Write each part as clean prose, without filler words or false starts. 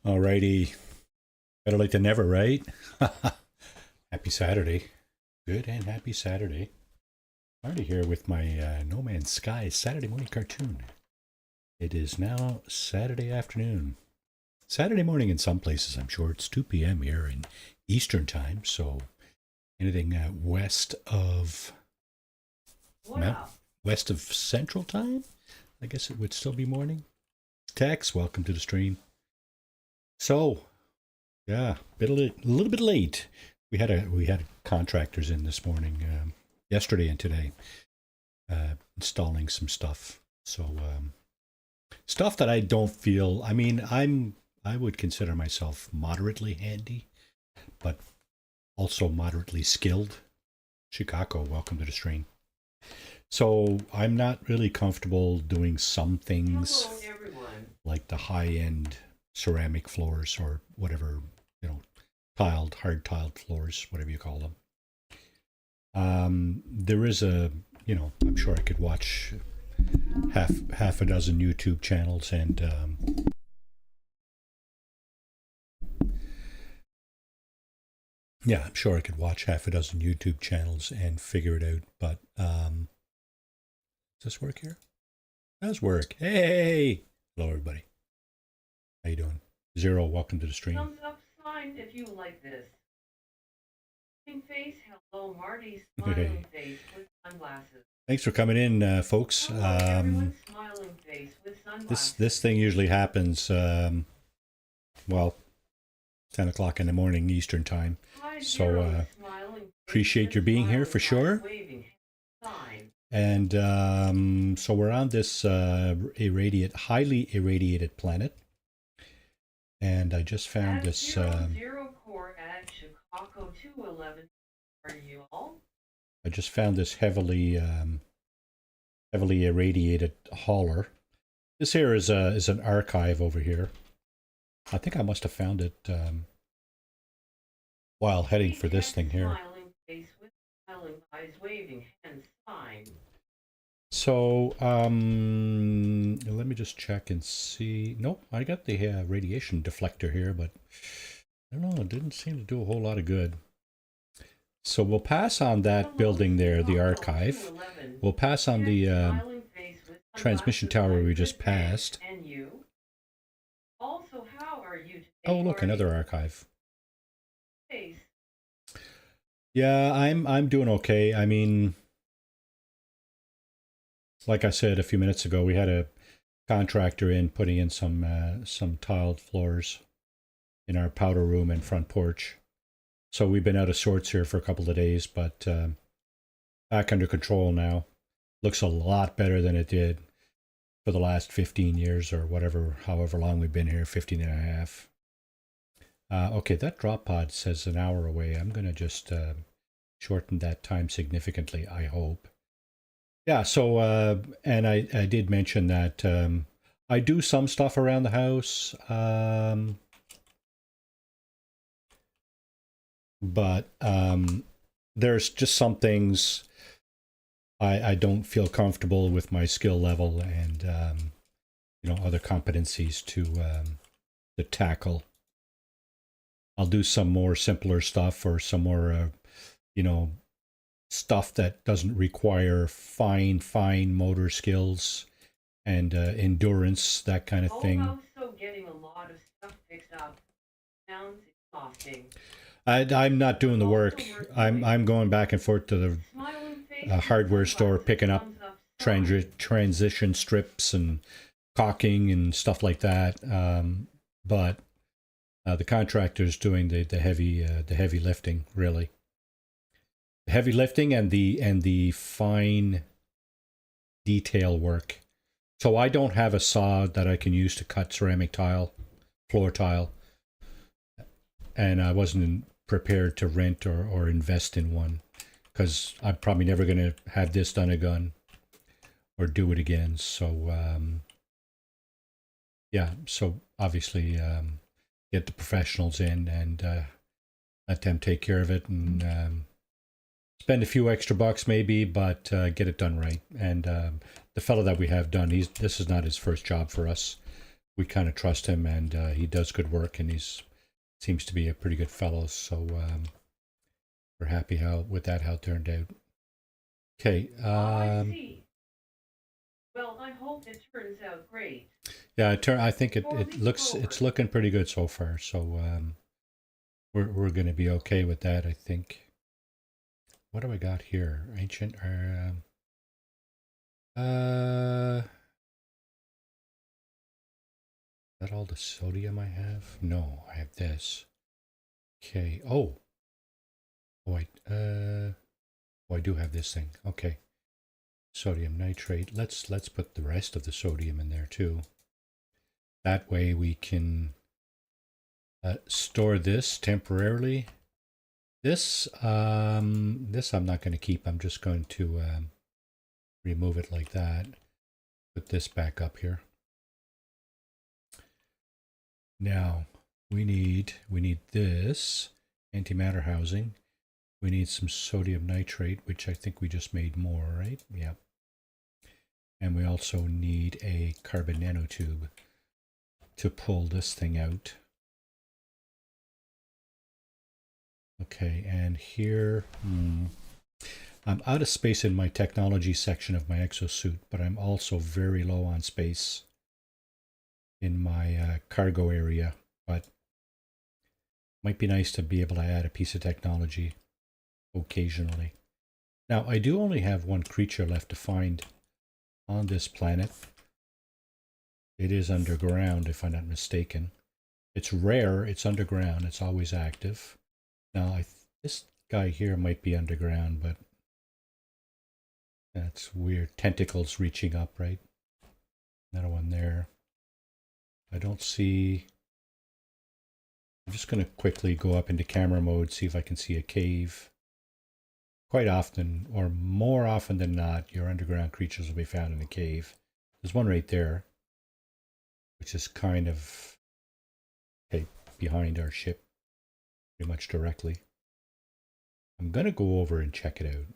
Alrighty, better late than never, right? Happy Saturday. Good and happy Saturday. Marty here with my No Man's Sky Saturday morning cartoon. It is now Saturday afternoon. Saturday morning in some places, I'm sure. It's 2 p.m. here in Eastern Time, so anything west of Central Time, I guess it would still be morning. Tex, welcome to the stream. So, yeah, a little bit late. We had contractors in this morning, yesterday and today, installing some stuff. So stuff that I don't feel. I mean, I would consider myself moderately handy, but also moderately skilled. Chicago, welcome to the stream. So I'm not really comfortable doing some things. Hello, everyone. Like the high-end ceramic floors or whatever, hard tiled floors, whatever you call them. There is I'm sure I could watch half a dozen YouTube channels and I'm sure I could watch half a dozen YouTube channels and figure it out. But does this work here? It does work. Hey, hello everybody. How you doing? Zero, welcome to the stream. Thumbs up sign if you like this. Face, hello, Marty, smiling face with sunglasses. Thanks for coming in, folks. Hello, everyone, smiling face with sunglasses. This thing usually happens, 10 o'clock in the morning Eastern time. So appreciate your being here for sure. And so we're on this highly irradiated planet. And I just found this. Zero core at Chicago 211. Are you all? I just found this heavily irradiated hauler. This here is an archive over here. I think I must have found it while heading for this thing here. So let me just check and see. Nope, I got the radiation deflector here, but I don't know, it didn't seem to do a whole lot of good. So we'll pass on that building there, the archive. We'll pass on the transmission tower we just passed. Also, how are you today? Oh, look, another archive. Yeah, I'm doing okay. I mean, like I said a few minutes ago, we had a contractor in putting in some tiled floors in our powder room and front porch. So we've been out of sorts here for a couple of days, but back under control now. Looks a lot better than it did for the last 15 years or whatever, however long we've been here, 15 and a half. Okay, that drop pod says an hour away. I'm going to just shorten that time significantly, I hope. Yeah, so, and I did mention that I do some stuff around the house, but there's just some things I don't feel comfortable with my skill level and, other competencies to tackle. I'll do some more simpler stuff or some more, stuff that doesn't require fine motor skills and endurance, that kind of thing. Also getting a lot of stuff fixed up sounds exhausting. I'm not doing the work. I'm going back and forth to the hardware store, picking up transition strips and caulking and stuff like that. But the contractor's doing the heavy lifting, really. The heavy lifting and the fine detail work. So I don't have a saw that I can use to cut ceramic tile, floor tile, and I wasn't prepared to rent or invest in one because I'm probably never going to have this done again or do it again. So so obviously get the professionals in and let them take care of it and spend a few extra bucks maybe, but get it done right. And the fellow that we have done, this is not his first job for us. we kind of trust him, and he does good work, and he's seems to be a pretty good fellow. So we're happy with that how it turned out. Okay. I see. Well, I hope it turns out great. Yeah, I think it's looking pretty good so far. So we're going to be okay with that, I think. What do I got here? Ancient is that all the sodium I have? No, I have this. Okay. Oh, wait. I do have this thing. Okay. Sodium nitrate. Let's put the rest of the sodium in there too. That way we can store this temporarily. This I'm not going to keep. I'm just going to remove it like that. Put this back up here. Now we need this antimatter housing. We need some sodium nitrate, which I think we just made more, right? Yeah. And we also need a carbon nanotube to pull this thing out. Okay, and here, I'm out of space in my technology section of my exosuit, but I'm also very low on space in my cargo area, but might be nice to be able to add a piece of technology occasionally. Now, I do only have one creature left to find on this planet. It is underground, if I'm not mistaken. It's rare, it's underground, it's always active. Now, this guy here might be underground, but that's weird. Tentacles reaching up, right? Another one there. I don't see... I'm just going to quickly go up into camera mode, see if I can see a cave. Quite often, or more often than not, your underground creatures will be found in a cave. There's one right there, which is kind of behind our ship, pretty much directly. I'm going to go over and check it out,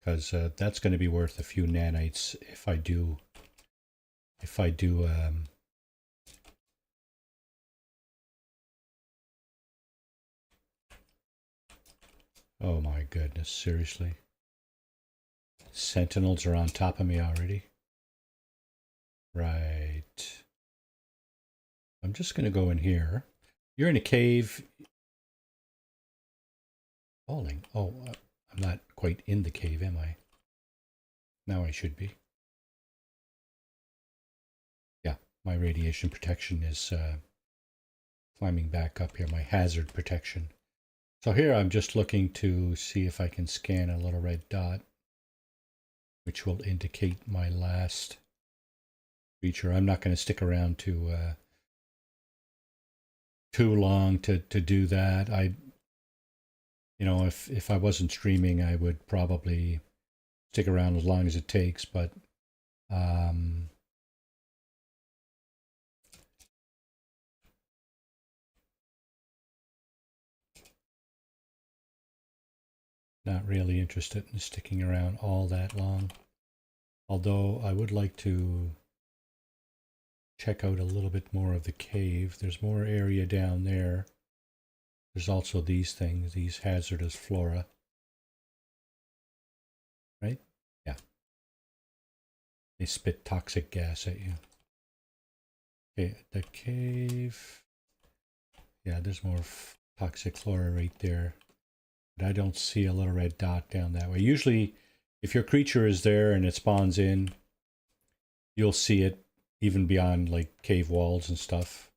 because that's going to be worth a few nanites if I do oh my goodness, seriously. Sentinels are on top of me already. Right. I'm just going to go in here. You're in a cave. Falling. Oh, I'm not quite in the cave, am I? Now I should be. Yeah, my radiation protection is climbing back up here, my hazard protection. So here I'm just looking to see if I can scan a little red dot, which will indicate my last creature. I'm not going to stick around too long to do that. If I wasn't streaming, I would probably stick around as long as it takes, but not really interested in sticking around all that long. Although I would like to check out a little bit more of the cave. There's more area down there. There's also these things, these hazardous flora. Right? Yeah. They spit toxic gas at you. Okay, the cave. Yeah, there's more toxic flora right there. But I don't see a little red dot down that way. Usually, if your creature is there and it spawns in, you'll see it even beyond like cave walls and stuff.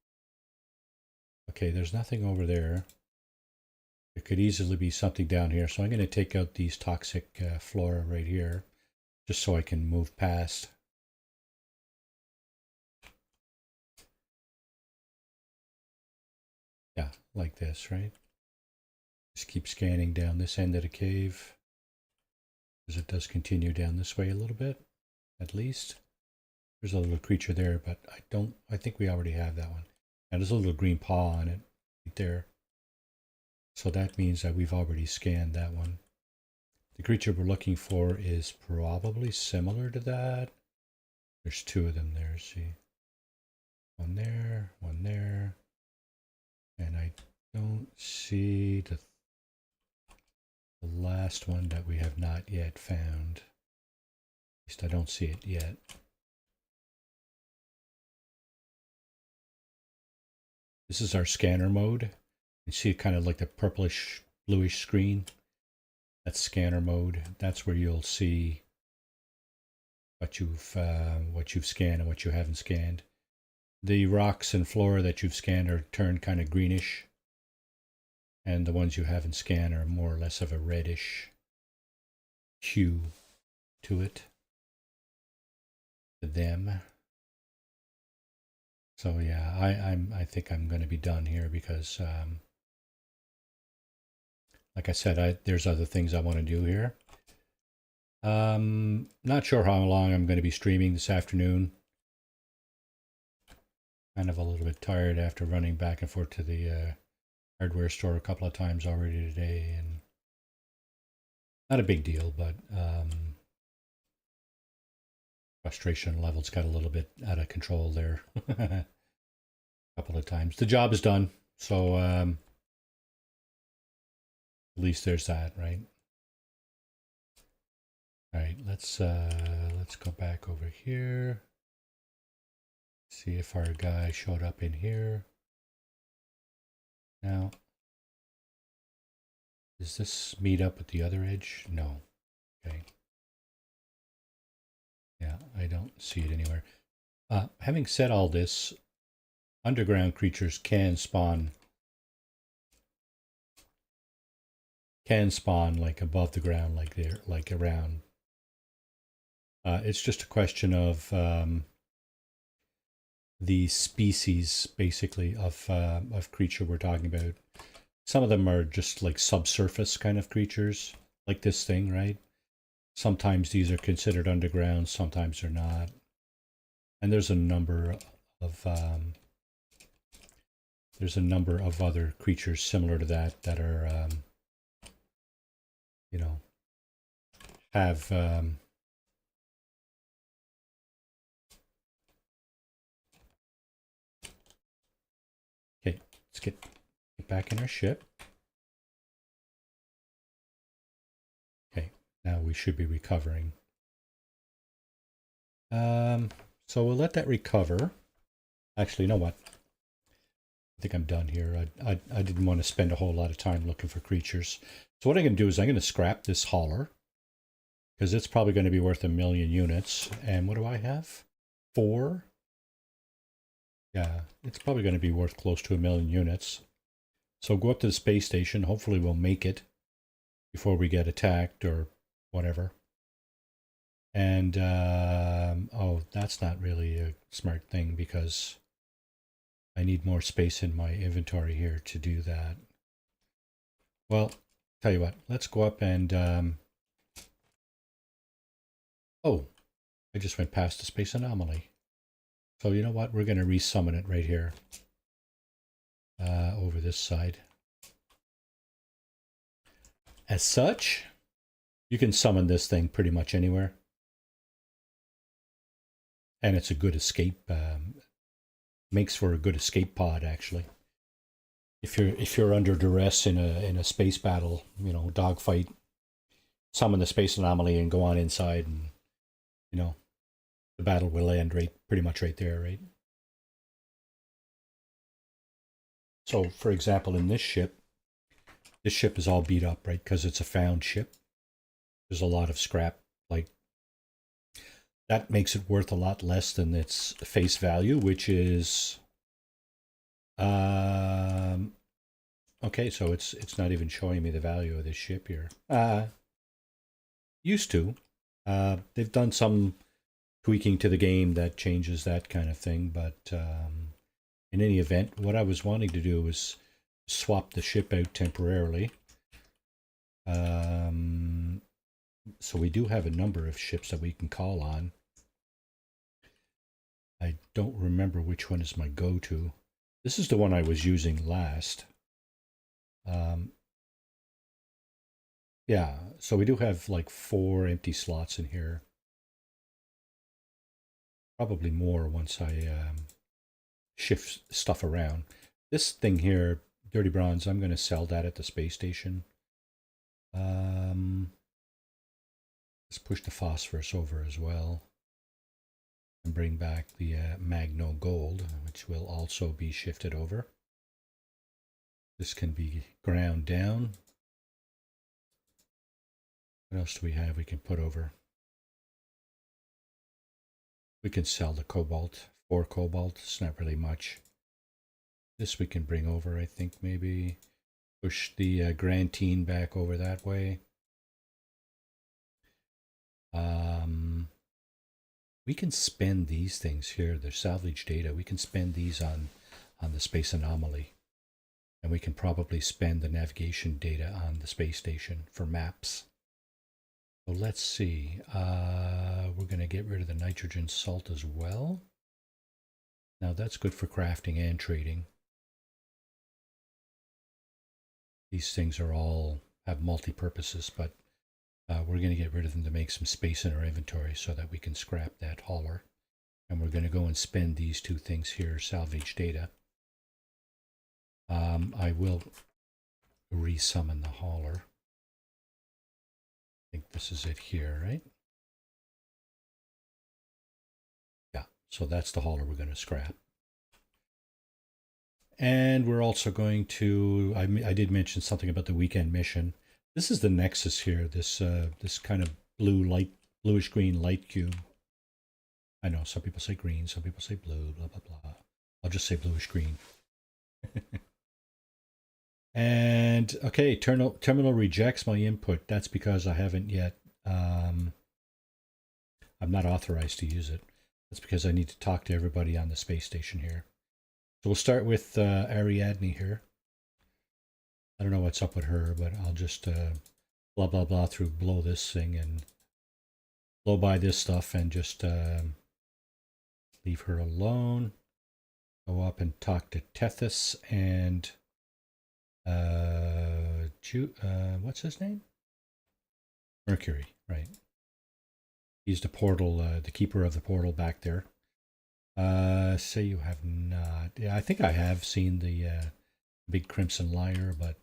Okay, there's nothing over there. There could easily be something down here. So I'm going to take out these toxic flora right here, just so I can move past. Yeah, like this, right? Just keep scanning down this end of the cave, because it does continue down this way a little bit, at least. There's a little creature there, but I think we already have that one. And there's a little green paw on it right there. So that means that we've already scanned that one. The creature we're looking for is probably similar to that. There's two of them there, see? One there, and I don't see the last one that we have not yet found. At least I don't see it yet. This is our scanner mode. You see it kind of like the purplish bluish screen. That's scanner mode. That's where you'll see what you've scanned and what you haven't scanned. The rocks and flora that you've scanned are turned kind of greenish, and the ones you haven't scanned are more or less of a reddish hue to it. To them. So yeah, I think I'm going to be done here because, like I said, there's other things I want to do here. Not sure how long I'm going to be streaming this afternoon. Kind of a little bit tired after running back and forth to the hardware store a couple of times already today, and not a big deal, but frustration levels got a little bit out of control there. A couple of times. The job is done, so at least there's that, right? All right, let's go back over here. See if our guy showed up in here. Now, does this meet up with the other edge? No. Okay. Yeah, I don't see it anywhere. Having said all this, underground creatures can spawn like above the ground, like there, like around. It's just a question of the species, basically, of creature we're talking about. Some of them are just like subsurface kind of creatures, like this thing, right? Sometimes these are considered underground, sometimes they're not. And there's a number of other creatures similar to that that are, you know, have okay, let's get back in our ship. Okay, now we should be recovering. So we'll let that recover. Actually, you know what? I think I'm done here. I didn't want to spend a whole lot of time looking for creatures. So what I'm going to do is I'm going to scrap this hauler, because it's probably going to be worth 1,000,000 units. And what do I have? 4? Yeah, it's probably going to be worth close to 1,000,000 units. So go up to the space station. Hopefully we'll make it before we get attacked or whatever. And, oh, that's not really a smart thing because I need more space in my inventory here to do that. Well, tell you what, let's go up and, oh, I just went past the space anomaly. So you know what, we're going to resummon it right here, over this side. As such, you can summon this thing pretty much anywhere. And it's a good escape, makes for a good escape pod, actually. If you're under duress in a space battle, you know, dogfight, summon the space anomaly and go on inside, and you know, the battle will end pretty much right there, right? So, for example, in this ship is all beat up, right? Because it's a found ship. There's a lot of scrap, like that makes it worth a lot less than its face value, which is okay, so it's not even showing me the value of this ship here. Used to. They've done some tweaking to the game that changes that kind of thing, but in any event, what I was wanting to do was swap the ship out temporarily. So we do have a number of ships that we can call on. I don't remember which one is my go-to. This is the one I was using last. Yeah, so we do have like 4 empty slots in here. Probably more once I shift stuff around. This thing here, Dirty Bronze, I'm going to sell that at the space station. Let's push the phosphorus over as well. And bring back the Magno Gold, which will also be shifted over. This can be ground down. What else do we have we can put over? We can sell the cobalt. 4 cobalt, it's not really much. This we can bring over, I think, maybe. Push the Grantine back over that way. We can spend these things here, the salvage data, we can spend these on the space anomaly. And we can probably spend the navigation data on the space station for maps. So let's see. We're going to get rid of the nitrogen salt as well. Now that's good for crafting and trading. These things are all have multi-purposes, but we're going to get rid of them to make some space in our inventory so that we can scrap that hauler. And we're going to go and spend these 2 things here, salvage data. I will resummon the hauler. I think this is it here, right? Yeah, so that's the hauler we're going to scrap. And we're also going to, I did mention something about the weekend mission. This is the Nexus here, this kind of bluish green light cube. I know some people say green, some people say blue, blah, blah, blah. I'll just say bluish green. And okay, terminal rejects my input. That's because I haven't yet, I'm not authorized to use it. That's because I need to talk to everybody on the space station here. So we'll start with Ariadne here. I don't know what's up with her, but I'll just blah, blah, blah through blow this thing and blow by this stuff and just leave her alone. Go up and talk to Tethys and what's his name? Mercury, right. He's the portal, the keeper of the portal back there. Say you have not. Yeah, I think I have seen the Big Crimson Liar, but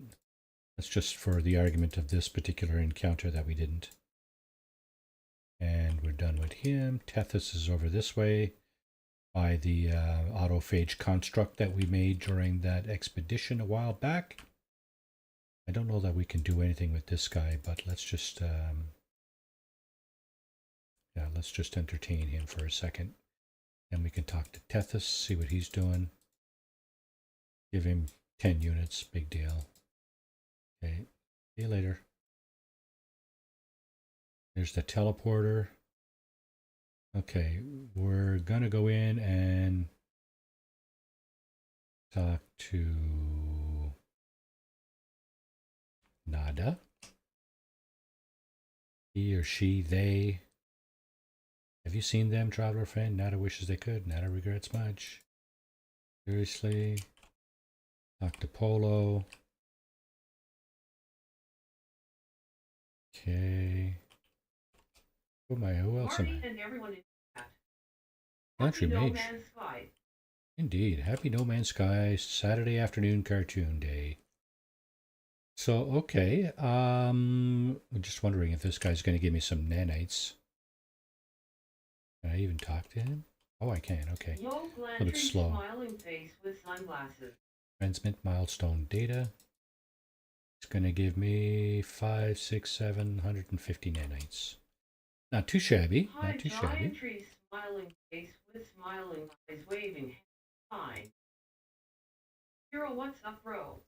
that's just for the argument of this particular encounter that we didn't. And we're done with him. Tethys is over this way by the autophage construct that we made during that expedition a while back. I don't know that we can do anything with this guy, but let's just let's just entertain him for a second. And we can talk to Tethys, see what he's doing. Give him 10 units, big deal. Okay, see you later. There's the teleporter. Okay, we're gonna go in and talk to Nada. He or she, they. Have you seen them, traveler friend? Nada wishes they could. Nada regrets much. Seriously. Talk to Polo. Okay. Who else am I? And everyone in chat. Country No Mage. Man's Sky. Indeed. Happy No Man's Sky Saturday afternoon cartoon day. So, okay. I'm just wondering if this guy's going to give me some nanites. Can I even talk to him? Oh, I can. Okay. Yo, A little bit slow. smiling face with sunglasses. Transmit milestone data. It's going to give me 5, 6, 750 nanites. Not too shabby. Hi, Not too shabby. giant tree smiling face with smiling eyes waving. Hi. Hero, what's up, bro?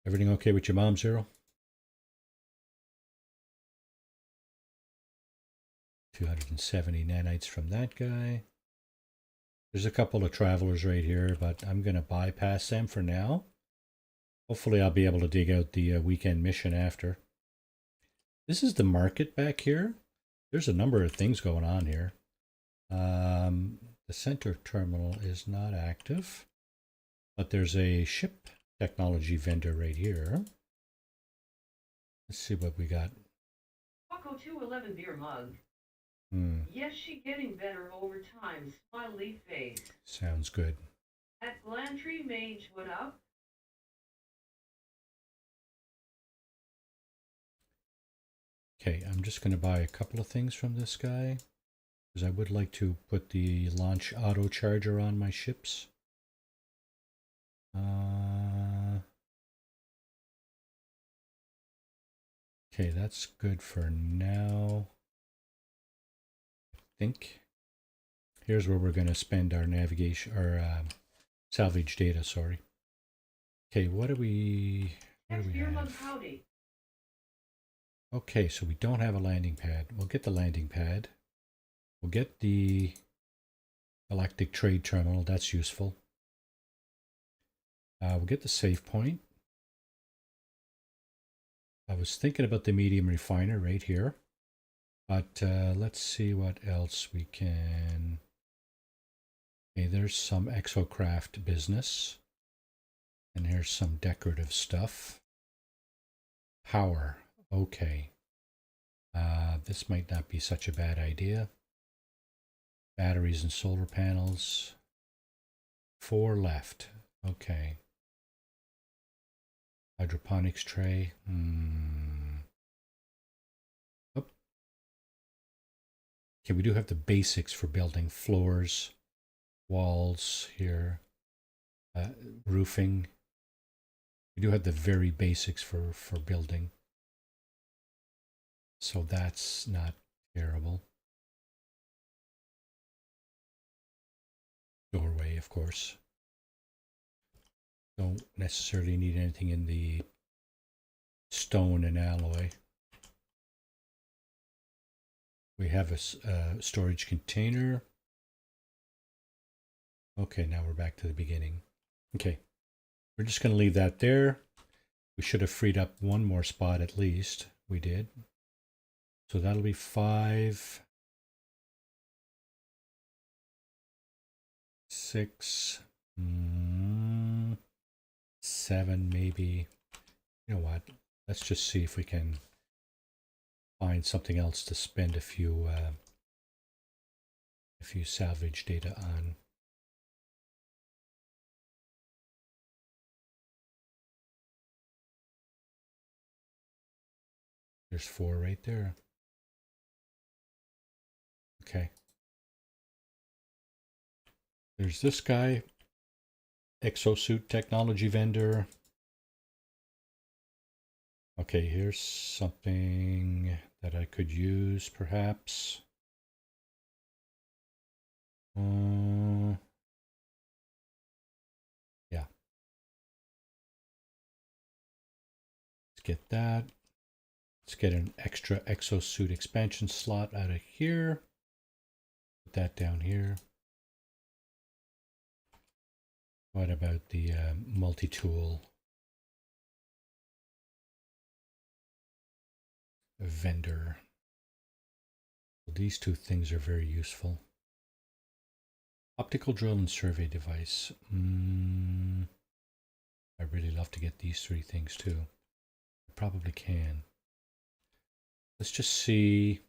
Everything okay with your mom, Zero? 270 nanites from that guy. There's a couple of travelers right here, but I'm going to bypass them for now. Hopefully I'll be able to dig out the weekend mission after. This is the market back here. There's a number of things going on here. The center terminal is not active, but there's a ship technology vendor right here. Let's see what we got. Taco 211 beer mug. Yes, she getting better over time. Smiley face. Sounds good. At Glantry Mage, what up? Okay, I'm just going to buy a couple of things from this guy because I would like to put the launch auto charger on my ships. Okay, that's good for now. I think. Here's where we're going to spend our navigation or salvage data. Sorry. Okay, what do we have? Howdy. Okay, so we don't have a landing pad. We'll get the landing pad. We'll get the Galactic Trade Terminal. That's useful. We'll get the save point. I was thinking about the medium refiner right here. But let's see what else we can. Okay, there's some exocraft business. And here's some decorative stuff. Power. Okay. This might not be such a bad idea. Batteries and solar panels. 4 left. Okay. Hydroponics tray. Oh. Okay, we do have the basics for building floors, walls here, roofing. We do have the very basics for building. So that's not terrible. Doorway, of course. Don't necessarily need anything in the stone and alloy. We have a storage container. Okay, now we're back to the beginning. Okay, we're just going to leave that there. We should have freed up one more spot at least. We did. So that'll be 5, 6, 7 maybe. You know what? Let's just see if we can find something else to spend a few salvage data on. There's 4 right there. Okay. There's this guy, exosuit technology vendor. Okay, here's something that I could use perhaps. Yeah. Let's get that. Let's get an extra exosuit expansion slot out of here. Put that down here. What about the multi-tool vendor? Well, these 2 things are very useful. Optical drill and survey device. I really love to get these 3 things too. I probably can. Let's just see.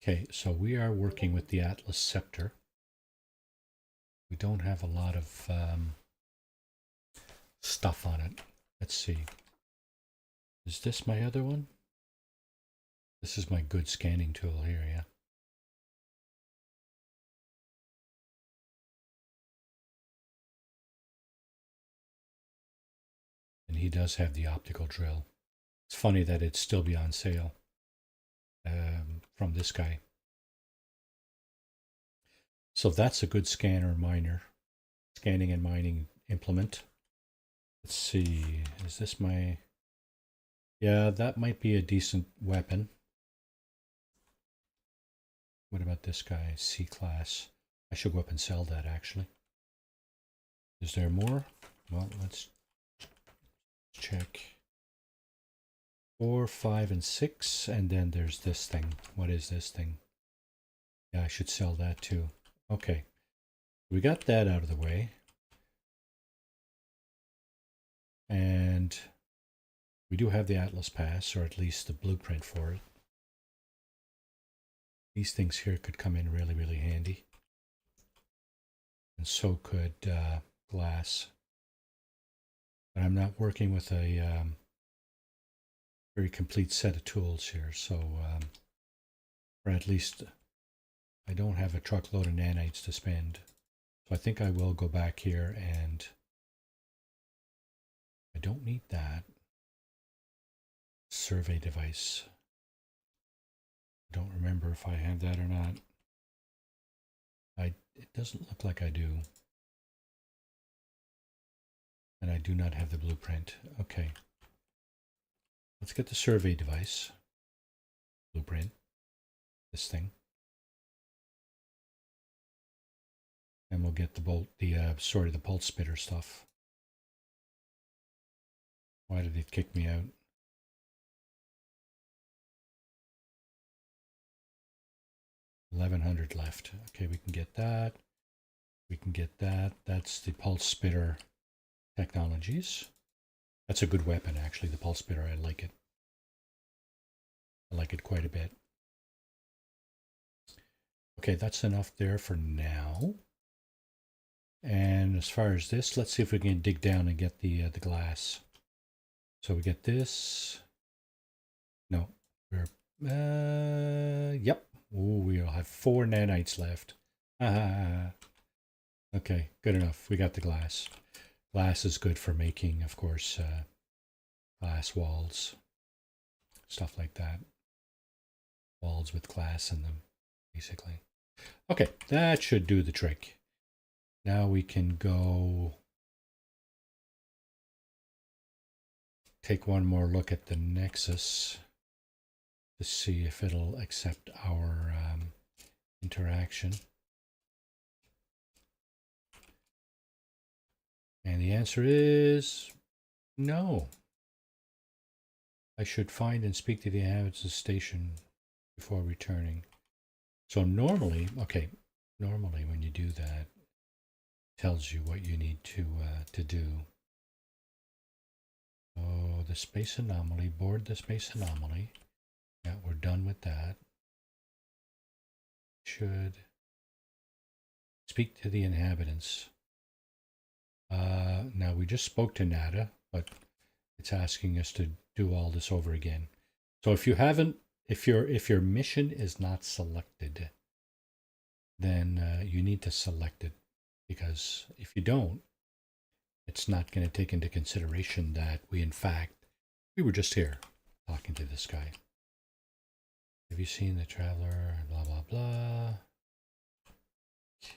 Okay, so we are working with the Atlas Scepter. We don't have a lot of stuff on it. Let's see. Is this my other one? This is my good scanning tool here, yeah. And he does have the optical drill. It's funny that it'd still be on sale from this guy. So that's a good scanner miner. Scanning and mining implement. Let's see. Is this my... Yeah, that might be a decent weapon. What about this guy? C-class. I should go up and sell that, actually. Is there more? Well, let's check. 4, 5, and 6. And then there's this thing. What is this thing? Yeah, I should sell that too. Okay. We got that out of the way. And we do have the Atlas Pass, or at least the blueprint for it. These things here could come in really, really handy. And so could glass. But I'm not working with a very complete set of tools here. So, or at least I don't have a truckload of nanites to spend. So I think I will go back here, and I don't need that. Survey device. I don't remember if I have that or not. It doesn't look like I do. And I do not have the blueprint. Okay. Let's get the survey device. Blueprint. This thing. And we'll get the the pulse spitter stuff. Why did it kick me out? $1,100 left. Okay, we can get that. We can get that. That's the pulse spitter technologies. That's a good weapon, actually, the pulse spitter. I like it. I like it quite a bit. Okay, that's enough there for now. And as far as this, let's see if we can dig down and get the glass. So we get this. No, we're yep. Ooh, we'll have 4 nanites left. Okay, good enough. We got the glass. Glass is good for making, of course, glass walls, stuff like that. Walls with glass in them, basically. Okay, that should do the trick. Now we can go take one more look at the Nexus to see if it'll accept our interaction. And the answer is no. I should find and speak to the inhabitants of the station before returning. So normally, okay, normally when you do that, it tells you what you need to do. Oh, the space anomaly, board the space anomaly. Yeah, we're done with that. Should speak to the inhabitants. Now we just spoke to NADA, but it's asking us to do all this over again. So if you haven't, if your mission is not selected, then you need to select it, because if you don't, it's not going to take into consideration that we were just here talking to this guy. Have you seen the traveler? Blah, blah, blah.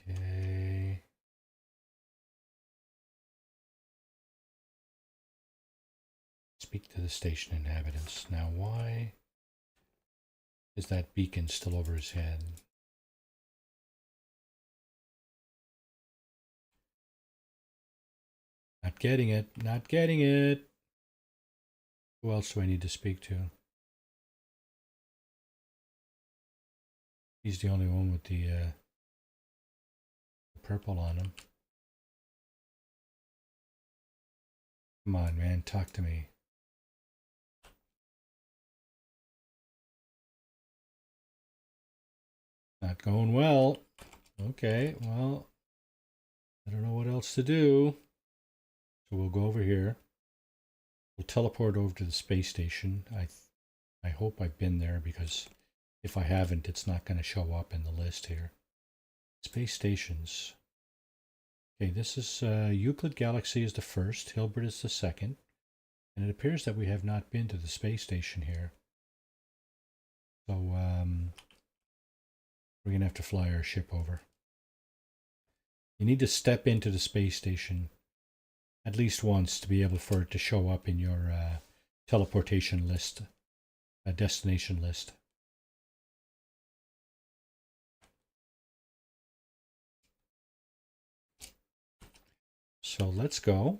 Okay. Speak to the station inhabitants. Now, why is that beacon still over his head? Not getting it. Not getting it. Who else do I need to speak to? He's the only one with the purple on him. Come on, man. Talk to me. Not going well. Okay, well, I don't know what else to do. So we'll go over here. We'll teleport over to the space station. I hope I've been there, because if I haven't, it's not going to show up in the list here. Space stations. Okay, this is Euclid Galaxy is the first, Hilbert is the second, and it appears that we have not been to the space station here. So we're going to have to fly our ship over. You need to step into the space station at least once to be able for it to show up in your teleportation list, destination list. So let's go.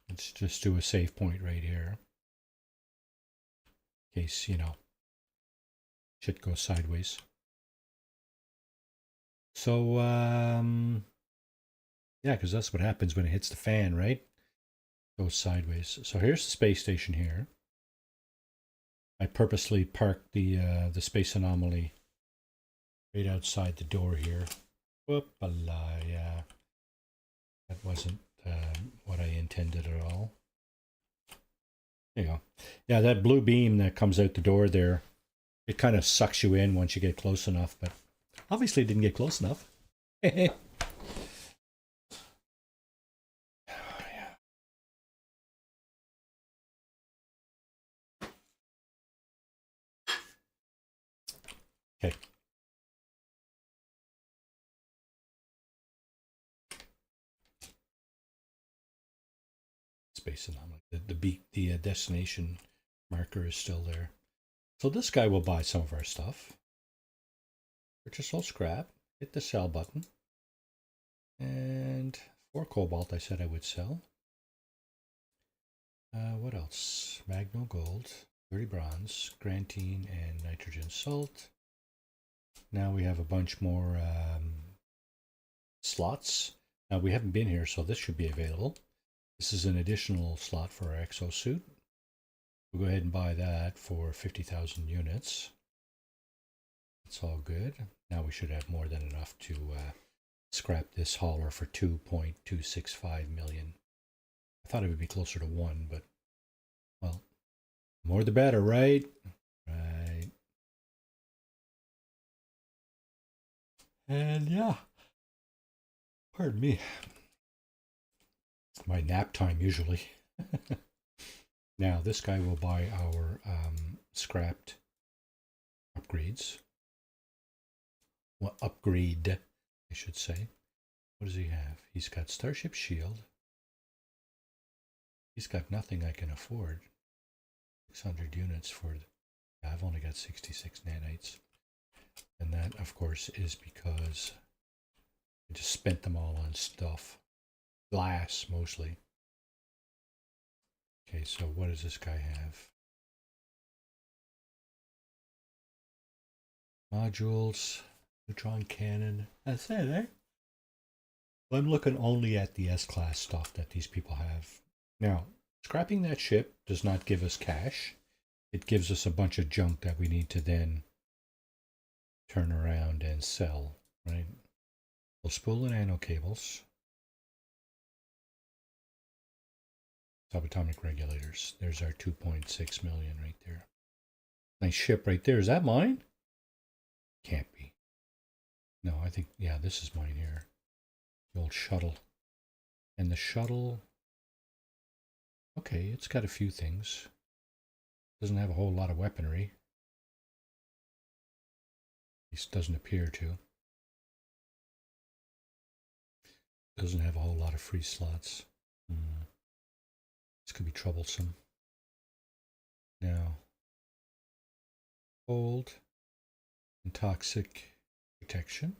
Let's just do a save point right here. In case, shit goes sideways. So, yeah, because that's what happens when it hits the fan, right? Goes sideways. So here's the space station here. I purposely parked the space anomaly right outside the door here. Whoop-a-la, yeah. That wasn't what I intended at all. There you go. Yeah, that blue beam that comes out the door there, it kind of sucks you in once you get close enough, but obviously it didn't get close enough. Yeah. Okay. Space anomaly. The destination marker is still there. So this guy will buy some of our stuff. Purchase all scrap. Hit the sell button. And 4 cobalt I said I would sell. What else? Magno gold, 30 bronze, grantine, and nitrogen salt. Now we have a bunch more slots. Now we haven't been here, so this should be available. This is an additional slot for our exosuit. We'll go ahead and buy that for 50,000 units. That's all good. Now we should have more than enough to scrap this hauler for 2.265 million. I thought it would be closer to 1, but, well, more the better, right? Right. And yeah, pardon me. My nap time usually. Now this guy will buy our scrapped upgrades. Well, upgrade, I should say. What does he have? He's got Starship Shield. He's got nothing I can afford. 600 units for... Yeah, I've only got 66 nanites. And that, of course, is because I just spent them all on stuff. Glass, mostly. Okay, so what does this guy have? Modules, neutron cannon. That's it, eh? I'm looking only at the S-Class stuff that these people have. Now, scrapping that ship does not give us cash. It gives us a bunch of junk that we need to then turn around and sell, right? We'll spool and nano cables. Subatomic regulators. There's our 2.6 million right there. Nice ship right there. Is that mine? Can't be. No, I think, yeah, this is mine here. The old shuttle. And the shuttle, okay, it's got a few things. Doesn't have a whole lot of weaponry. At least doesn't appear to. Doesn't have a whole lot of free slots. This could be troublesome. Now, cold and toxic protection.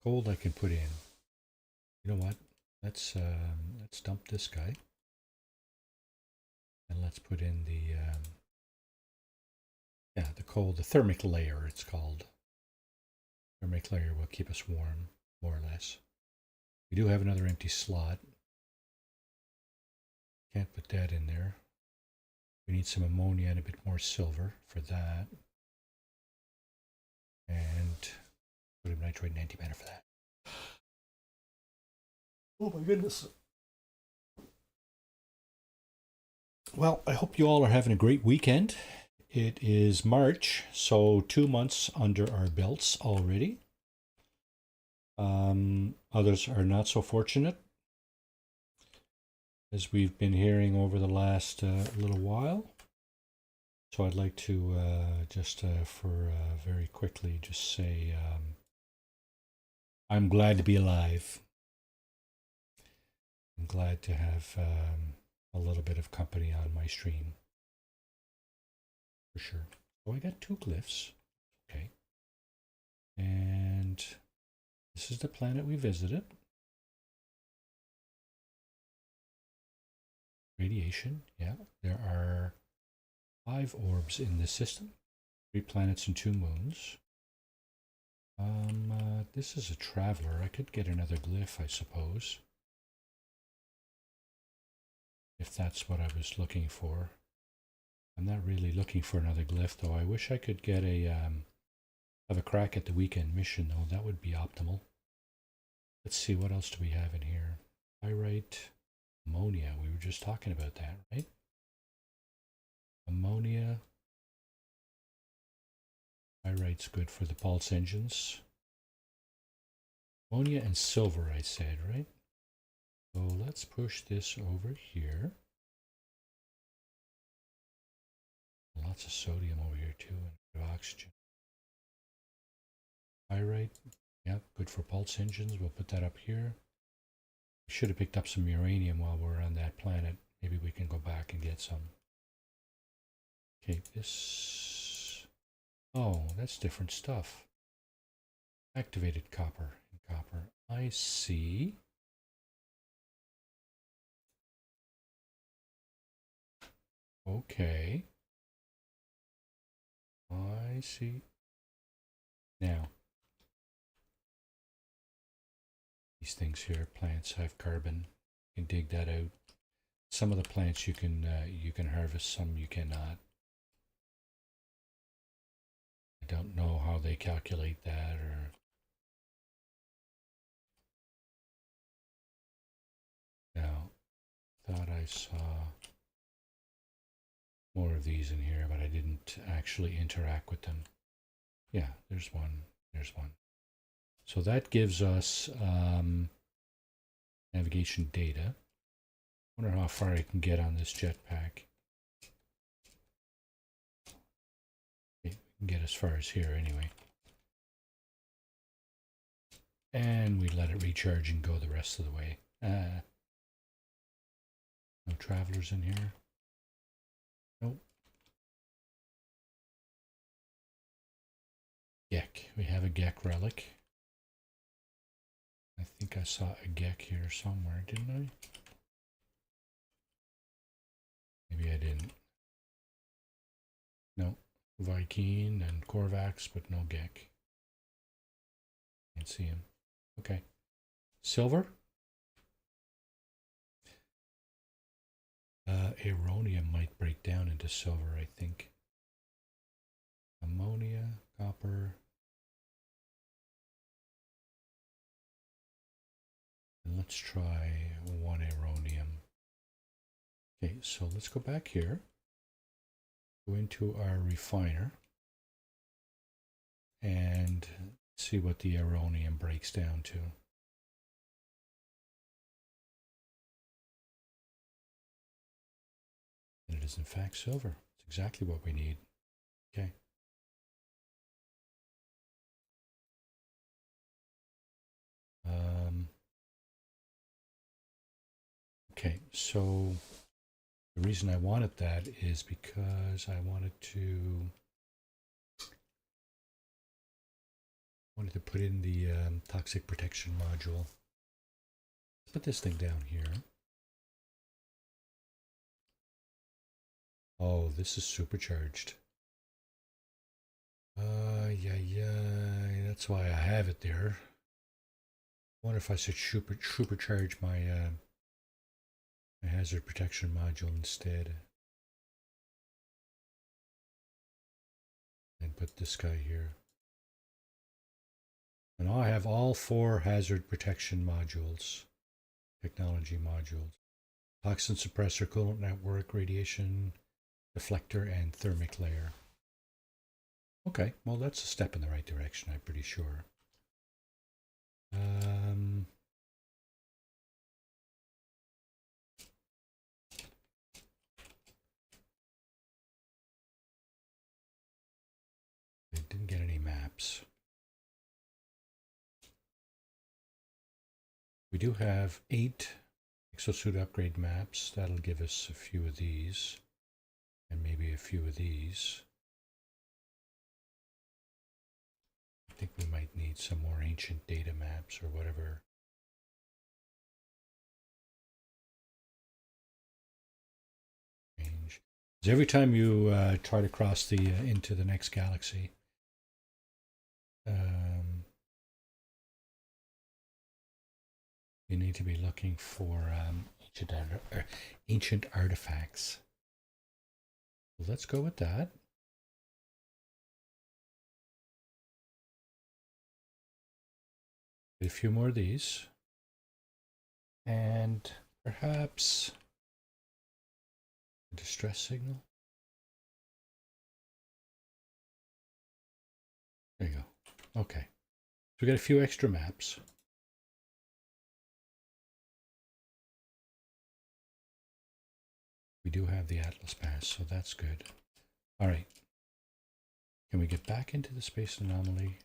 Cold I can put in. You know what? Let's dump this guy. And let's put in the the cold, the thermic layer it's called. Thermic layer will keep us warm, more or less. We do have another empty slot. Can't put that in there. We need some ammonia and a bit more silver for that. And sodium nitrate and antimatter for that. Oh my goodness. Well, I hope you all are having a great weekend. It is March, so 2 months under our belts already. Others are not so fortunate, as we've been hearing over the last little while. So I'd like to very quickly just say I'm glad to be alive. I'm glad to have a little bit of company on my stream. For sure. Oh, I got 2 glyphs. Okay. And this is the planet we visited. Radiation, yeah. There are 5 orbs in this system. 3 planets and 2 moons. This is a traveler. I could get another glyph, I suppose. If that's what I was looking for. I'm not really looking for another glyph, though. I wish I could get a have a crack at the weekend mission, though. That would be optimal. Let's see, what else do we have in here? Pyrite, ammonia. We were just talking about that, right? Ammonia. Pyrite's good for the pulse engines. Ammonia and silver, I said, right? So let's push this over here. Lots of sodium over here too, and a bit of oxygen. Pyrite, yep, good for pulse engines. We'll put that up here. We should have picked up some uranium while we're on that planet. Maybe we can go back and get some. Okay, this... Oh, that's different stuff. Activated copper and copper. I see. Okay. I see. Now, these things here, plants have carbon. You can dig that out. Some of the plants you can harvest, some you cannot. I don't know how they calculate that, or now thought I saw more of these in here, but I didn't actually interact with them. Yeah, there's one. There's one. So that gives us navigation data. Wonder how far I can get on this jetpack. Okay, we can get as far as here anyway. And we let it recharge and go the rest of the way. No travelers in here. Nope. Gek. We have a Gek relic. I think I saw a Gek here somewhere, didn't I? Maybe I didn't. No. Viking and Korvax, but no Gek. Can't see him. Okay. Silver? Aronium might break down into silver, I think. Ammonia, copper. And let's try one aronium. Okay, so let's go back here. Go into our refiner. And see what the aronium breaks down to. And it is in fact silver. It's exactly what we need. Okay. Okay, so the reason I wanted that is because I wanted to put in the toxic protection module. Put this thing down here. Oh, this is supercharged. Yeah, that's why I have it there. I wonder if I should supercharge my my hazard protection module instead. And put this guy here. And I have all 4 hazard protection modules, technology modules. Toxin suppressor, coolant network, radiation deflector, and thermic layer. Okay, well that's a step in the right direction, I'm pretty sure. I didn't get any maps. We do have 8 exosuit upgrade maps. That'll give us a few of these, and maybe a few of these. I think we might need some more ancient data maps or whatever. Change. Because every time you try to cross the into the next galaxy, you need to be looking for ancient artifacts. Let's go with that. Get a few more of these. And perhaps a distress signal. There you go. Okay. So we got a few extra maps. We do have the Atlas Pass, so that's good. All right. Can we get back into the space anomaly?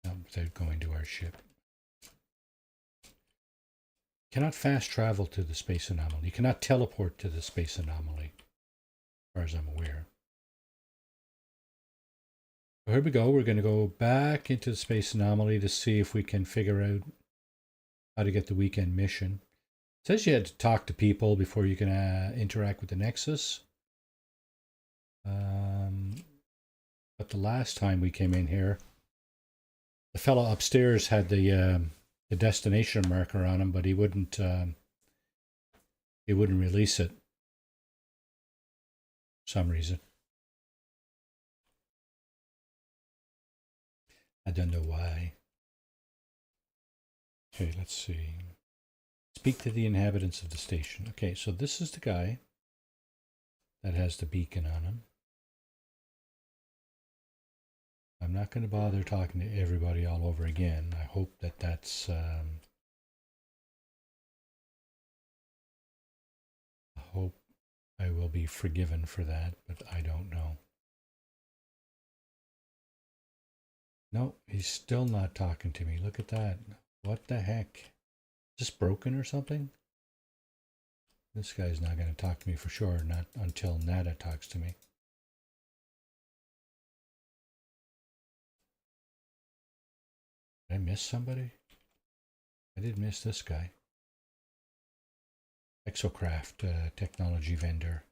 No, without going to our ship. Cannot fast travel to the space anomaly. You cannot teleport to the space anomaly, as far as I'm aware. So here we go. We're going to go back into the space anomaly to see if we can figure out how to get the weekend mission. It says you had to talk to people before you can interact with the Nexus. But the last time we came in here, the fellow upstairs had the destination marker on him, but he wouldn't release it for some reason. I don't know why. Okay, let's see. Speak to the inhabitants of the station. Okay, so this is the guy that has the beacon on him. I'm not going to bother talking to everybody all over again. I hope that that's... I hope I will be forgiven for that, but I don't know. No, he's still not talking to me. Look at that. What the heck? Is this broken or something? This guy's not going to talk to me for sure, not until Nada talks to me. Did I miss somebody? I did miss this guy. Exocraft technology vendor.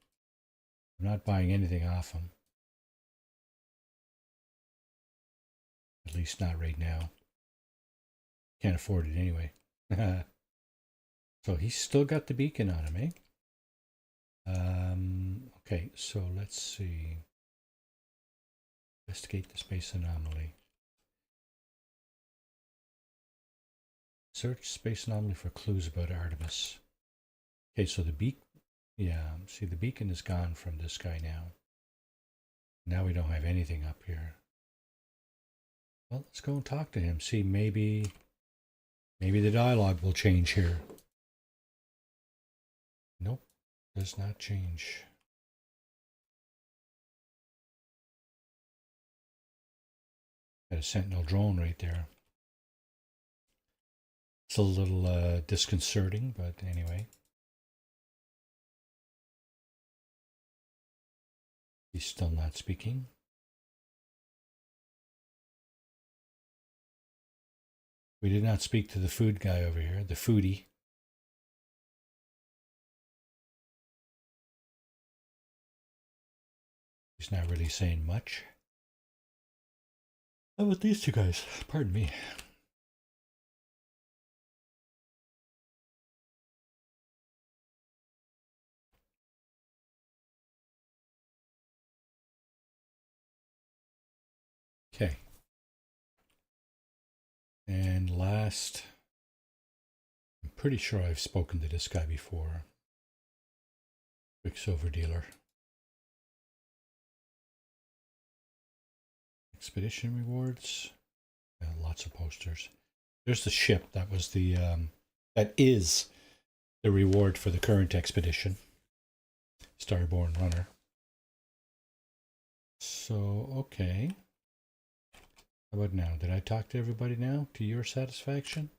I'm not buying anything off him. At least not right now. Can't afford it anyway. So he's still got the beacon on him, eh? Okay, so let's see. Investigate the space anomaly. Search space anomaly for clues about Artemis. Okay, so the see the beacon is gone from this guy now. Now we don't have anything up here. Well, let's go and talk to him. See, maybe the dialogue will change here. Nope, does not change. Got a Sentinel drone right there. It's a little disconcerting, but anyway. He's still not speaking. We did not speak to the food guy over here, the foodie. He's not really saying much. How about these two guys? Pardon me. Okay. And last, I'm pretty sure I've spoken to this guy before. Quicksilver dealer. Expedition rewards. Lots of posters. There's the ship. That was the that is the reward for the current expedition. Starborn Runner. So okay. How about now? Did I talk to everybody now to your satisfaction?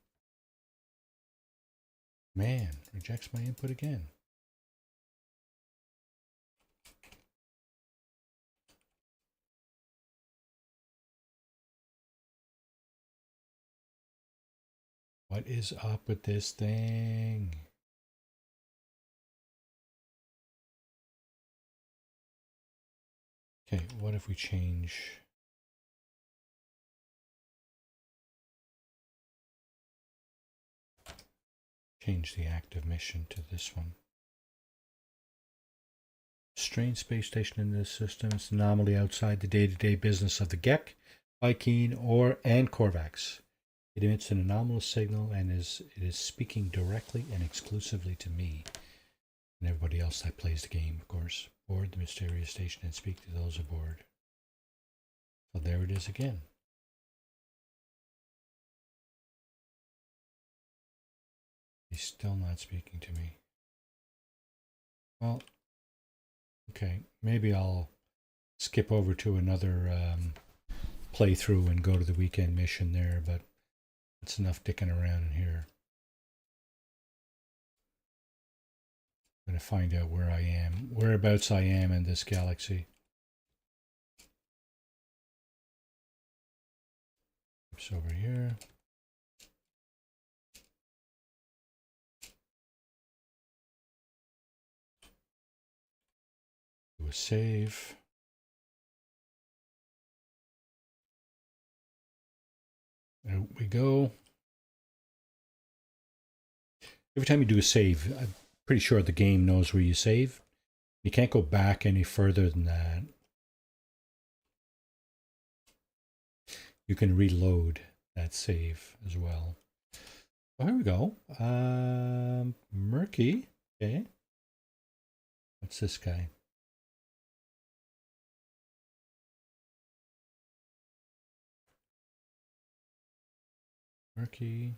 Man, rejects my input again. What is up with this thing? Okay, what if we change... Change the active mission to this one. Strange space station in this system. It's an anomaly outside the day-to-day business of the Gek, Vy'keen, and Korvax. It emits an anomalous signal and it is speaking directly and exclusively to me and everybody else that plays the game, of course. Board the mysterious station and speak to those aboard. So there it is again. He's still not speaking to me. Well, okay, maybe I'll skip over to another playthrough and go to the weekend mission there, but it's enough dicking around in here. I'm going to find out where I am, whereabouts I am in this galaxy. It's over here. Do a save. There we go. Every time you do a save, I'm pretty sure the game knows where you save. You can't go back any further than that. You can reload that save as well. Oh, here we go. Murky. Okay. What's this guy? Murky.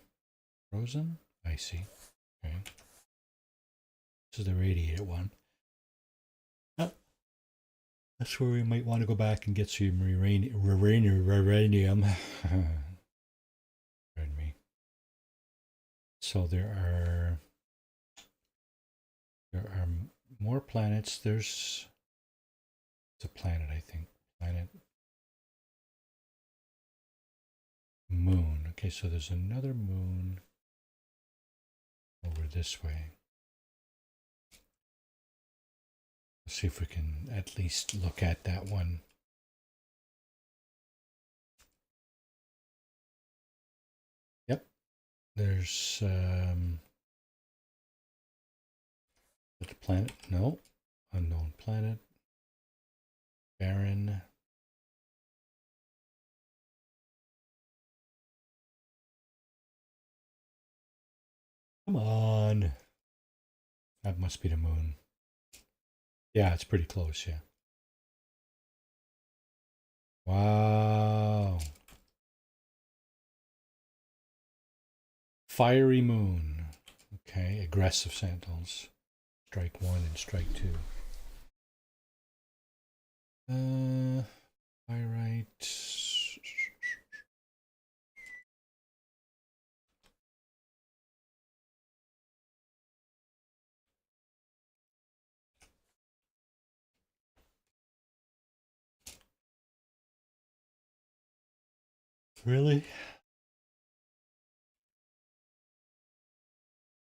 Frozen? I see. Okay. This is the radiated one. Oh, that's where we might want to go back and get some uranium. Pardon me. So there are more planets. There's a planet, I think. Planet moon. Okay, so there's another moon over this way. Let's see if we can at least look at that one. Yep. There's the planet. No. Unknown planet. Barren. Come on. That must be the moon. Yeah, it's pretty close, yeah. Wow. Fiery moon. Okay, aggressive sentinels. Strike 1 and strike 2. Pyrite. Really?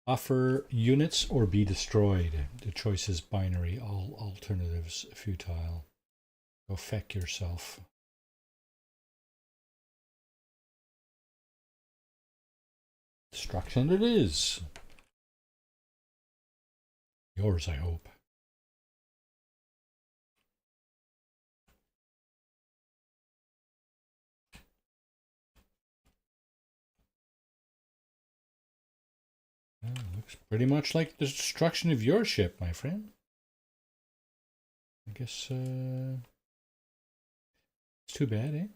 Offer units or be destroyed. The choice is binary. All alternatives futile. Go feck yourself. Destruction it is. Yours, I hope. Looks pretty much like the destruction of your ship, my friend. I guess it's too bad, eh?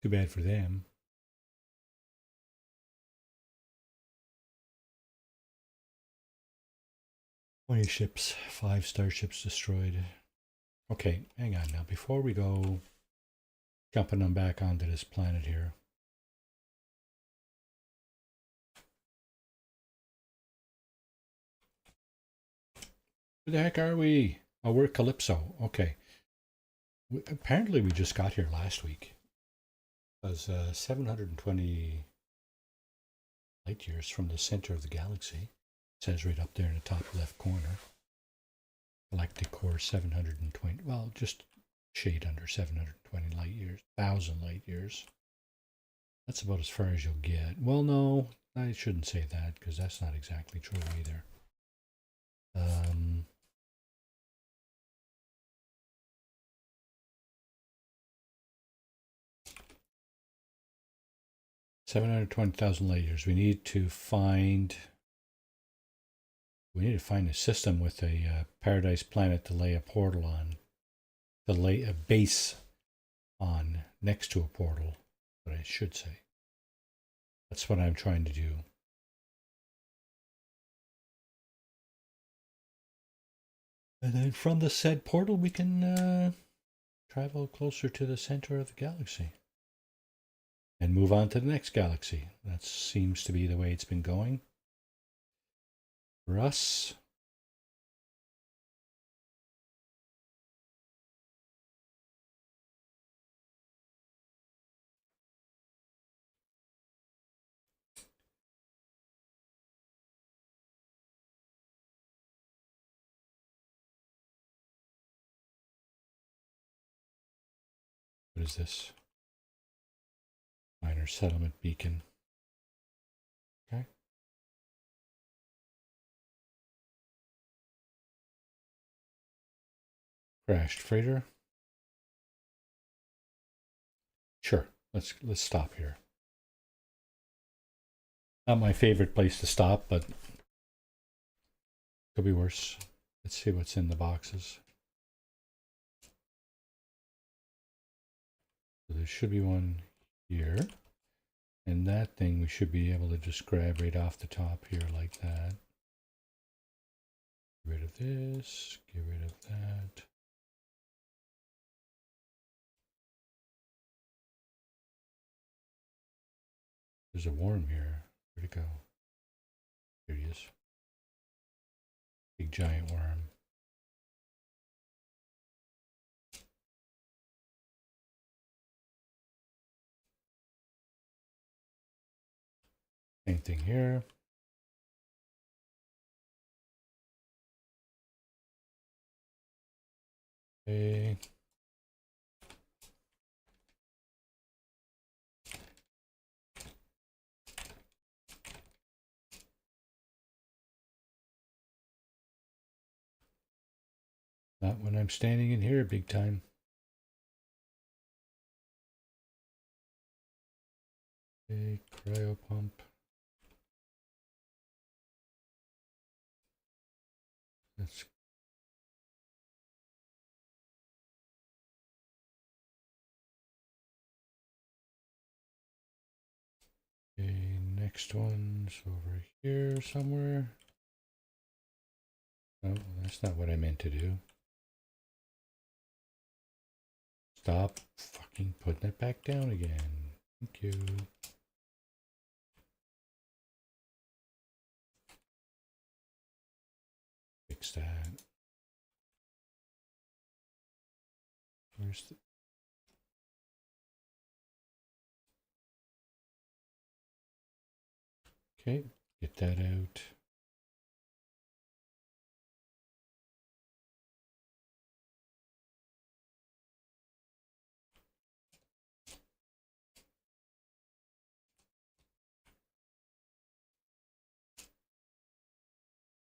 Too bad for them. 20 ships, 5 starships destroyed. Okay, hang on now. Before we go jumping them back onto this planet here. Where the heck are we? Oh, we're Calypso. Okay. Apparently we just got here last week. It was 720 light years from the center of the galaxy. It says right up there in the top left corner. Galactic core 720. Well, just shade under 720 light years. 1,000 light years. That's about as far as you'll get. Well, no, I shouldn't say that because that's not exactly true either. 720,000 light years. We need to find a system with a paradise planet to lay a portal on, to lay a base on next to a portal, what I should say. That's what I'm trying to do. And then from the said portal, we can travel closer to the center of the galaxy and move on to the next galaxy. That seems to be the way it's been going for us. What is this? Minor settlement beacon. Okay. Crashed freighter. Sure. Let's stop here. Not my favorite place to stop, but could be worse. Let's see what's in the boxes. So there should be one here. And that thing we should be able to just grab right off the top here like that. Get rid of this, get rid of that. There's a worm here. Where'd it go? There he is. Big giant worm. Same thing here. Okay. Not when I'm standing in here big time. Okay, cryo pump. Let's okay, next one's over here somewhere. Oh, that's not what I meant to do. Stop fucking putting it back down again. Thank you. Fix that. Where's the... Okay, get that out.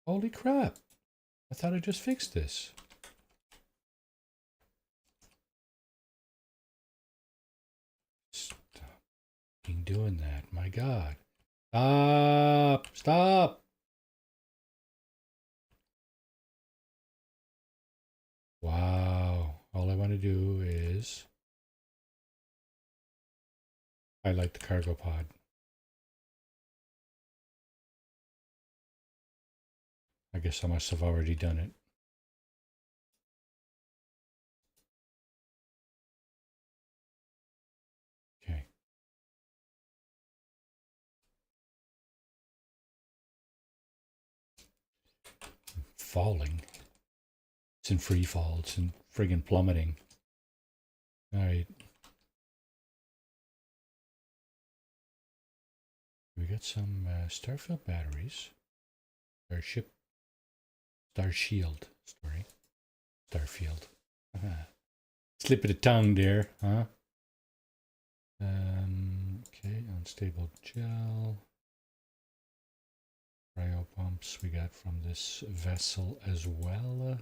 Holy crap. I thought I just fixed this. Stop doing that. My God. Stop. Stop. Wow. All I want to do is highlight the cargo pod. I guess I must have already done it. Okay. Falling. It's in free fall. It's in friggin' plummeting. All right. We got some Starfield batteries. Starshield. Sorry. Starfield. Slip of the tongue there, huh? Okay, unstable gel. Cryo pumps we got from this vessel as well.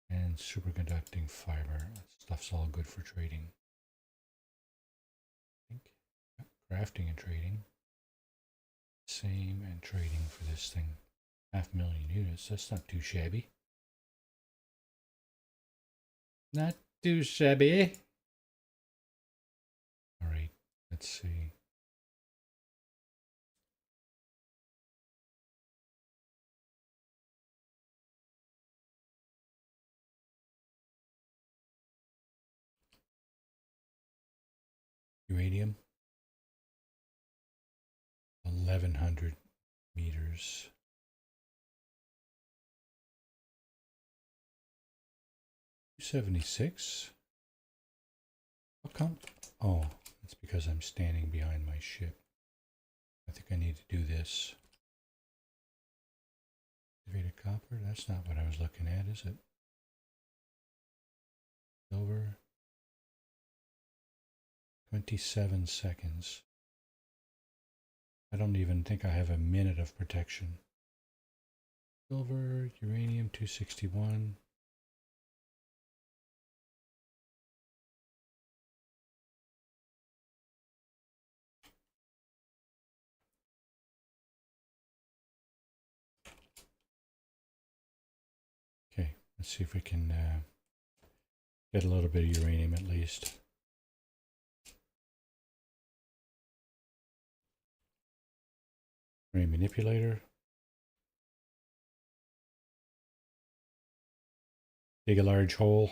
And superconducting fiber. That stuff's all good for trading. I think. Crafting and trading. Same and trading for this thing. 500,000 units. That's not too shabby. Not too shabby. All right. Let's see. Uranium. 1,100 meters. 276. How come? Oh, it's because I'm standing behind my ship. I think I need to do this. Activated copper? That's not what I was looking at, is it? Silver. 27 seconds. I don't even think I have a minute of protection. Silver, uranium 261. Okay, let's see if we can get a little bit of uranium at least. Uranium manipulator. Dig a large hole.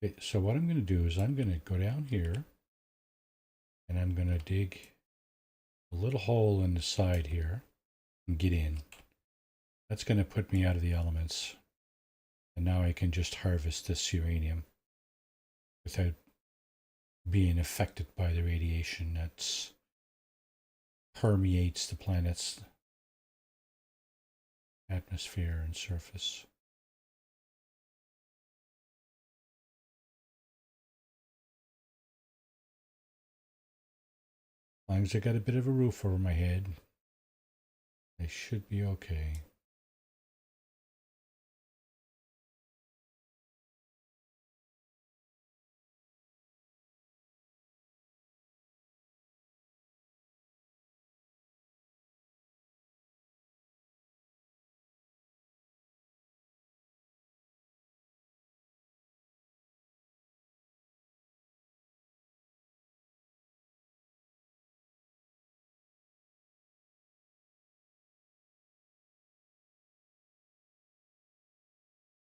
Okay, so what I'm going to do is I'm going to go down here and I'm going to dig a little hole in the side here and get in. That's going to put me out of the elements. And now I can just harvest this uranium without being affected by the radiation that permeates the planet's atmosphere and surface. As long as I got a bit of a roof over my head, I should be okay.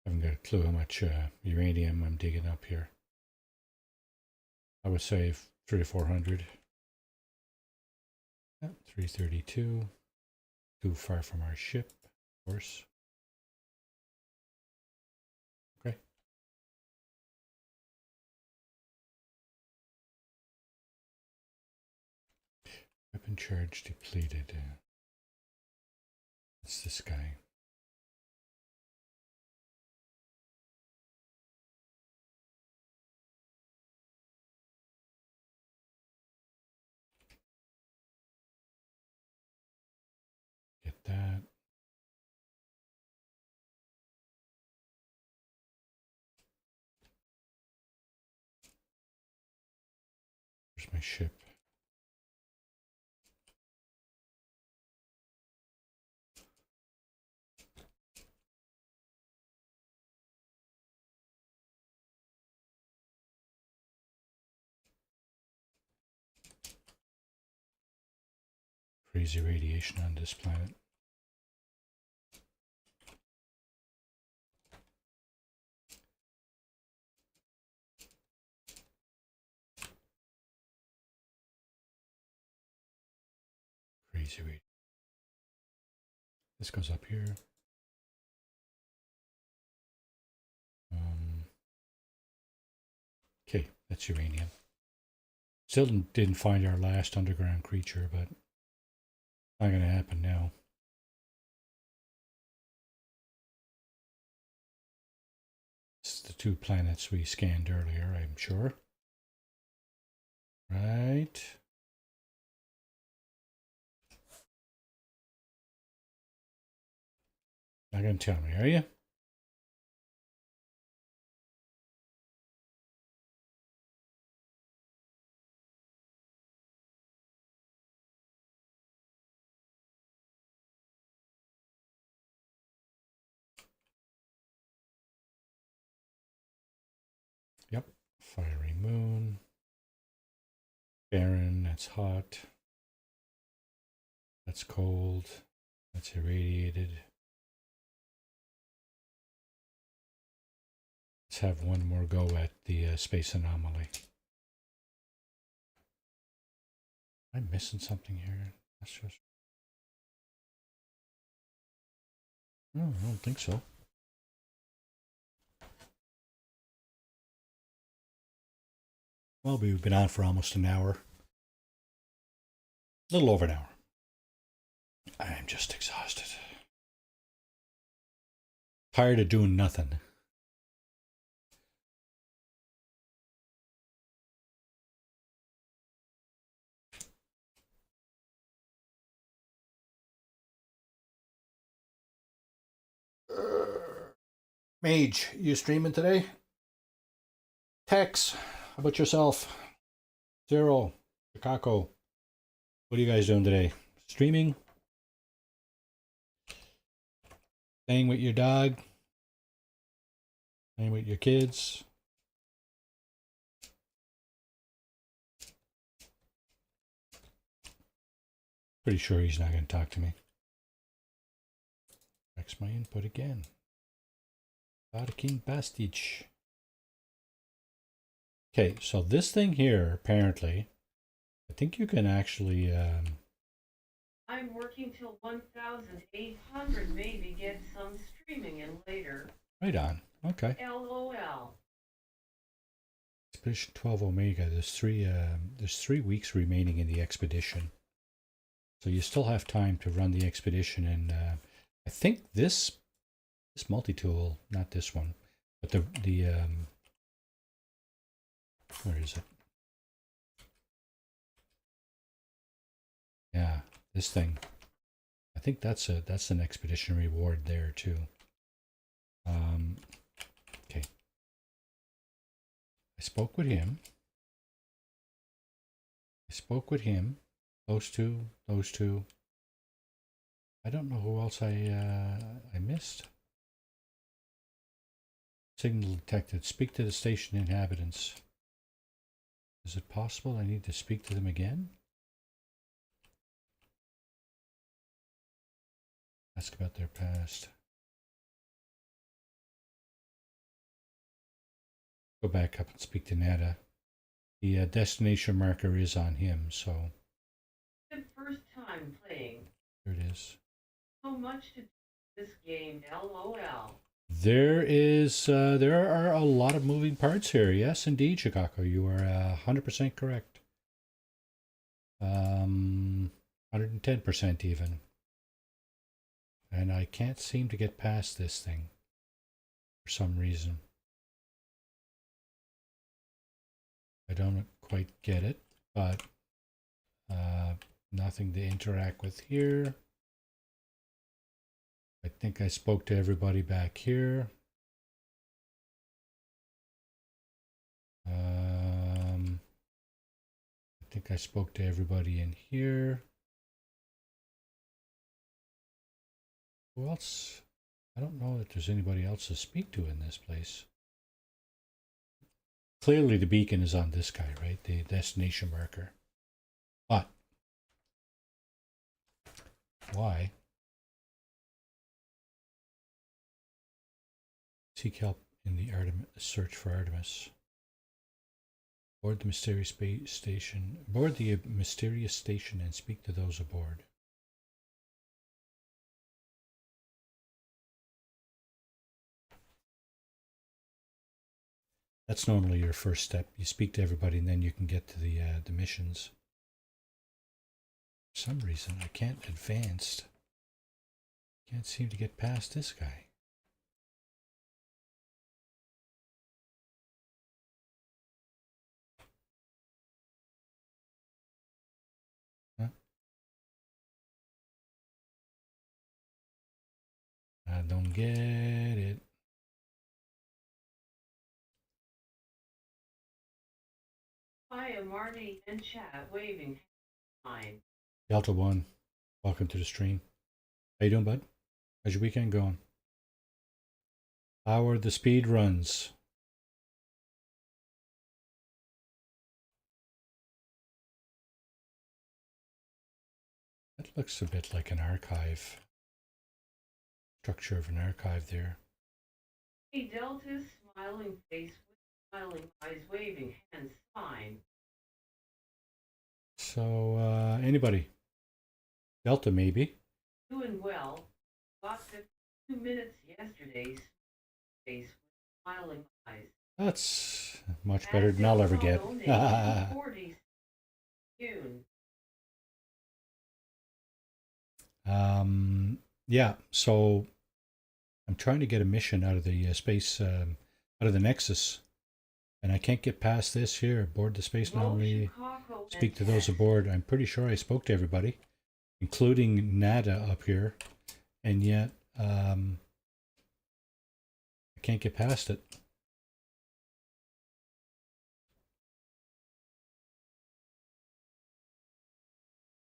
I haven't got a clue how much uranium I'm digging up here. I would say 300 to 400. 332. Too far from our ship, of course. Okay. Weapon charge depleted. It's this guy. Get that. Where's my ship? Crazy radiation on this planet. Crazy radiation. This goes up here. Okay, that's uranium. Still didn't find our last underground creature, but not going to happen now. It's the two planets we scanned earlier, I'm sure. Right. Not going to tell me, are you? Fiery moon. Barren, that's hot. That's cold. That's irradiated. Let's have one more go at the space anomaly. Am I missing something here? That's just... No, I don't think so. Well, we've been on for almost an hour. A little over an hour. I'm just exhausted. Tired of doing nothing. Mage, you streaming today? Tex, how about yourself? Zero, Chicago. What are you guys doing today? Streaming? Playing with your dog? Playing with your kids? Pretty sure he's not going to talk to me. Text my input again. Vatican Bastich. Okay, so this thing here, apparently, I think you can actually... I'm working till 1,800, maybe get some streaming in later. Right on. Okay. LOL. Expedition 12 Omega. There's 3 weeks remaining in the expedition. So you still have time to run the expedition, and I think this multi-tool, not this one, but the where is it? Yeah, this thing. I think that's an expedition reward there too. Okay. I spoke with him. Those two. I don't know who else I missed. Signal detected. Speak to the station inhabitants. Is it possible I need to speak to them again? Ask about their past. Go back up and speak to Nada. The destination marker is on him, so... The first time playing. There it is. So much to do this game, LOL. There are a lot of moving parts here. Yes, indeed, Chicago. You are 100% correct. 110% even. And I can't seem to get past this thing for some reason. I don't quite get it, but nothing to interact with here. I think I spoke to everybody back here. I think I spoke to everybody in here. Who else? I don't know if there's anybody else to speak to in this place. Clearly the beacon is on this guy, right? The destination marker. But why? Seek help in the search for Artemis. Board the mysterious station. Board the mysterious station and speak to those aboard. That's normally your first step. You speak to everybody, and then you can get to the missions. For some reason, I can't advance. Can't seem to get past this guy. Huh? I don't get it. Hi, I'm Marty in chat, waving. Fine. Delta 1, welcome to the stream. How you doing, bud? How's your weekend going? How are the speed runs? It looks a bit like an archive. Structure of an archive there. A delta smiling face with smiling eyes waving hands sign. So, anybody? Delta, maybe? Doing well. About 52 minutes yesterday. Face with smiling eyes. That's much better than I'll ever get. June. Yeah, so I'm trying to get a mission out of the space, out of the Nexus. And I can't get past this here. Aboard the space anomaly. Speak to those aboard. I'm pretty sure I spoke to everybody, including Nada up here. And yet, I can't get past it.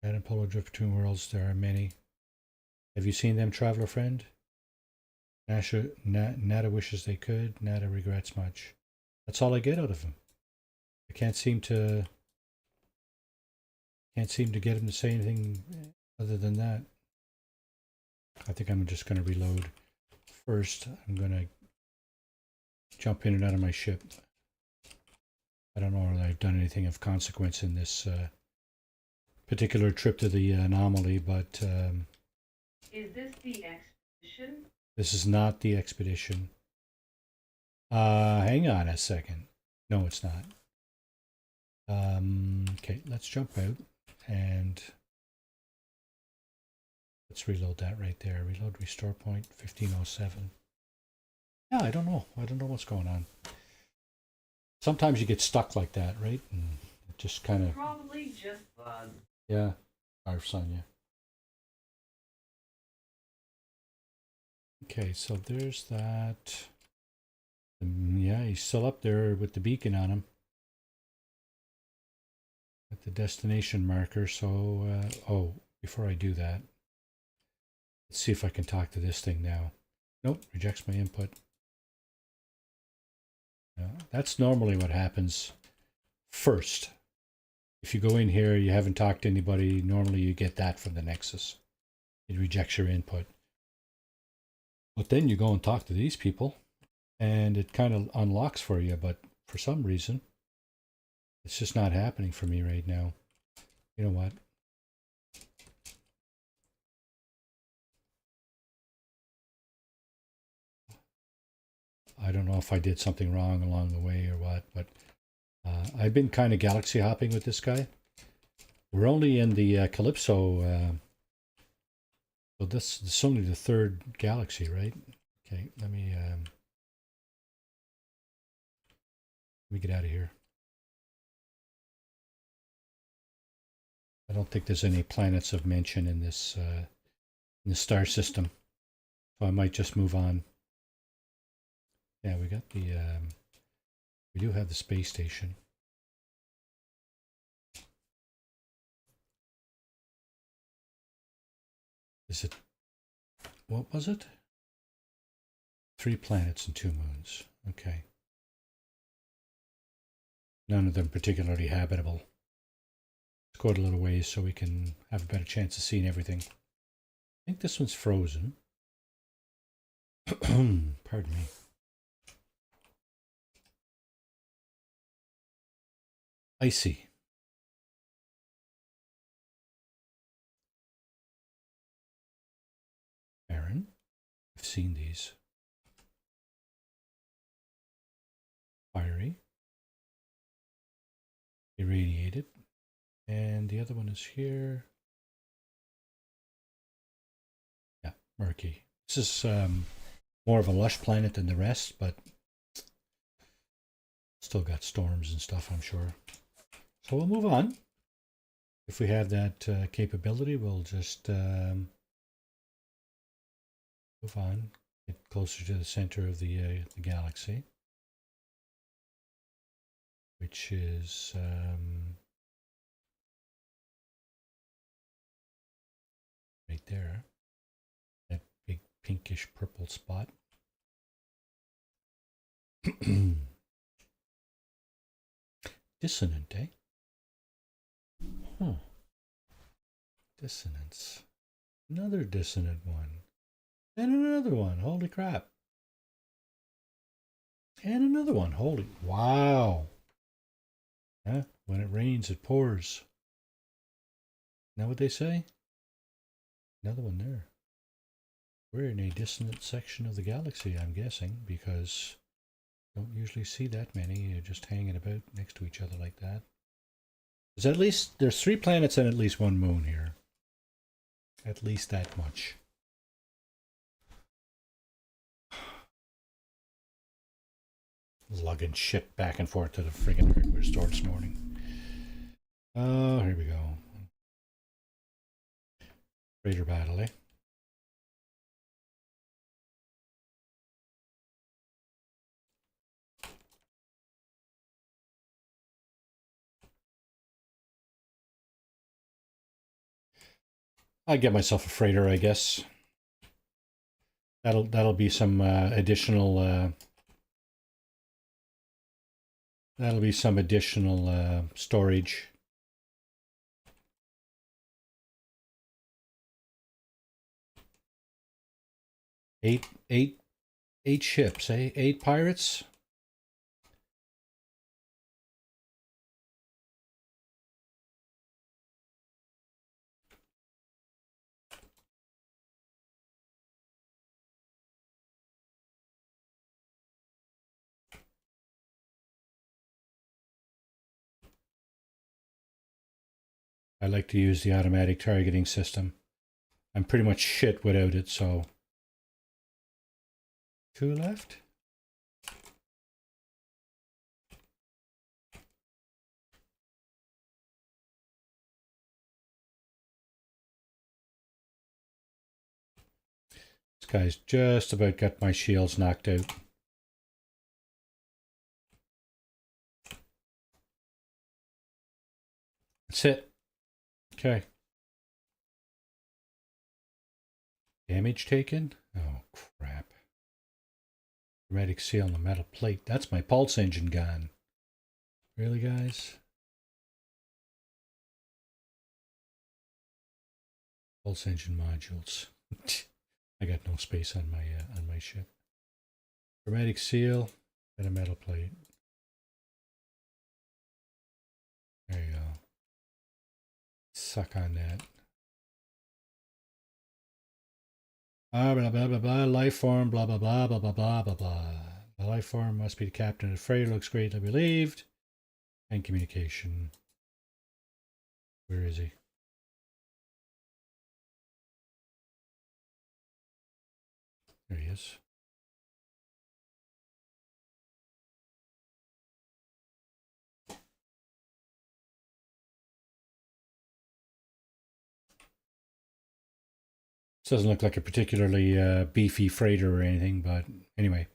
Nada and Polo drift between worlds. There are many. Have you seen them, traveler friend? Nada wishes they could. Nada regrets much. That's all I get out of him. I can't seem to get him to say anything other than that. I think I'm just going to reload. First, I'm going to jump in and out of my ship. I don't know whether I've done anything of consequence in this particular trip to the anomaly, but... is this the expedition? This is not the expedition. Hang on a second. No, it's not. Okay, let's jump out and let's reload that right there. Reload restore point 1507. Yeah, I don't know. I don't know what's going on. Sometimes you get stuck like that, right? And it just kind of... Probably just bugs. Yeah, our Sonia. Okay, so there's that. Yeah, he's still up there with the beacon on him. At the destination marker, so... oh, before I do that, let's see if I can talk to this thing now. Nope, rejects my input. That's normally what happens first. If you go in here, you haven't talked to anybody, normally you get that from the Nexus. It rejects your input. But then you go and talk to these people, and it kind of unlocks for you, but for some reason, it's just not happening for me right now. You know what? I don't know if I did something wrong along the way or what, but I've been kind of galaxy hopping with this guy. We're only in the Calypso, so this is only the third galaxy, right? Okay, let me get out of here. I don't think there's any planets of mention in this star system, so I might just move on. Yeah, we got the we do have the space station. Is it, what was it? 3 planets and 2 moons. Okay. None of them particularly habitable. Let's go out a little ways so we can have a better chance of seeing everything. I think this one's frozen. Pardon me. Icy. Aaron, I've seen these. Fiery. Irradiated. And the other one is here. Yeah, murky. This is more of a lush planet than the rest, but still got storms and stuff, I'm sure. So we'll move on. If we have that capability, we'll just move on, get closer to the center of the galaxy, which is right there, that big pinkish purple spot. Dissonant, eh? Huh. Dissonance. Another dissonant one. And another one. Holy crap. And another one. Holy. Wow. Yeah, when it rains, it pours. Know what they say? Another one there. We're in a dissonant section of the galaxy, I'm guessing, because don't usually see that many just hanging about next to each other like that. There's at least, there's 3 planets and at least 1 moon here. At least that much. Lugging shit back and forth to the friggin' hardware store this morning. Oh, here we go. Freighter battle, eh? I'd get myself a freighter, I guess. That'll be some additional storage. Eight ships, eh? 8 pirates. I like to use the automatic targeting system. I'm pretty much shit without it, so 2 left. This guy's just about got my shields knocked out. That's it. Okay. Damage taken? Oh, crap. Hermetic seal on the metal plate. That's my pulse engine gone. Really, guys? Pulse engine modules. I got no space on my ship. Hermetic seal and a metal plate. There you go. Suck on that. Blah blah blah blah blah. Life form. Blah blah blah blah blah blah blah blah. The life form must be the captain of the freighter. Looks greatly relieved. And communication. Where is he? There he is. This doesn't look like a particularly beefy freighter or anything, but anyway,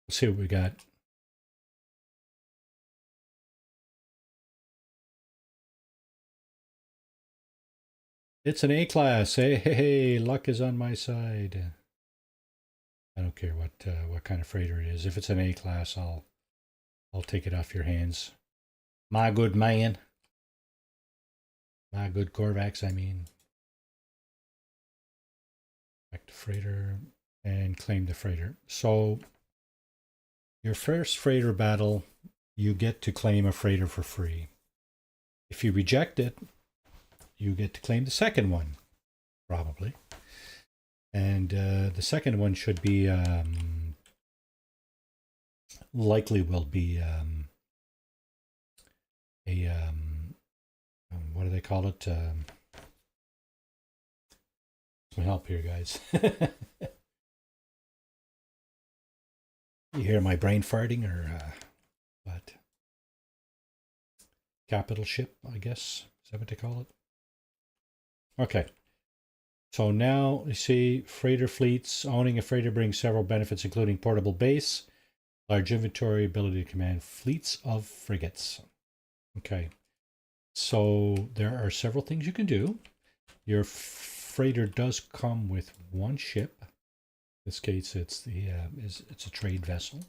let's see what we got. It's an A-class. Hey, luck is on my side. I don't care what kind of freighter it is. If it's an A-class, I'll take it off your hands. My good man. My good Korvax, I mean. Back to freighter and claim the freighter. So your first freighter battle, you get to claim a freighter for free. If you reject it, you get to claim the second one, probably. And the second one should be likely will be a what do they call it? Some help here, guys. You hear my brain farting or what? Capital ship, I guess. Is that what they call it? Okay. So now you see freighter fleets. Owning a freighter brings several benefits, including portable base, large inventory, ability to command fleets of frigates. Okay. So there are several things you can do. Your freighter does come with 1 ship. In this case, it's it's a trade vessel.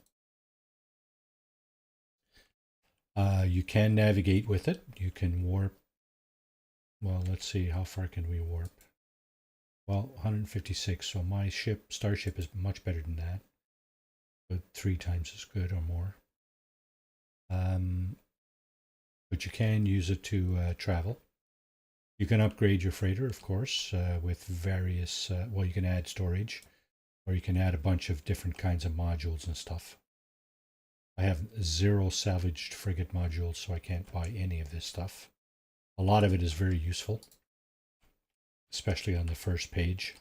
You can navigate with it. You can warp Well, let's see, how far can we warp? Well, 156, so my starship is much better than that, but 3 times as good or more. But you can use it to travel. You can upgrade your freighter, of course, with various, well, you can add storage, or you can add a bunch of different kinds of modules and stuff. I have 0 salvaged frigate modules, so I can't buy any of this stuff. A lot of it is very useful, especially on the first page.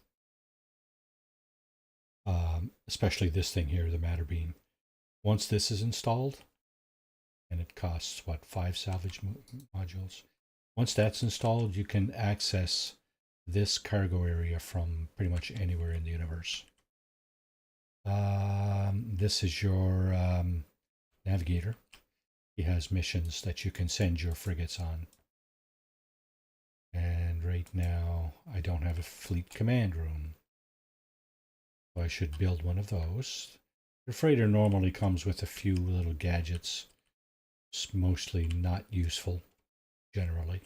Especially this thing here, the matter beam. Once this is installed, and it costs, what, 5 salvage modules? Once that's installed, you can access this cargo area from pretty much anywhere in the universe. This is your navigator. He has missions that you can send your frigates on. And right now, I don't have a fleet command room. So I should build one of those. The freighter normally comes with a few little gadgets. It's mostly not useful, generally.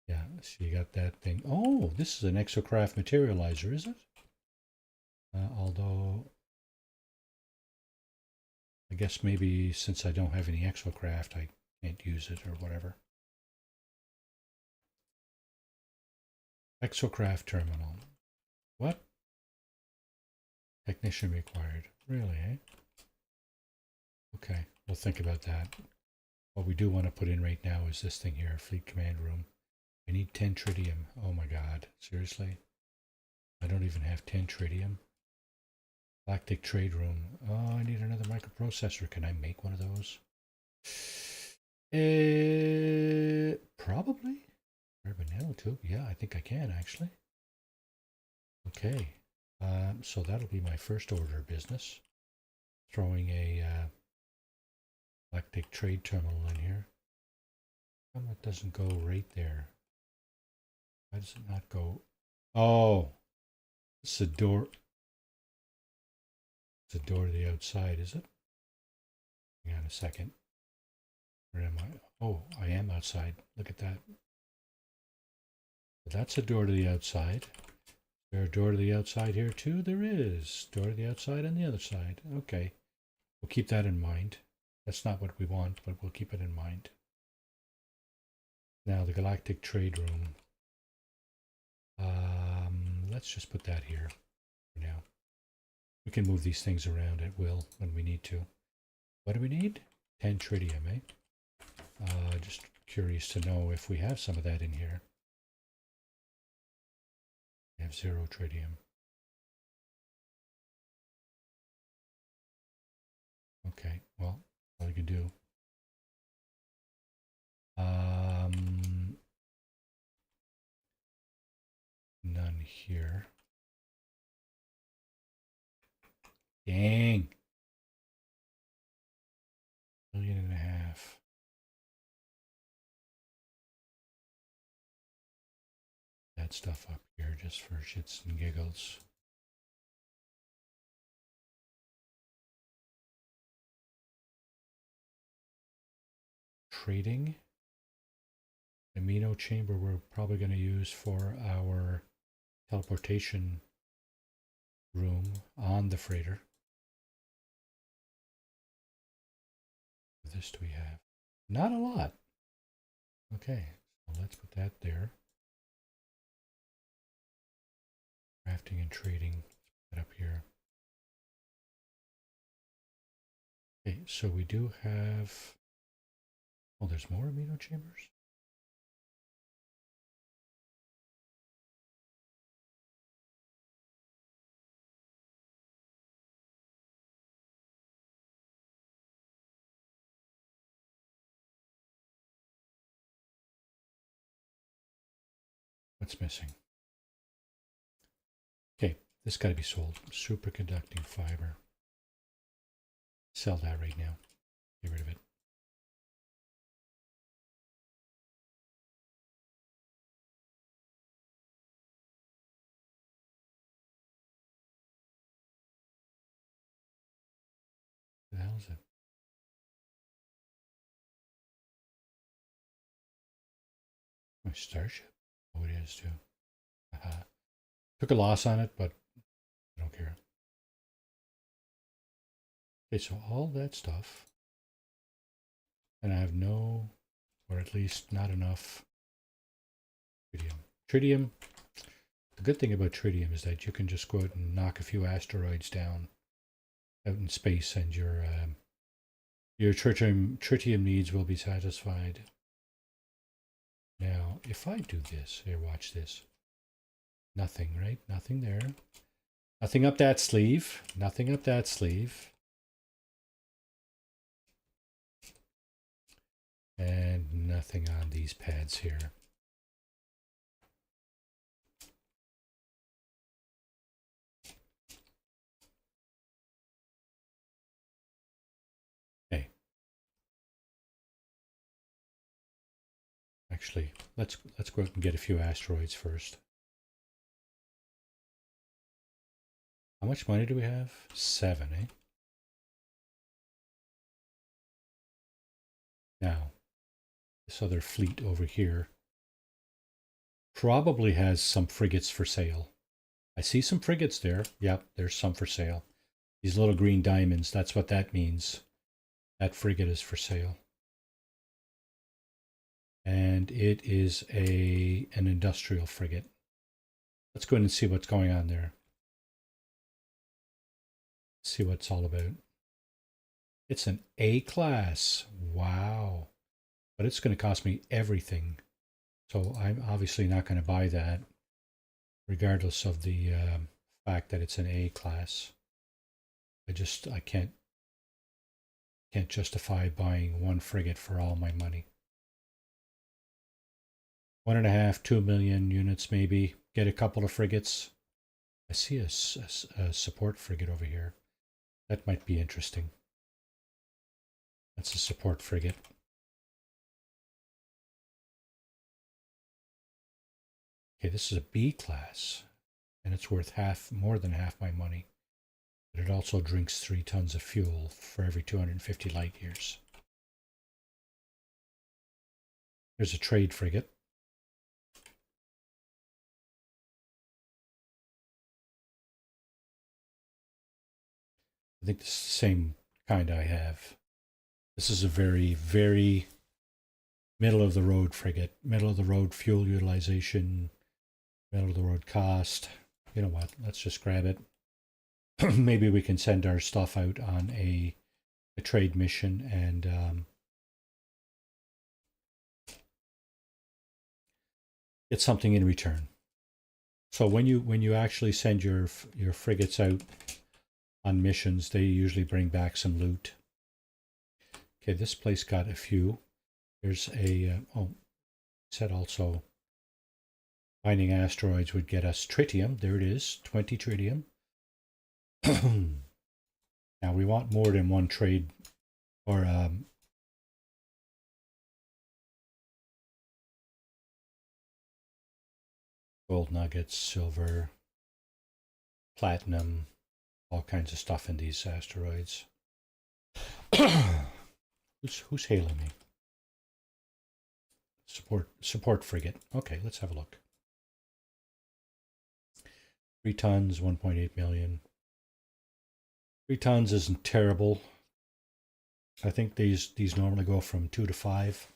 Yeah, so you got that thing. Oh, this is an exocraft materializer, is it? Although, I guess maybe since I don't have any exocraft, I can't use it or whatever. Exocraft terminal. What? Technician required. Really, eh? Okay, we'll think about that. What we do want to put in right now is this thing here, fleet command room. I need 10 tritium. Oh my god, seriously? I don't even have 10 tritium. Galactic trade room. Oh, I need another microprocessor. Can I make one of those? Probably. Carbon nanotube. Yeah, I think I can actually. Okay. So that'll be my first order of business. Throwing a galactic trade terminal in here. How come it doesn't go right there? Why does it not go? Oh, it's a door. It's a door to the outside, is it? Hang on a second. Where am I? Oh, I am outside. Look at that. That's a door to the outside. Is there a door to the outside here too? There is. Door to the outside on the other side. Okay. We'll keep that in mind. That's not what we want, but we'll keep it in mind. Now the Galactic Trade Room. Let's just put that here for now. We can move these things around at will when we need to. What do we need? 10 tritium, eh? Just curious to know if we have some of that in here. We have 0 tritium. Okay, well, all you can do. None here. Dang. 1.5 million. That stuff up here just for shits and giggles. Trading. Amino chamber we're probably going to use for our teleportation room on the freighter. What this do we have? Not a lot. Okay, so let's put that there. Crafting and trading. Let's put that up here. Okay, so we do have. Oh, there's more amino chambers. What's missing? Okay, this got to be sold. Superconducting fiber. Sell that right now. Get rid of it. What the hell is it? Starship. Oh, it is too. Took a loss on it, but I don't care. Okay, so all that stuff. And I have no, or at least not enough tritium. Tritium, the good thing about tritium is that you can just go out and knock a few asteroids down out in space and your tritium needs will be satisfied. Now, if I do this, here, watch this. Nothing, right? Nothing there. Nothing up that sleeve. Nothing up that sleeve. And nothing on these pads here. Okay. Actually, let's go out and get a few asteroids first. How much money do we have? 7, eh? Now, this other fleet over here probably has some frigates for sale. I see some frigates there. Yep, there's some for sale. These little green diamonds, that's what that means. That frigate is for sale. And it is an industrial frigate. Let's go in and see what's going on there. See what it's all about. It's an A class. Wow. But it's going to cost me everything. So I'm obviously not going to buy that, regardless of the fact that it's an A class. I can't justify buying one frigate for all my money. 1.5, 2 million units maybe. Get a couple of frigates. I see a support frigate over here. That might be interesting. That's a support frigate. Okay, this is a B class, and it's worth more than half my money. But it also drinks 3 tons of fuel for every 250 light years. There's a trade frigate. I think this is the same kind I have. This is a very, very middle of the road frigate. Middle of the road fuel utilization, middle of the road cost. You know what? Let's just grab it. Maybe we can send our stuff out on a trade mission and get something in return. So when you actually send your frigates out on missions, they usually bring back some loot. Okay, this place got a few. There's a said also finding asteroids would get us tritium. There it is, 20 tritium. Now we want more than one trade or gold nuggets, silver, platinum, all kinds of stuff in these asteroids. Who's hailing me? Support frigate. Okay, let's have a look. 3 tons, 1.8 million. 3 tons isn't terrible. I think these normally go from 2 to 5.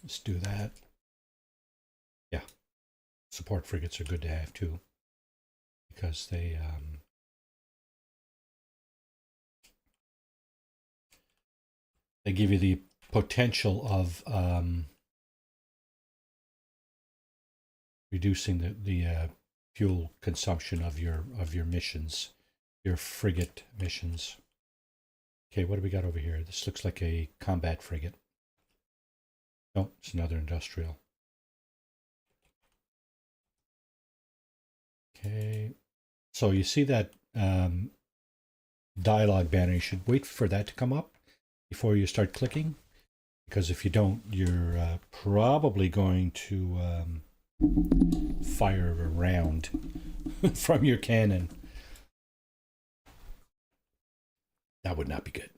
Let's do that. Yeah, support frigates are good to have too, because they give you the potential of reducing the fuel consumption of your missions, your frigate missions. Okay, what do we got over here? This looks like a combat frigate. No, it's another industrial. Okay, so you see that dialogue banner. You should wait for that to come up before you start clicking, because if you don't, you're probably going to fire a round from your cannon. That would not be good.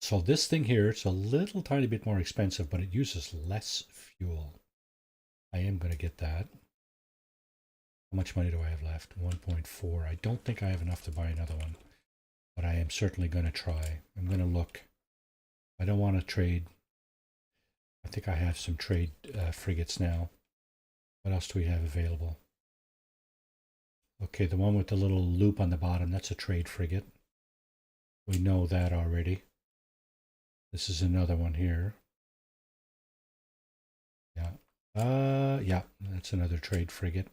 So this thing here, it's a little tiny bit more expensive, but it uses less fuel. I am going to get that. How much money do I have left? 1.4. I don't think I have enough to buy another one, but I am certainly going to try. I'm going to look. I don't want to trade. I think I have some trade frigates now. What else do we have available? Okay, the one with the little loop on the bottom, that's a trade frigate. We know that already. This is another one here. Yeah. Yeah, that's another trade frigate.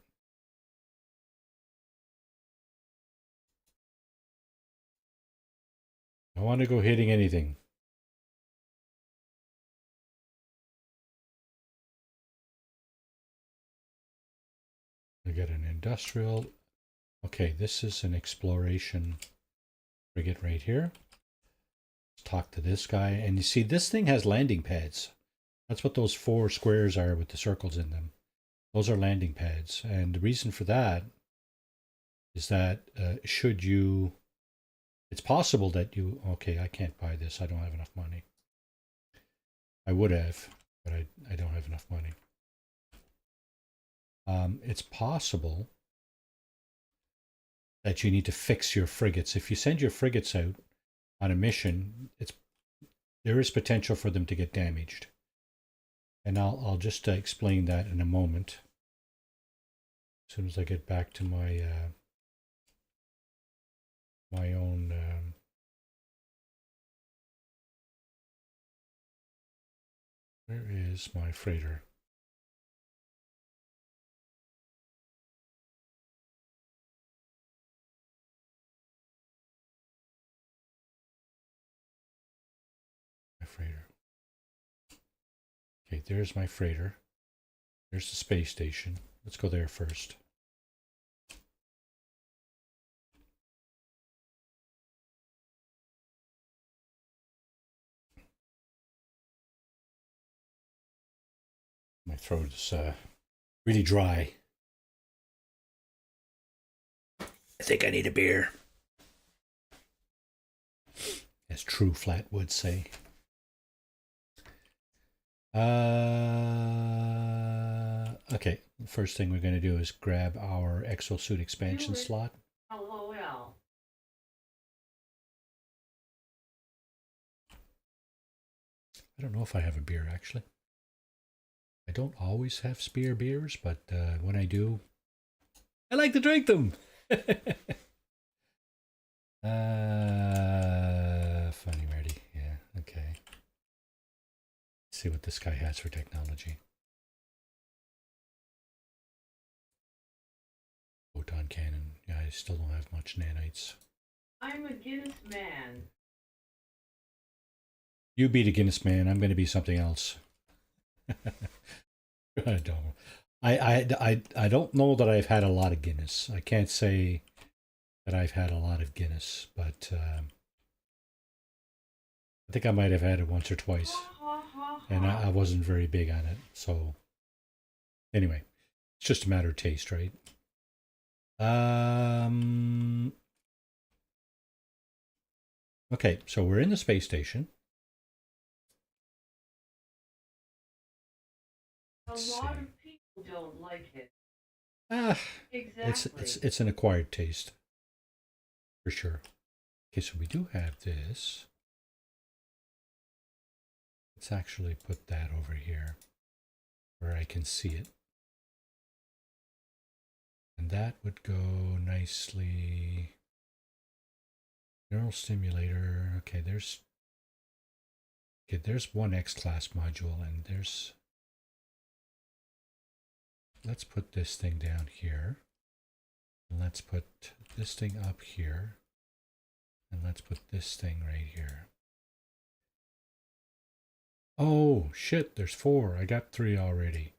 I want to go hitting anything. We got an industrial. Okay, this is an exploration frigate right here. Let's talk to this guy. And you see, this thing has landing pads. That's what those 4 squares are with the circles in them. Those are landing pads. And the reason for that is that should you... It's possible that you... Okay, I can't buy this. I don't have enough money. I would have, but I don't have enough money. It's possible that you need to fix your frigates. If you send your frigates out on a mission, there is potential for them to get damaged. And I'll just explain that in a moment. As soon as I get back to my my own where is my freighter? My freighter. Okay, there's my freighter. There's the space station. Let's go there first. My throat is really dry. I think I need a beer. As true flat would say. Okay, first thing we're going to do is grab our exosuit expansion slot. LOL. I don't know if I have a beer, actually. I don't always have spare beers, but when I do, I like to drink them. Funny ready. Yeah, okay. Let's see what this guy has for technology. Photon cannon. Yeah, I still don't have much nanites. I'm a Guinness man. You be the Guinness man. I'm going to be something else. I don't. I don't know that I've had a lot of Guinness. I can't say that I've had a lot of Guinness, but I think I might have had it once or twice, and I wasn't very big on it. So anyway, it's just a matter of taste, right? Okay, so we're in the space station. A lot of people don't like it. Exactly. It's an acquired taste, for sure. Okay, so we do have this. Let's actually put that over here where I can see it. And that would go nicely. Neural stimulator. Okay, there's one X-class module, and there's... Let's put this thing down here. And let's put this thing up here. And let's put this thing right here. Oh, shit, there's 4. I got 3 already.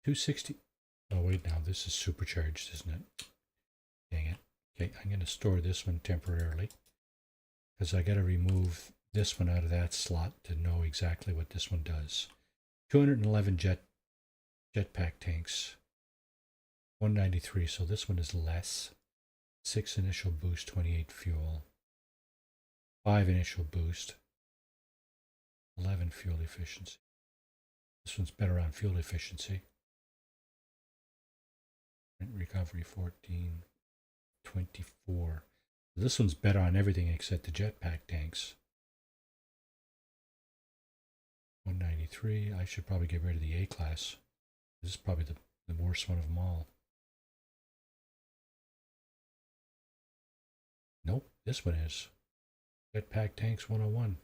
260. Oh, wait, now this is supercharged, isn't it? Dang it. Okay, I'm going to store this one temporarily, because I got to remove this one out of that slot to know exactly what this one does. 211 jetpack tanks. 193, so this one is less. 6 initial boost, 28 fuel. 5 initial boost. 11 fuel efficiency. This one's better on fuel efficiency. Recovery 14, 24. This one's better on everything except the jetpack tanks. 193. I should probably get rid of the A class. This is probably the worst one of them all. Nope, this one is. Jetpack tanks 101.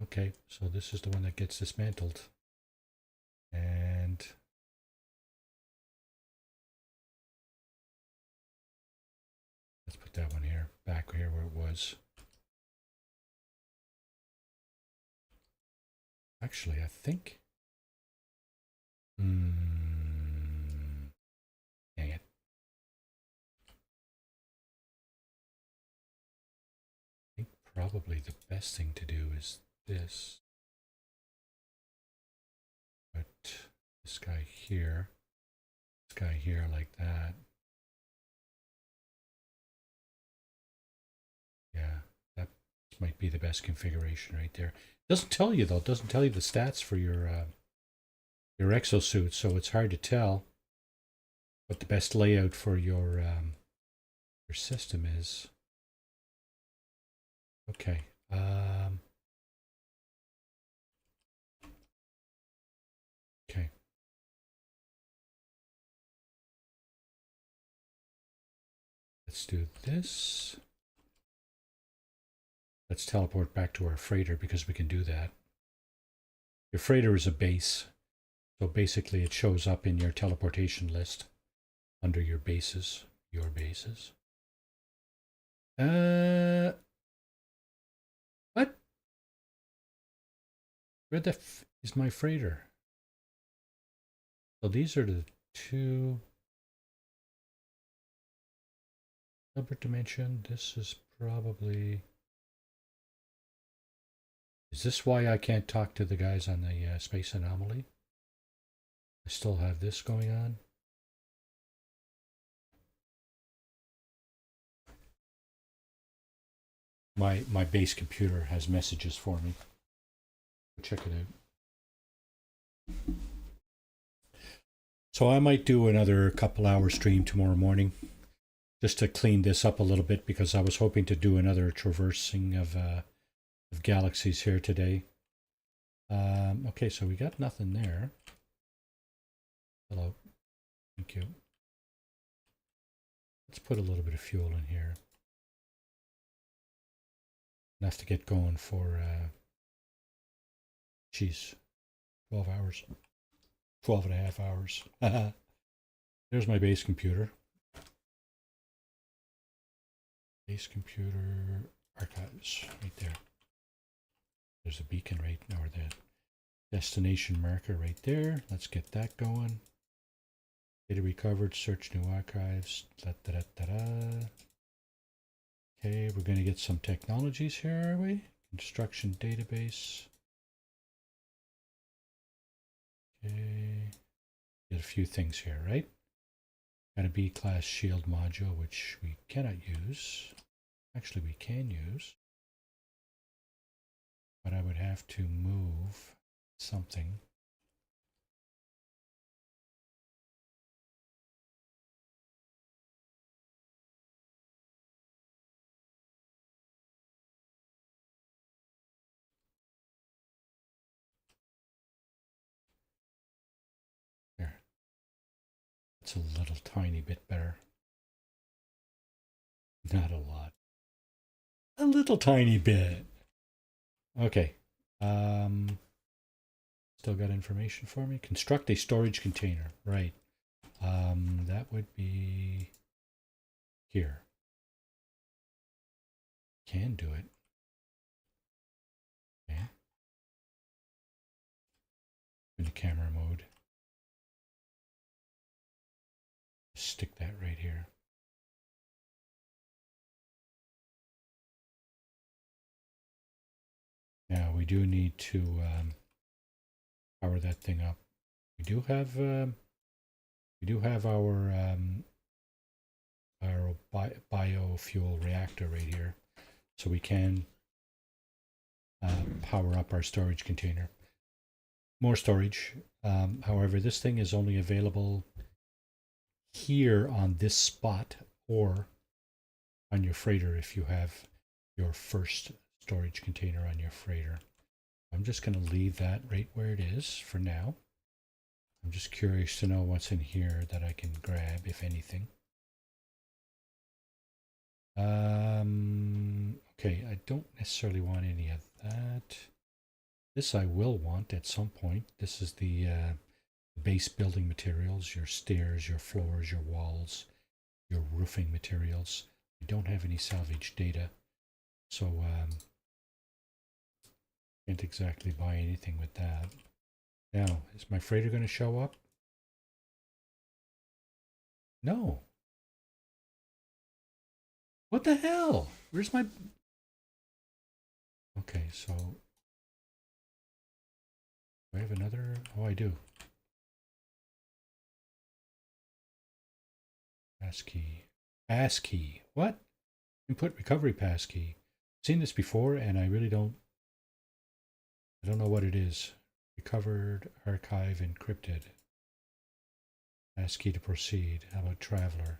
Okay, so this is the one that gets dismantled. And let's put that one here, back here where it was. Actually, I think. Dang it. I think probably the best thing to do is this. But this guy here like that. Yeah, that might be the best configuration right there. Doesn't tell you though. It doesn't tell you the stats for your exosuit, so it's hard to tell what the best layout for your system is. Okay. Okay. Let's do this. Let's teleport back to our freighter because we can do that. Your freighter is a base. So basically it shows up in your teleportation list under your bases. Your bases. What? Where the f is my freighter? So these are the two. Number dimension. This is probably. Is this why I can't talk to the guys on the Space Anomaly? I still have this going on. My base computer has messages for me. Check it out. So I might do another couple hour stream tomorrow morning just to clean this up a little bit because I was hoping to do another traversing of galaxies here today. Okay, so we got nothing there. Hello. Thank you. Let's put a little bit of fuel in here. Enough to get going for, 12 hours. 12 and a half hours. There's my base computer. Base computer archives, right there. There's a beacon right now, or the destination marker right there. Let's get that going. Data recovered, search new archives. Okay, we're going to get some technologies here, are we? Construction database. Okay. Get a few things here, right? Got a B-class shield module, which we cannot use. Actually, we can use. But I would have to move something. There. It's a little tiny bit better. Not a lot. A little tiny bit. Okay. Still got information for me? Construct a storage container. Right. That would be here. Can do it. Okay. In the camera mode. Stick that right here. Now we do need to power that thing up. We do have our biofuel reactor right here, so we can power up our storage container. More storage. However, this thing is only available here on this spot or on your freighter if you have your first storage container on your freighter. I'm just going to leave that right where it is for now. I'm just curious to know what's in here that I can grab, if anything. Okay, I don't necessarily want any of that. This I will want at some point. This is the base building materials, your stairs, your floors, your walls, your roofing materials. I don't have any salvage data, so can't exactly buy anything with that. Now, is my freighter going to show up? No. What the hell? Where's my... Okay, so... Do I have another? Oh, I do. Passkey. Passkey. What? Input recovery passkey. Seen this before, and I really don't... I don't know what it is. Recovered, archive, encrypted. Passkey to proceed. How about traveler?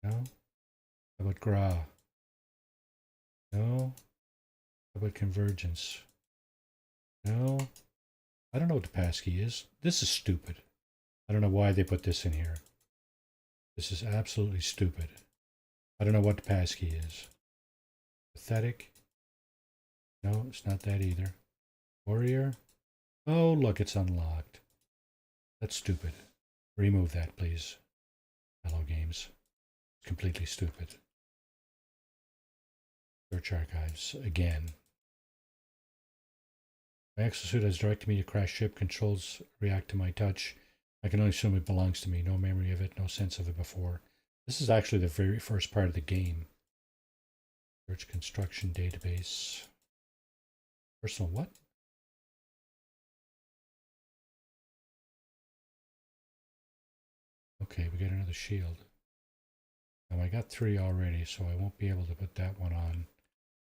No? How about GRA? No? How about convergence? No? I don't know what the passkey is. This is stupid. I don't know why they put this in here. This is absolutely stupid. I don't know what the passkey is. Pathetic? No, it's not that either. Warrior? Oh, look, it's unlocked. That's stupid. Remove that, please. Hello, games. It's completely stupid. Search archives again. My exosuit has directed me to crash ship. Controls react to my touch. I can only assume it belongs to me. No memory of it, no sense of it before. This is actually the very first part of the game. Search construction database. Personal what? Okay, we got another shield. Now I got 3 already, so I won't be able to put that one on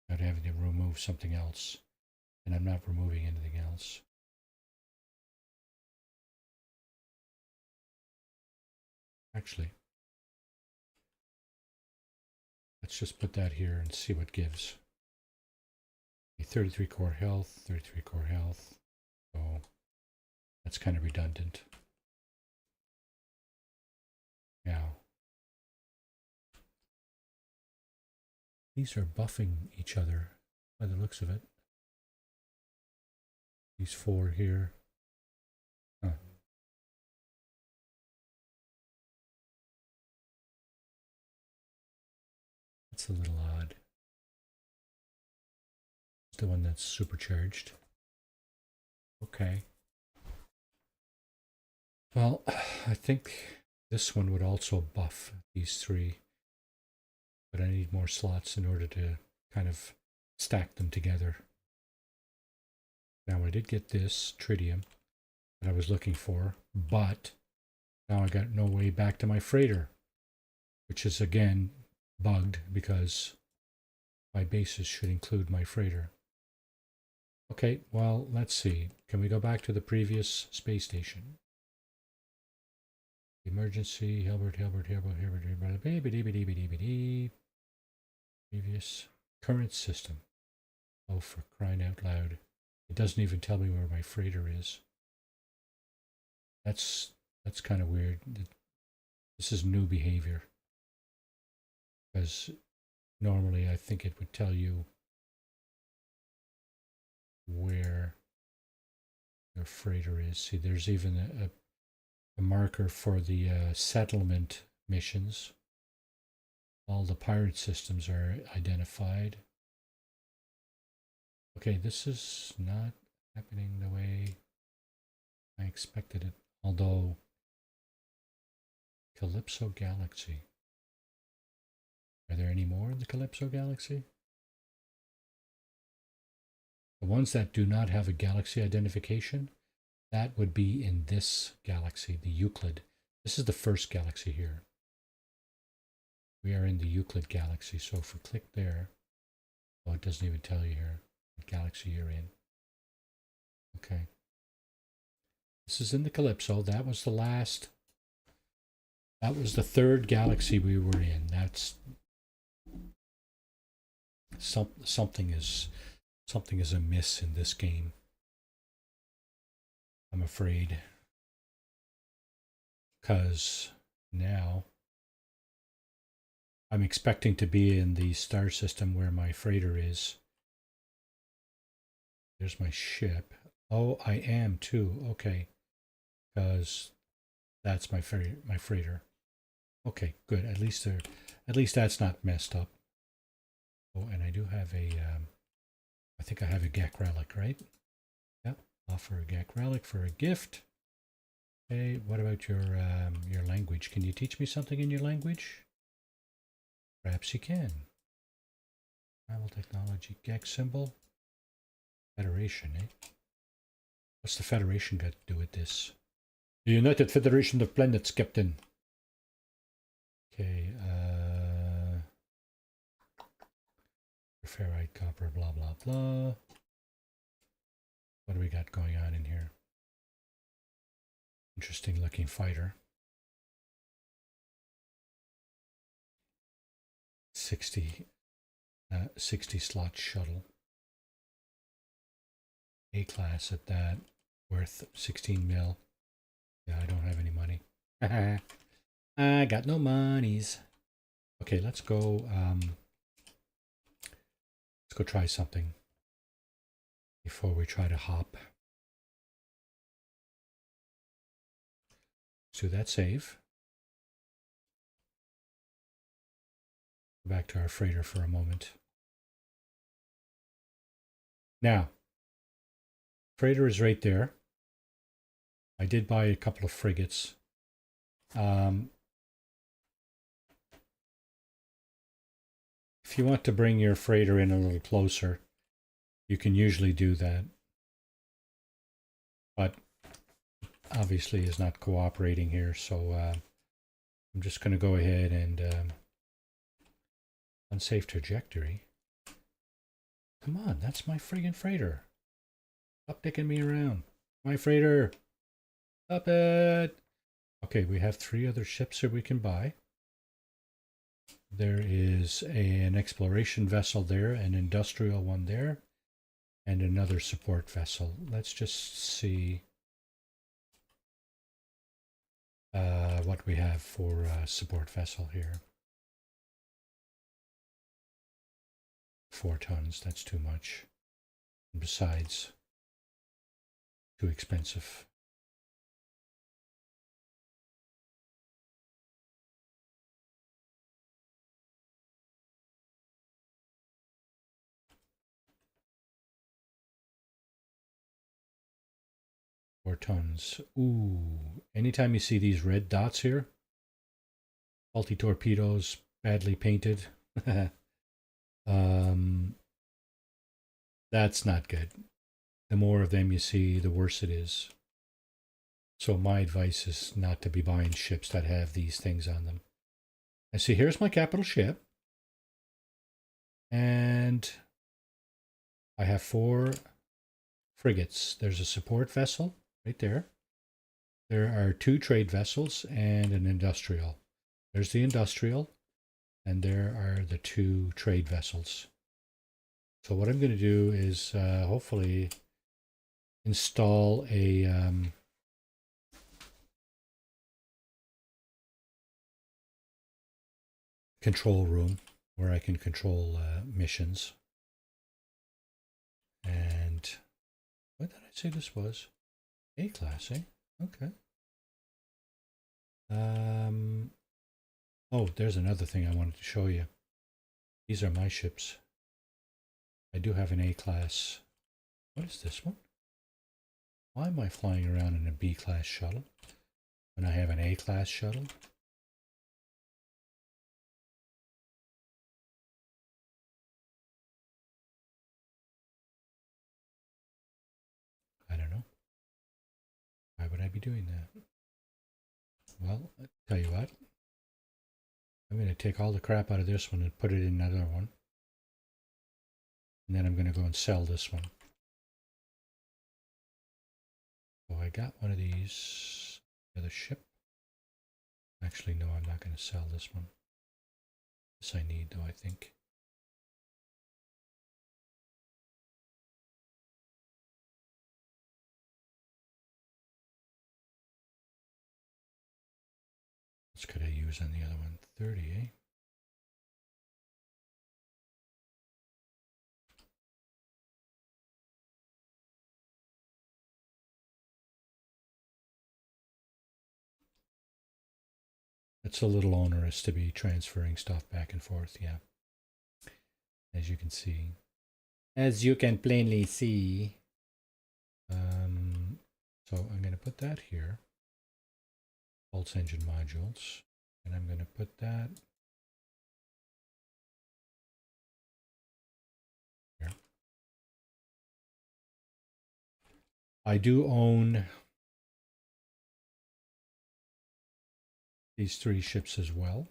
without having to remove something else. And I'm not removing anything else. Actually, let's just put that here and see what gives. 33 core health, 33 core health. So that's kind of redundant. Now, these are buffing each other by the looks of it. These 4 here. Huh. That's a little odd. It's the one that's supercharged. Okay. Well, I think this one would also buff these 3. But I need more slots in order to kind of stack them together. Now I did get this tritium that I was looking for, but now I got no way back to my freighter, which is again bugged because my bases should include my freighter. Okay, well, let's see. Can we go back to the previous space station? Emergency, Hilbert, previous current system. Oh, for crying out loud. It doesn't even tell me where my freighter is. That's kind of weird. This is new behavior. Because normally I think it would tell you where your freighter is. See, there's even a marker for the settlement missions. All the pirate systems are identified. Okay, this is not happening the way I expected it. Although, Calypso Galaxy. Are there any more in the Calypso Galaxy? The ones that do not have a galaxy identification, that would be in this galaxy, the Euclid. This is the first galaxy here. We are in the Euclid galaxy, so if we click there, Oh, it doesn't even tell you here what galaxy you're in. Okay. This is in the Calypso. That was the last. That was the third galaxy we were in. That's something is amiss in this game. I'm afraid. Because now I'm expecting to be in the star system where my freighter is. There's my ship. Oh, I am too. Okay. Because that's my freighter. Okay, good. At least that's not messed up. Oh, and I do have a I think I have a Gek relic, right? Yep. Offer a Gek relic for a gift. Hey, what about your language? Can you teach me something in your language? Perhaps you can. Travel technology, Gek symbol. Federation, eh? What's the Federation got to do with this? The United Federation of Planets, Captain. Okay, ferrite, copper, blah, blah, blah. What do we got going on in here? Interesting looking fighter. 60 slot shuttle. A-class at that, worth 16 mil. Yeah, I don't have any money. I got no monies. Okay, let's go try something before we try to hop. Let's do that save. Go back to our freighter for a moment. Now, freighter is right there. I did buy a couple of frigates. If you want to bring your freighter in a little closer, you can usually do that. But obviously is not cooperating here, so I'm just going to go ahead and unsafe trajectory. Come on, that's my friggin' freighter. Stop dicking me around. My freighter. Stop it. Okay, we have 3 other ships that we can buy. There is an exploration vessel there, an industrial one there, and another support vessel. Let's just see what we have for a support vessel here. 4 tons, that's too much. And besides, too expensive. Four tons. Ooh, anytime you see these red dots here, faulty torpedoes, badly painted. That's not good. The more of them you see, the worse it is. So my advice is not to be buying ships that have these things on them. And see, here's my capital ship. And I have 4 frigates. There's a support vessel right there. There are 2 trade vessels and an industrial. There's the industrial, and there are the 2 trade vessels. So what I'm going to do is hopefully install a control room where I can control missions. And what did I say this was? A-class, eh? Okay. Oh, there's another thing I wanted to show you. These are my ships. I do have an A-class. What is this one? Why am I flying around in a B-class shuttle when I have an A-class shuttle? I don't know. Why would I be doing that? Well, I'll tell you what. I'm going to take all the crap out of this one and put it in another one. And then I'm going to go and sell this one. So I got one of these. The other ship. Actually, no, I'm not going to sell this one. This I need, though, I think. What could I use on the other one? 30, eh? It's a little onerous to be transferring stuff back and forth, yeah. As you can see. As you can plainly see. So I'm going to put that here. Pulse engine modules. And I'm going to put that here. I do own these 3 ships as well.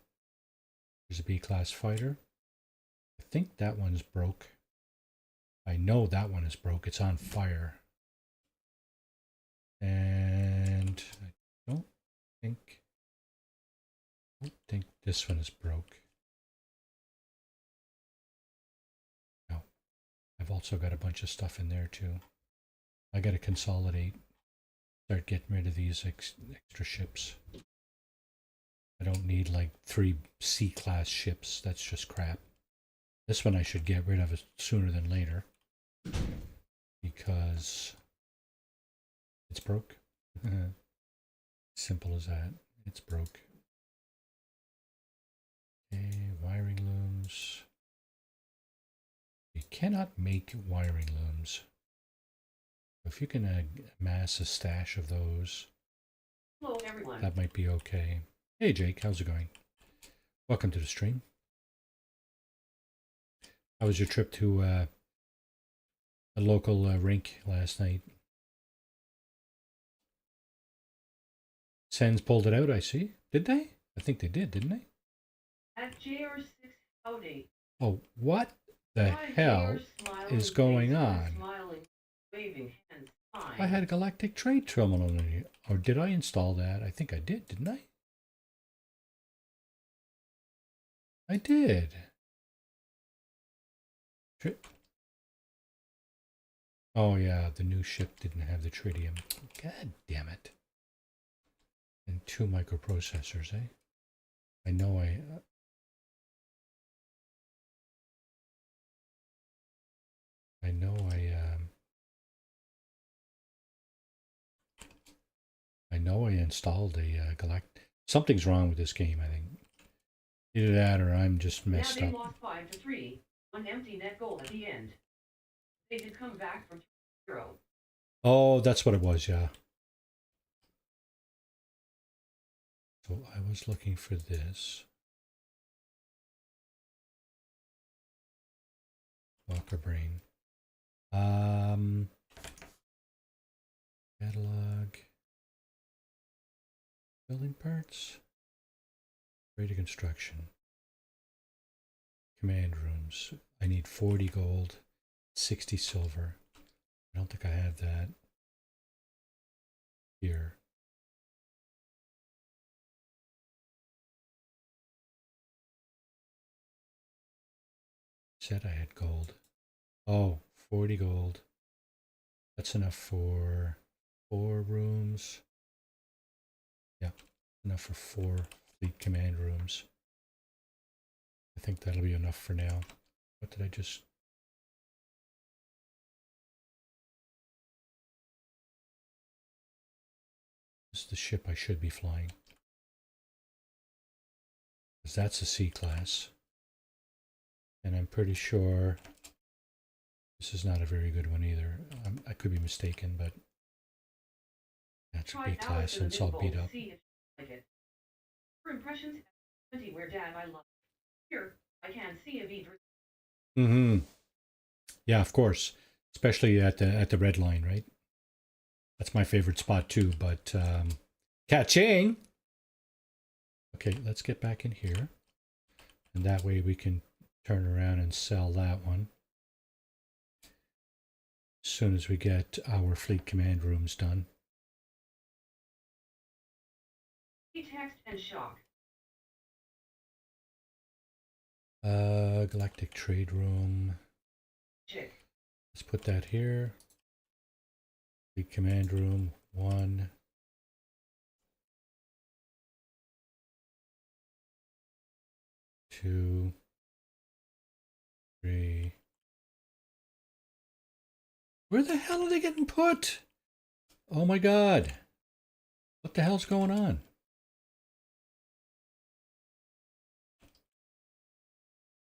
There's a B-class fighter. I think that one's broke. I know that one is broke. It's on fire. And I don't think this one is broke. No. I've also got a bunch of stuff in there too. I got to consolidate. Start getting rid of these extra ships. I don't need like 3 C-class ships. That's just crap. This one I should get rid of sooner than later. Because it's broke. Simple as that. It's broke. Okay, wiring looms. You cannot make wiring looms. If you can amass a stash of those, Hello, everyone. that might be okay. Hey Jake, how's it going? Welcome to the stream. How was your trip to a local rink last night? Sens pulled it out, I see. Did they? I think they did, didn't they? At JR6 Howdy. Oh, what the hell is going on? Smiling, waving hands. I had a Galactic Trade Terminal in here. Or did I install that? I think I did, didn't I? I did. Oh yeah, the new ship didn't have the tritium. God damn it. And 2 microprocessors, eh? I know I installed a Galactic. Something's wrong with this game, I think. Either that or I'm just messed now up. They lost 5-3. One empty net goal at the end. They did come back from 0. Oh, that's what it was, yeah. So I was looking for this. Walker Brain. Catalog. Building parts. Rate construction. Command rooms. I need 40 gold, 60 silver. I don't think I have that here. Said I had gold. Oh, 40 gold. That's enough for 4 rooms. Yeah, enough for 4 fleet command rooms. I think that'll be enough for now. What did I just... This is the ship I should be flying. Because that's a C-class. And I'm pretty sure this is not a very good one either. I could be mistaken, but that's a B-class and it's all beat up. For impressions, 20 where Dad I love. Here, I can see a V. Mm-hmm. Yeah, of course. Especially at the red line, right? That's my favorite spot too, but catching. Okay, let's get back in here. And that way we can turn around and sell that one. as soon as we get our fleet command rooms done. Text and shock. Galactic Trade Room. Check. Let's put that here. Fleet command room 1. 2, 3. Where the hell are they getting put? Oh my god. What the hell's going on?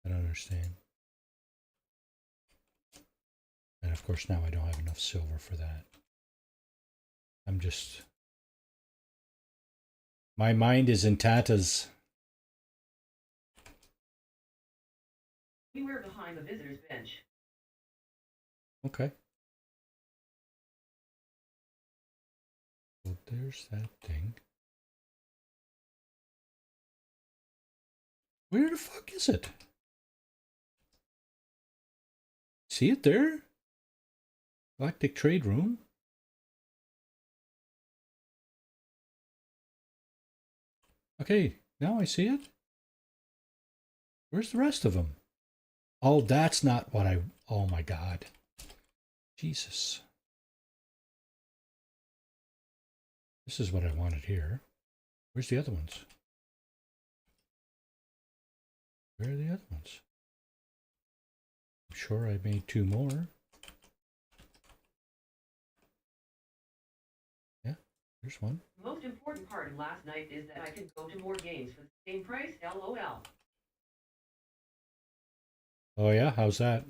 I don't understand. And of course now I don't have enough silver for that. I'm just... My mind is in tatters. We were behind the visitor's bench. Okay. Well, there's that thing. Where the fuck is it? See it there? Galactic Trade Room? Okay, now I see it. Where's the rest of them? Oh, that's not what I... Oh my god. Jesus. This is what I wanted here. Where's the other ones? Where are the other ones? I'm sure I made 2 more. Yeah, there's one. The most important part of last night is that I could go to more games for the same price, LOL. Oh yeah, how's that?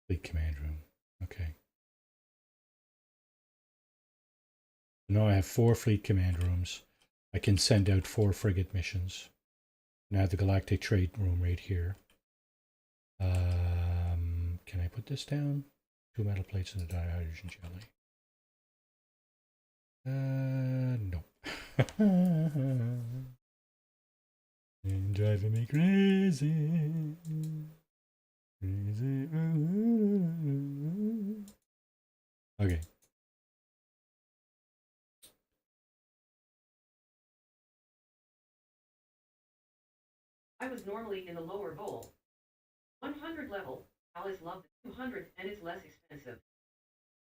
Fleet command room. Okay. Now I have 4 fleet command rooms. I can send out 4 frigate missions. And I have the Galactic Trade Room right here. Can I put this down? 2 metal plates and a dihydrogen jelly. No. And driving me crazy. Crazy. Okay. I was normally in the lower bowl. 100 level. Alice loved the 200 and it's less expensive.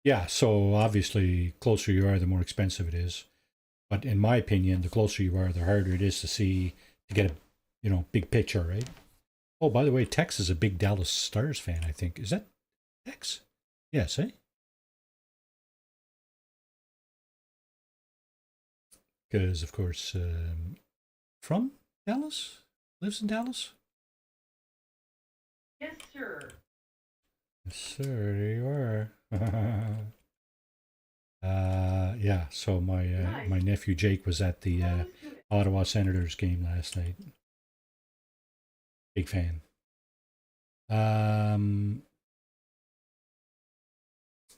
Yeah, so obviously, closer you are, the more expensive it is. But in my opinion, the closer you are, the harder it is to get a, big picture, right? Oh, by the way, Tex is a big Dallas Stars fan, I think. Is that Tex? Yes, eh? Because, of course, from Dallas? Lives in Dallas? Yes, sir. Yes, sir, there you are. Yeah, so my Nice. my nephew Jake was at the Close to it. Ottawa Senators game last night. Big fan.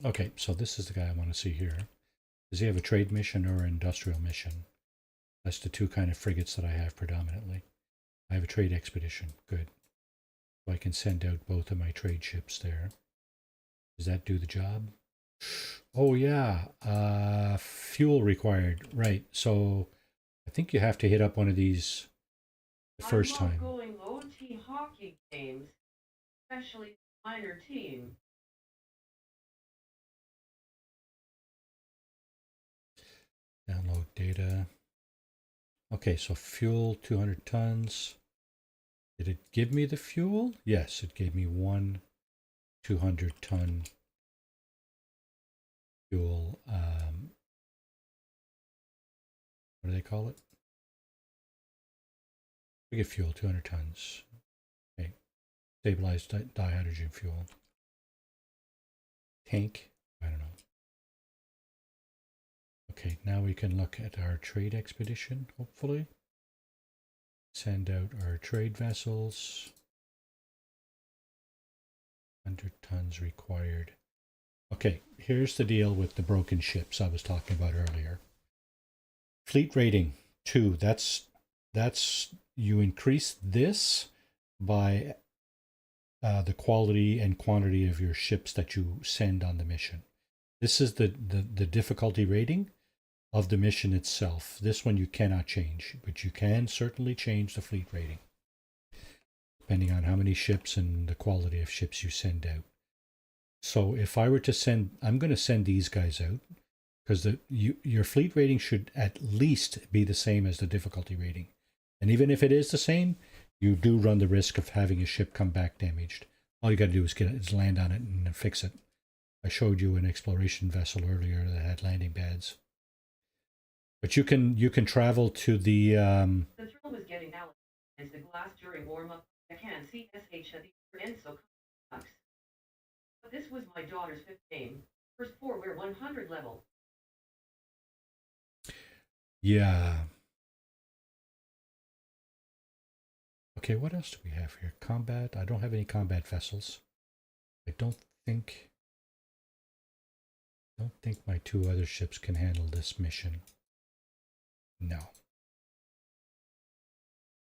Okay, so this is the guy I want to see here. Does he have a trade mission or an industrial mission? That's the 2 kind of frigates that I have predominantly. I have a trade expedition. Good. So I can send out both of my trade ships there. Does that do the job? Oh yeah, fuel required. Right. So I think you have to hit up one of these the first I love time. going OT hockey games, especially minor team. Download data. Okay, so fuel 200 tons. Did it give me the fuel? Yes, it gave me 1 200-ton fuel. What do they call it? Frigate fuel, 200 tons. Okay, stabilized dihydrogen fuel. Tank, I don't know. Okay, now we can look at our trade expedition, hopefully. Send out our trade vessels. 100 tons required. Okay, here's the deal with the broken ships I was talking about earlier. Fleet rating 2. That's you increase this by the quality and quantity of your ships that you send on the mission. This is the difficulty rating of the mission itself. This one you cannot change, but you can certainly change the fleet rating depending on how many ships and the quality of ships you send out. So if I were to send, I'm going to send these guys out because your fleet rating should at least be the same as the difficulty rating. And even if it is the same, you do run the risk of having a ship come back damaged. All you got to do is land on it and fix it. I showed you an exploration vessel earlier that had landing pads. But you can travel to the. The thrill was getting out as the glass during warm up. I can't see SH at the end, so sucks. But this was my daughter's 5th game. First 4 were 100 level. Yeah. Okay, what else do we have here? Combat. I don't have any combat vessels. I don't think my 2 other ships can handle this mission. No.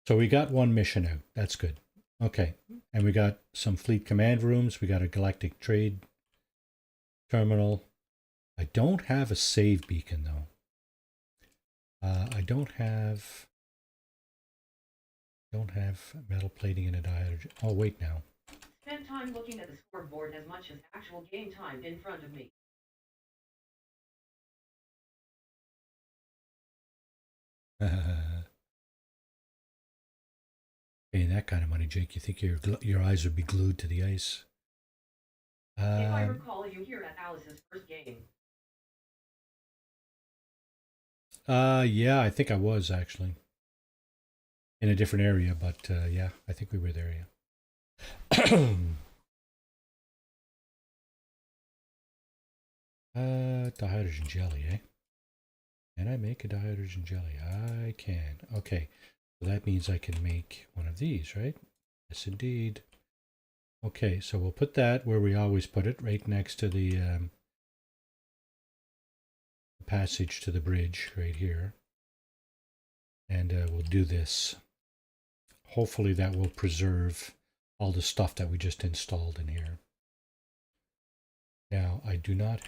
So we got 1 mission out. That's good. Okay. And we got some fleet command rooms. We got a galactic trade terminal. I don't have a save beacon though. I don't have metal plating and a dihydrogen. Oh, wait now. Spent time looking at the scoreboard as much as actual game time in front of me. Paying that kind of money, Jake, you think your eyes would be glued to the ice? If I recall, you here at Alice's first game. Yeah, I think I was actually in a different area, but yeah, I think we were there. Yeah. Dihydrogen jelly, eh? Can I make a dihydrogen jelly? I can. Okay, so that means I can make one of these, right? Yes, indeed. Okay, so we'll put that where we always put it, right next to the passage to the bridge, right here. And we'll do this. Hopefully that will preserve all the stuff that we just installed in here. Now, I don't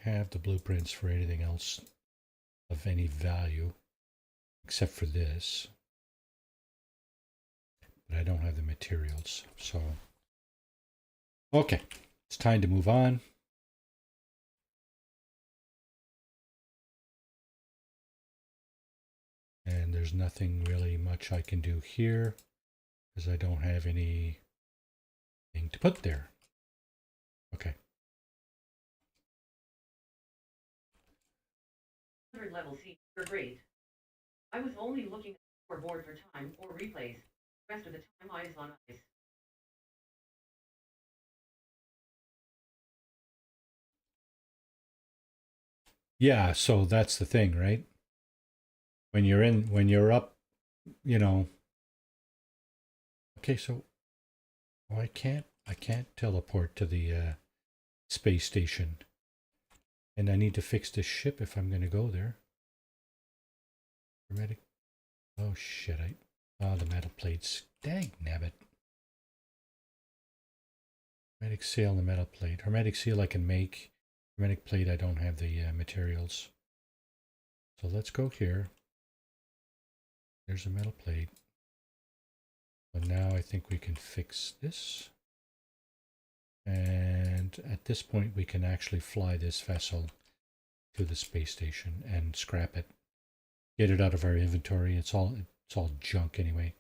have the blueprints for anything else of any value except for this. But I don't have the materials, so okay, it's time to move on. And there's nothing really much I can do here because I don't have anything to put there. Okay. 100 level seats are great. I was only looking at the scoreboard for time or replays. The rest of the time eyes on ice. Yeah, so that's the thing, right? When you're up, you know. Okay, so I can't teleport to the space station. And I need to fix this ship if I'm going to go there. Hermetic. Oh shit! The metal plates. Dang nabbit. Hermetic seal and the metal plate. Hermetic seal I can make. Hermetic plate I don't have the materials. So let's go here. There's a metal plate. So now I think we can fix this. And at this point we can actually fly this vessel to the space station and scrap it. Get it out of our inventory. It's all junk anyway.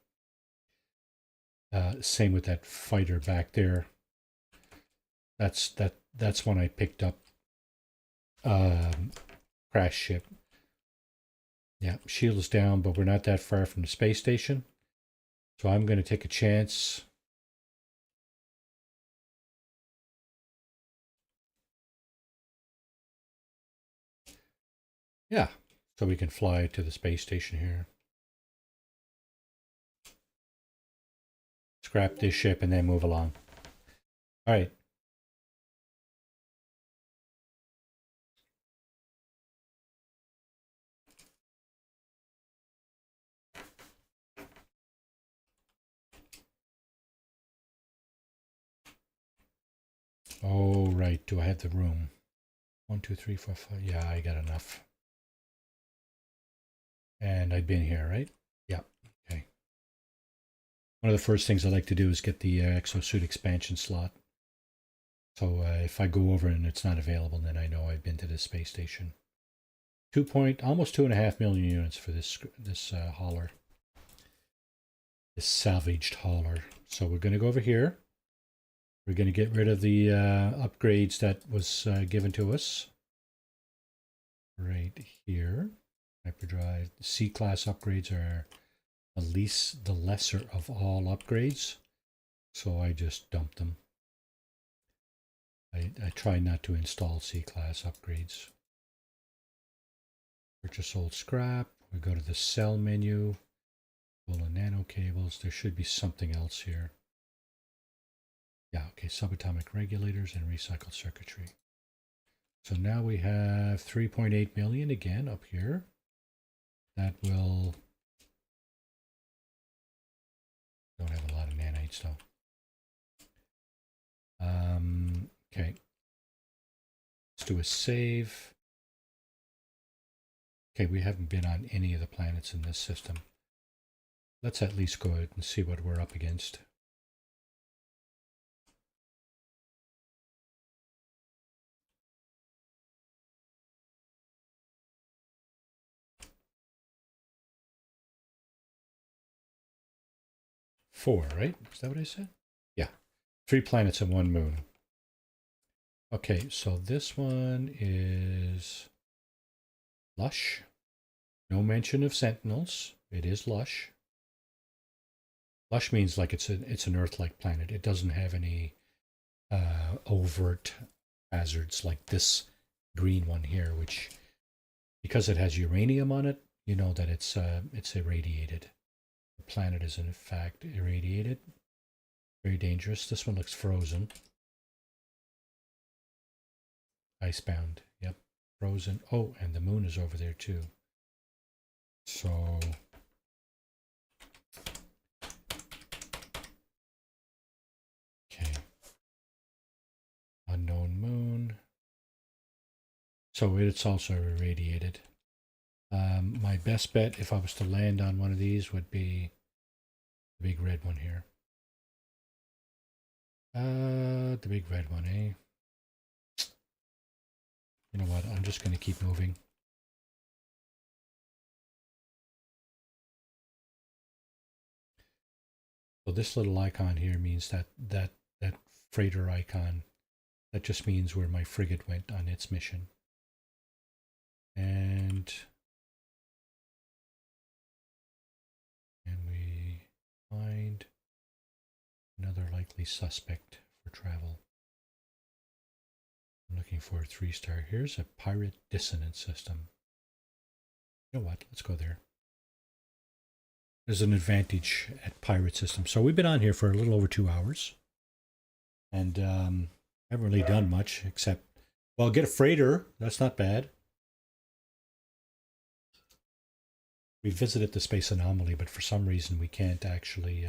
Same with that fighter back there. That's one I picked up. Crash ship. Yeah, shield is down, but we're not that far from the space station. So I'm going to take a chance. Yeah, so we can fly to the space station here. Scrap this ship and then move along. All right. Oh, right. Do I have the room? 1, 2, 3, 4, 5. Yeah, I got enough. And I've been here, right? Yeah. Okay. One of the first things I like to do is get the exosuit expansion slot. So if I go over and it's not available, then I know I've been to this space station. Almost 2.5 million units for this hauler. This salvaged hauler. So we're going to go over here. We're going to get rid of the upgrades that was given to us. Right here. Hyperdrive. The C-class upgrades are the lesser of all upgrades. So I just dumped them. I try not to install C-class upgrades. Purchase old scrap. We go to the sell menu. Pull the nano cables. There should be something else here. Yeah, okay, subatomic regulators and recycled circuitry. So now we have 3.8 million again up here. That will... Don't have a lot of nanites though. Okay. Let's do a save. Okay, we haven't been on any of the planets in this system. Let's at least go ahead and see what we're up against. Four, right? Is that what I said? Yeah. 3 planets and 1 moon. Okay, so this one is lush. No mention of sentinels. It is lush. Lush means like it's an Earth-like planet. It doesn't have any overt hazards like this green one here, which, because it has uranium on it, you know that it's irradiated. The planet is in fact irradiated. Very dangerous. This one looks frozen. Icebound. Yep. Frozen. Oh, and the moon is over there too. So okay. Unknown moon. So it's also irradiated. My best bet, if I was to land on one of these, would be the big red one here. The big red one, eh? You know what? I'm just going to keep moving. So this little icon here means that freighter icon. That just means where my frigate went on its mission. And we find another likely suspect for travel. I'm looking for a 3-star. Here's a pirate dissonance system. You know what? Let's go there. There's an advantage at pirate systems. So we've been on here for a little over 2 hours. And haven't really done much except, well, get a freighter. That's not bad. We visited the space anomaly, but for some reason we can't actually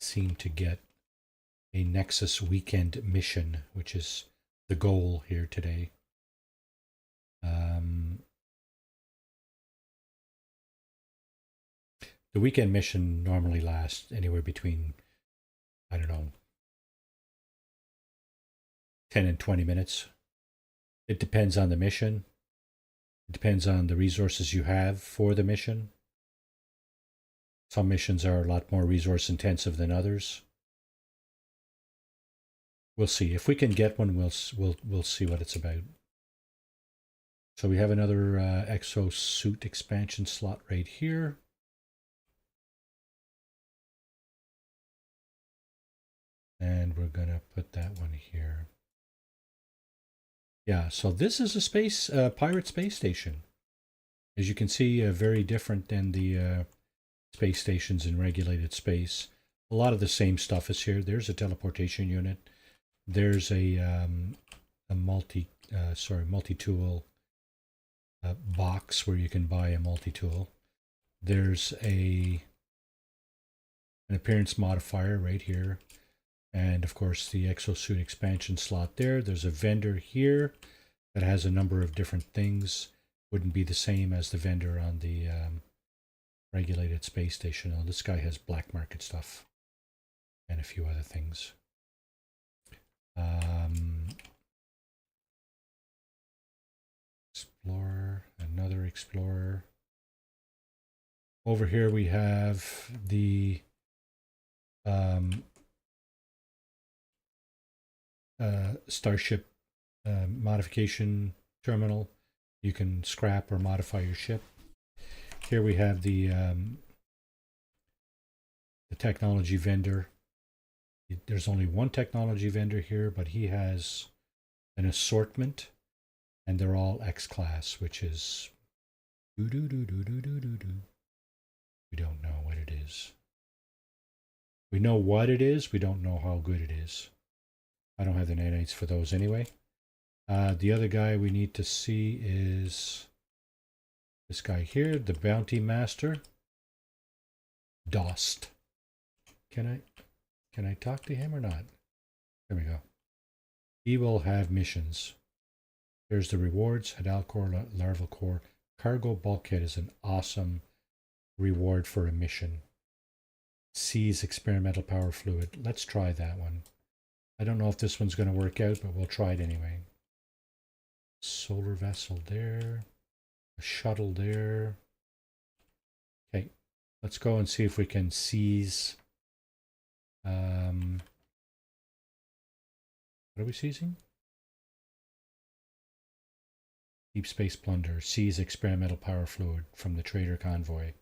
seem to get a Nexus weekend mission, which is the goal here today. The weekend mission normally lasts anywhere between, I don't know, 10 and 20 minutes. It depends on the mission. It depends on the resources you have for the mission. Some missions are a lot more resource intensive than others. We'll see. If we can get one, we'll see what it's about. So we have another exosuit expansion slot right here. And we're going to put that one here. Yeah, so this is a space pirate space station. As you can see, very different than the space stations in regulated space. A lot of the same stuff is here. There's a teleportation unit. There's a multi-tool box where you can buy a multi-tool. There's an appearance modifier right here. And of course the exosuit expansion slot there. There's a vendor here that has a number of different things. Wouldn't be the same as the vendor on the regulated space station. Oh, this guy has black market stuff and a few other things. Explorer, another explorer. Over here we have the Starship modification terminal. You can scrap or modify your ship. Here we have the technology vendor. There's only one technology vendor here, but he has an assortment, and they're all X-class, which is we don't know what it is. We know what it is. We don't know how good it is. I don't have the nanites for those anyway. The other guy we need to see is this guy here, the Bounty Master. Dost. Can I talk to him or not? There we go. He will have missions. There's the rewards. Hadal Core, Larval Core. Cargo Bulkhead is an awesome reward for a mission. Seize Experimental Power Fluid. Let's try that one. I don't know if this one's going to work out, but we'll try it anyway. Solar vessel there. A shuttle there. Okay, let's go and see if we can seize. What are we seizing? Deep Space Plunder. Seize experimental power fluid from the trader convoy.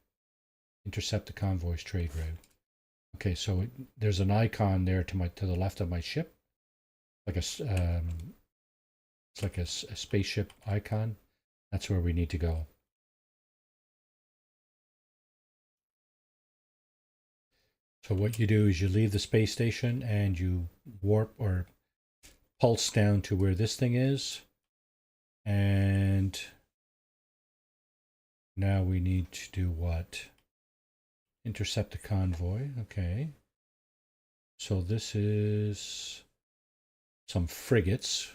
Intercept the convoy's trade route. Okay, so there's an icon there to the left of my ship, like it's like a spaceship icon. That's where we need to go. So what you do is you leave the space station and you warp or pulse down to where this thing is. And now we need to do what? Intercept the convoy. Okay. So this is some frigates.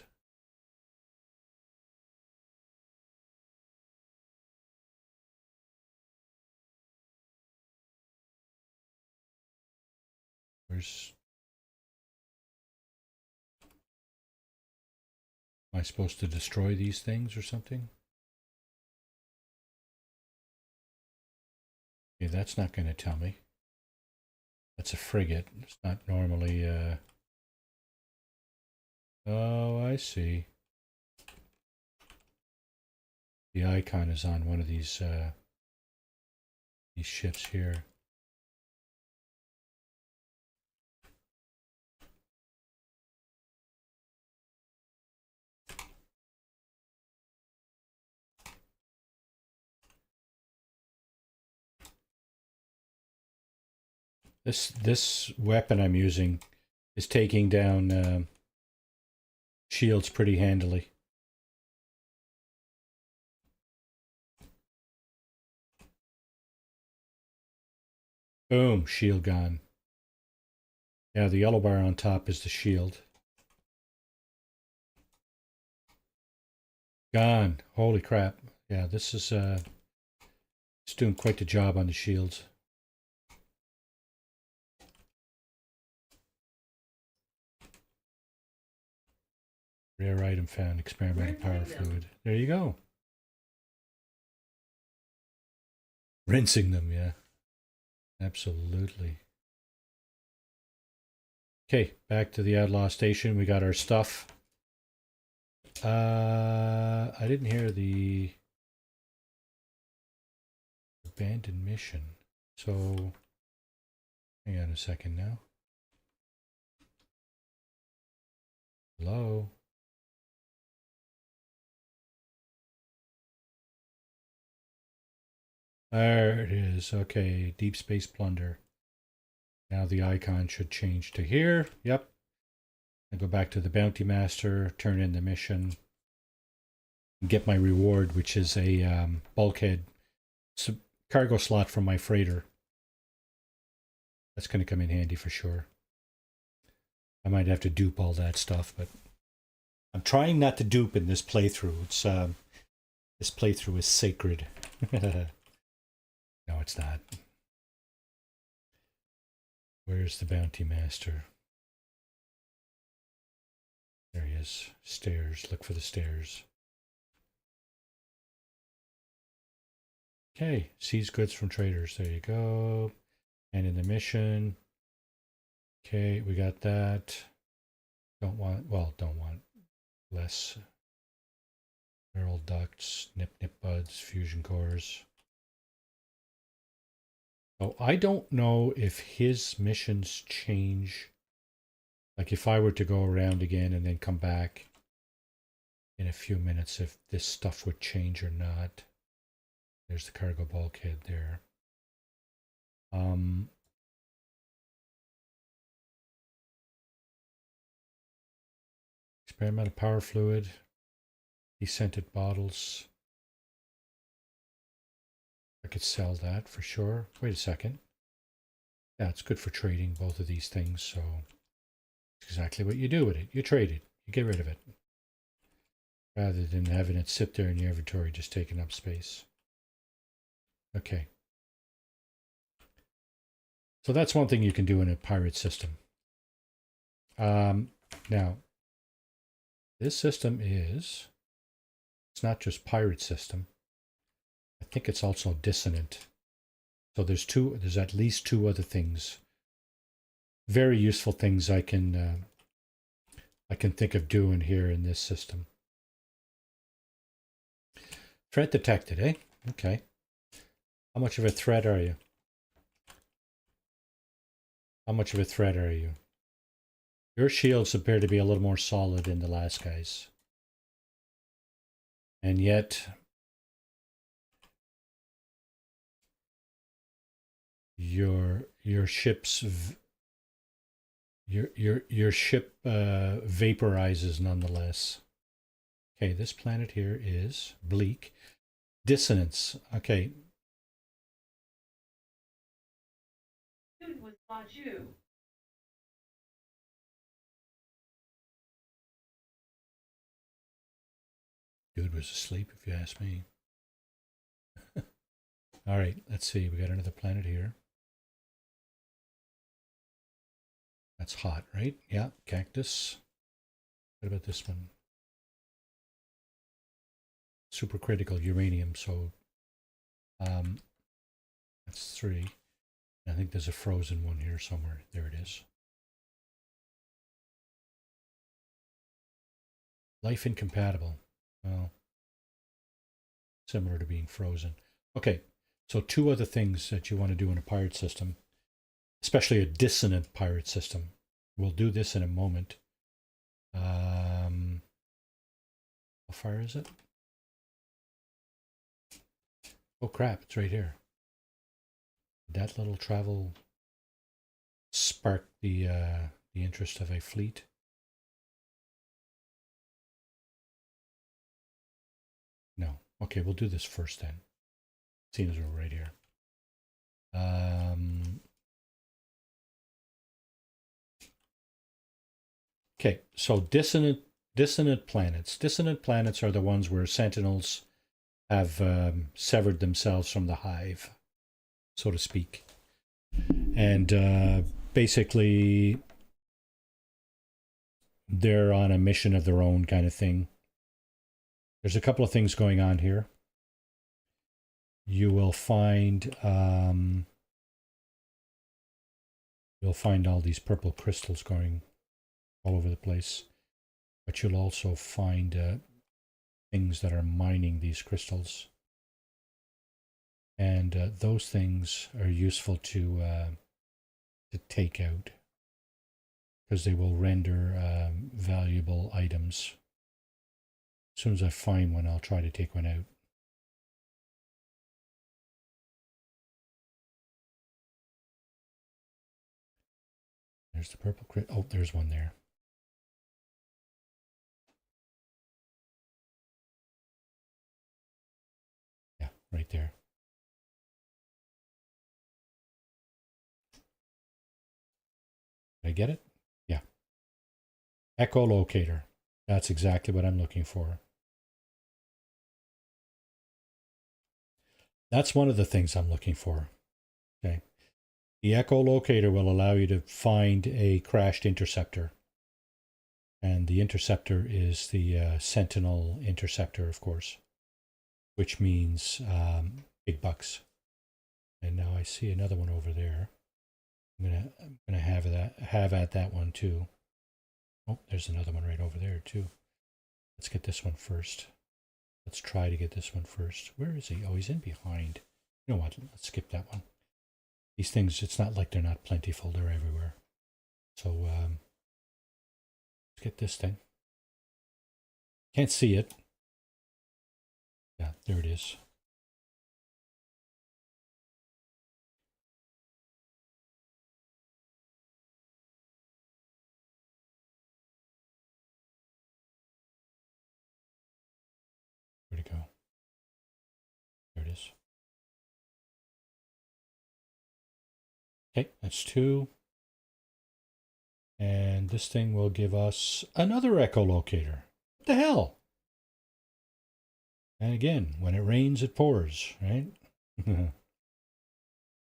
Where's... Am I supposed to destroy these things or something? Okay, that's not going to tell me. That's a frigate. It's not normally... Oh, I see. The icon is on one of these ships here. This weapon I'm using is taking down shields pretty handily. Boom, shield gone. Yeah, the yellow bar on top is the shield. Gone. Holy crap. Yeah, this is it's doing quite the job on the shields. Rare item found, experimental power fluid. There you go. Rinsing them, yeah. Absolutely. Okay, back to the Outlaw Station. We got our stuff. I didn't hear the abandoned mission. So, hang on a second now. Hello? There it is. Okay, Deep Space Plunder. Now the icon should change to here. Yep. I go back to the Bounty Master, turn in the mission, get my reward, which is a bulkhead cargo slot from my freighter. That's going to come in handy for sure. I might have to dupe all that stuff, but I'm trying not to dupe in this playthrough. It's this playthrough is sacred. No, it's not. Where's the Bounty Master? There he is. Stairs. Look for the stairs. Okay, seize goods from traders. There you go. And in the mission. Okay, we got that. Don't want less. Barrel ducts, nip buds, fusion cores. Oh, I don't know if his missions change. Like if I were to go around again and then come back in a few minutes, if this stuff would change or not. There's the cargo bulkhead there. Experimental power fluid, descented bottles. I could sell that for sure. Wait a second. Yeah, it's good for trading both of these things, so it's exactly what you do with it. You trade it. You get rid of it. Rather than having it sit there in your inventory just taking up space. Okay. So that's one thing you can do in a pirate system. Now, this system is, it's not just pirate system. I think it's also dissonant. So there's at least two other things. Very useful things I can think of doing here in this system. Threat detected, eh? Okay. How much of a threat are you? How much of a threat are you? Your shields appear to be a little more solid than the last guy's. And yet, your ship's your ship vaporizes nonetheless. Okay, this planet here is bleak. Dissonance. Okay. Dude was not you. Dude was asleep, if you ask me. All right, let's see. We got another planet here. That's hot, right? Yeah, cactus. What about this one? Supercritical uranium, so that's 3. I think there's a frozen one here somewhere. There it is. Life incompatible. Well, similar to being frozen. Okay, so 2 other things that you want to do in a pirate system, especially a dissonant pirate system. We'll do this in a moment. How far is it? Oh crap, it's right here. Did that little travel spark the interest of a fleet? No. Okay, we'll do this first then. Seeing as we're right here. Okay, so dissonant planets. Dissonant planets are the ones where sentinels have severed themselves from the hive, so to speak. And basically, they're on a mission of their own kind of thing. There's a couple of things going on here. You will find all these purple crystals going all over the place, but you'll also find things that are mining these crystals, and those things are useful to take out because they will render valuable items. As soon as I find one, I'll try to take one out. There's the purple crit. Oh, there's one there. Yeah, right there. Did I get it? Yeah. Echolocator. That's exactly what I'm looking for. That's one of the things I'm looking for. Okay. The echolocator will allow you to find a crashed interceptor. And the interceptor is the Sentinel interceptor, of course, which means big bucks. And now I see another one over there. I'm gonna have at that one too. Oh, there's another one right over there too. Let's get this one first. Let's try to get this one first. Where is he? Oh, he's in behind. You know what? Let's skip that one. These things, it's not like they're not plentiful. They're everywhere. So let's get this thing. Can't see it. Yeah, there it is. Where'd it go? There it is. Okay, that's 2. And this thing will give us another echolocator. What the hell? And again, when it rains, it pours, right?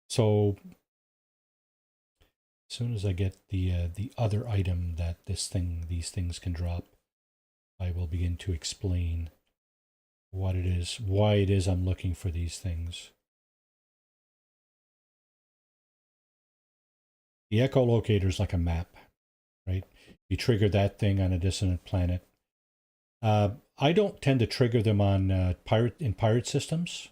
So as soon as I get the other item that these things can drop, I will begin to explain what it is, why it is I'm looking for these things. The echolocator is like a map, right? You trigger that thing on a dissonant planet. I don't tend to trigger them on pirate systems.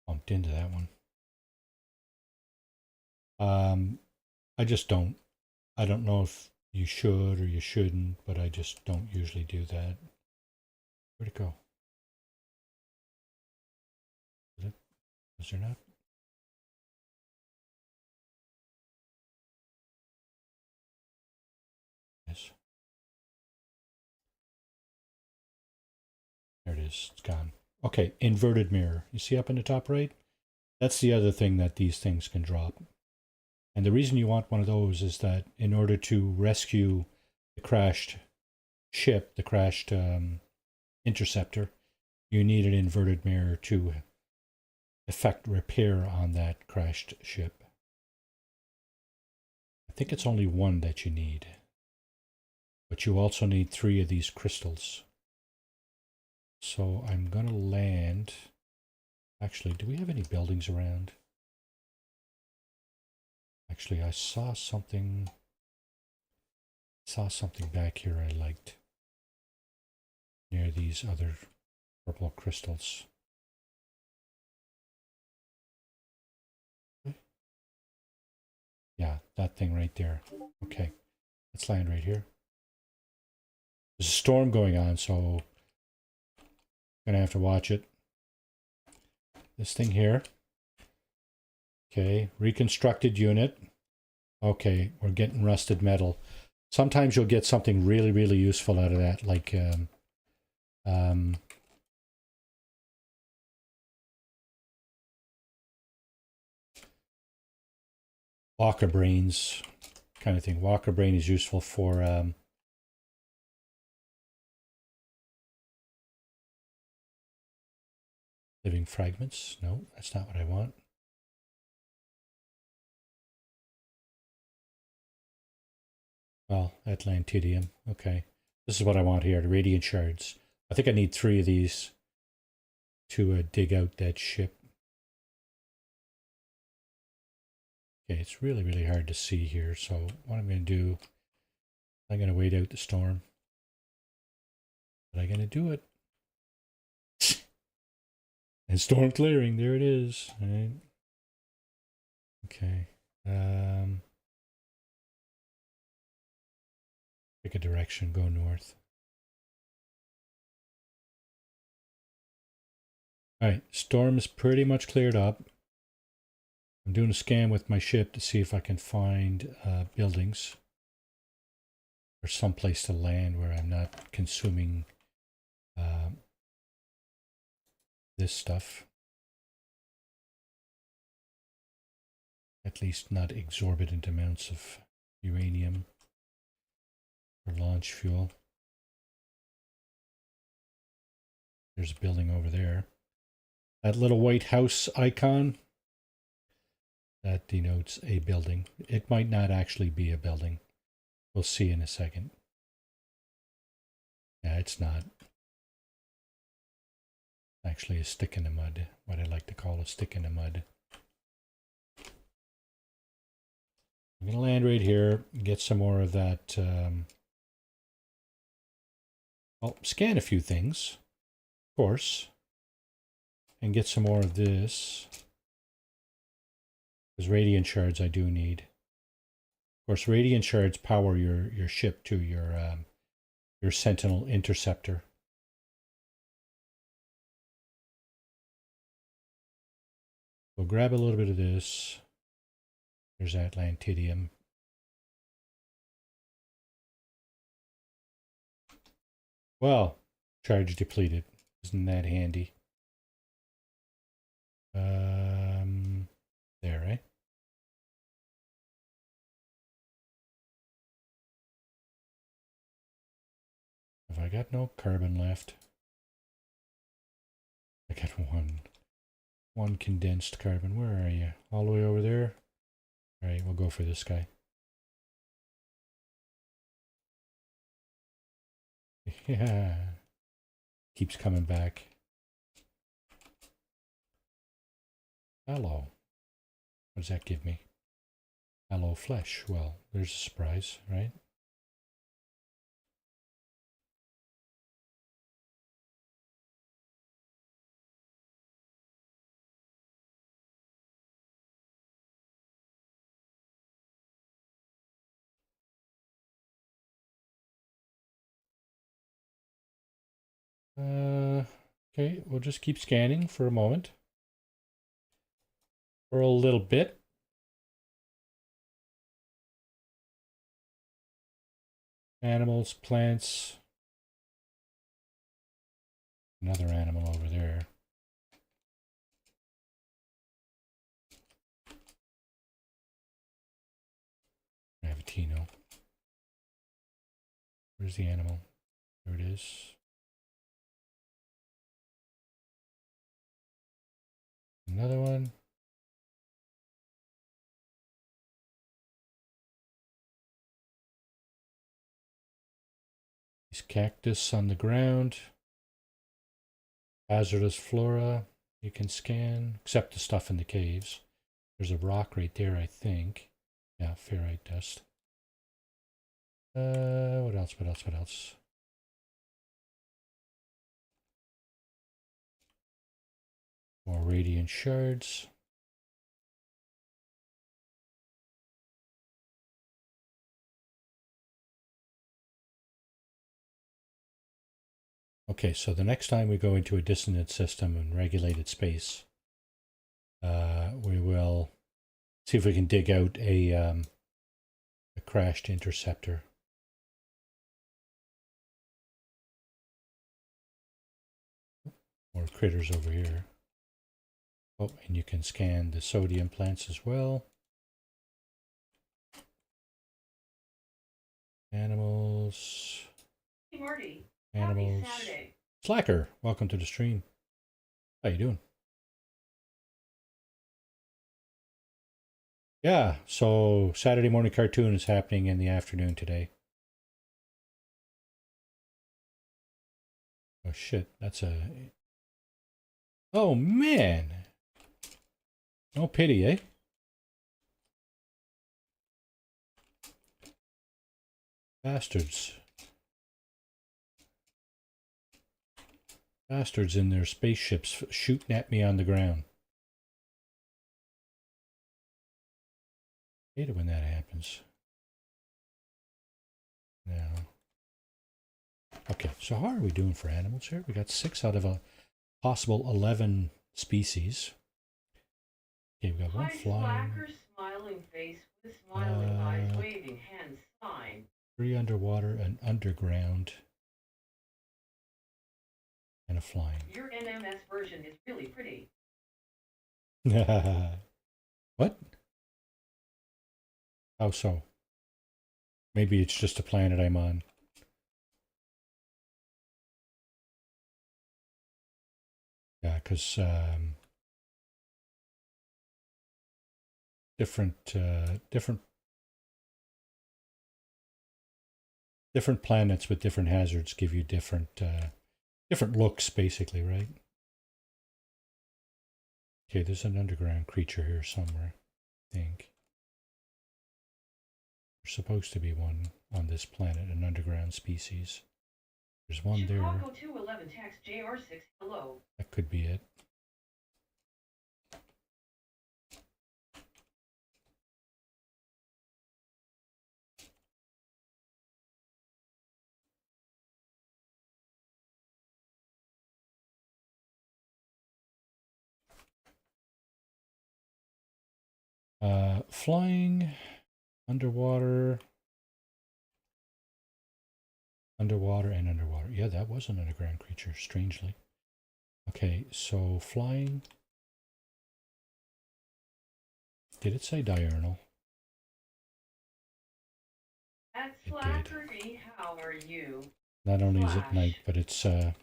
Bumped into that one. I just don't. I don't know if you should or you shouldn't, but I just don't usually do that. Where'd it go? Was there not? Yes. There it is. It's gone. Okay, inverted mirror. You see up in the top right? That's the other thing that these things can drop. And the reason you want one of those is that in order to rescue the crashed ship, the crashed interceptor, you need an inverted mirror to effect repair on that crashed ship. I think it's only one that you need. But you also need 3 of these crystals. So I'm going to land... Actually, do we have any buildings around? Actually, I saw something back here I liked. Near these other purple crystals. Yeah, that thing right there. Okay, let's land right here. There's a storm going on, so I'm gonna have to watch it. This thing here. Okay, reconstructed unit. Okay, we're getting rusted metal. Sometimes you'll get something really, really useful out of that, like Walker brains kind of thing. Walker brain is useful for living fragments. No, that's not what I want. Well, Atlantidium. Okay. This is what I want here, the radiant shards. I think I need 3 of these to dig out that ship. Okay, it's really, really hard to see here. So what I'm going to do, I'm going to wait out the storm. But I'm going to do it. And storm clearing, there it is. All right. Okay. Pick a direction, go north. Alright, storm is pretty much cleared up. I'm doing a scan with my ship to see if I can find buildings or some place to land where I'm not consuming this stuff. At least not exorbitant amounts of uranium or launch fuel. There's a building over there. That little white house icon, that denotes a building. It might not actually be a building. We'll see in a second. Yeah, it's not. Actually a stick in the mud. What I like to call a stick in the mud. I'm going to land right here, get some more of that. I'll scan a few things, of course, and get some more of this. Because radiant shards I do need. Of course, radiant shards power your ship to your Sentinel interceptor. We'll grab a little bit of this. There's Atlantidium. Well, charge depleted. Isn't that handy? There, eh? Have I got no carbon left? I got one condensed carbon. Where are you? All the way over there? Alright, we'll go for this guy. Yeah. Keeps coming back. Hello. What does that give me? Hello, flesh. Well, there's a surprise, right? Okay, we'll just keep scanning for a moment. For a little bit. Animals, plants. Another animal over there. Gravitino. Where's the animal? There it is. Another one. These cactus on the ground. Hazardous flora you can scan, except the stuff in the caves. There's a rock right there, I think. Yeah, ferrite dust. What else? What else? What else? More radiant shards. Okay, so the next time we go into a dissonant system and regulated space, we will see if we can dig out a crashed interceptor. More critters over here. Oh, and you can scan the sodium plants as well. Animals. Hey Marty. Animals. Happy Saturday. Slacker, welcome to the stream. How you doing? Yeah, so Saturday morning cartoon is happening in the afternoon today. Oh shit, that's a... Oh man! No pity, eh? Bastards. Bastards in their spaceships shooting at me on the ground. Hate it when that happens. Now. Okay, so how are we doing for animals here? We got 6 out of possible 11 species. Okay, we've got one Hi, flying. slacker, smiling face with smiling eyes, waving hand sign. 3 underwater and underground. And a flying. Your NMS version is really pretty. What? How so? Maybe it's just a planet I'm on. Yeah, because different planets with different hazards give you different looks, basically, right? Okay, there's an underground creature here somewhere, I think. There's supposed to be one on this planet, an underground species. There's one there. Chicago 211 text JR6 hello. That could be it. Flying, underwater, and underwater. Yeah, that was an underground creature, strangely. Okay, so flying. Did it say diurnal? At Slackery, how are you? Not only is it night, but it's a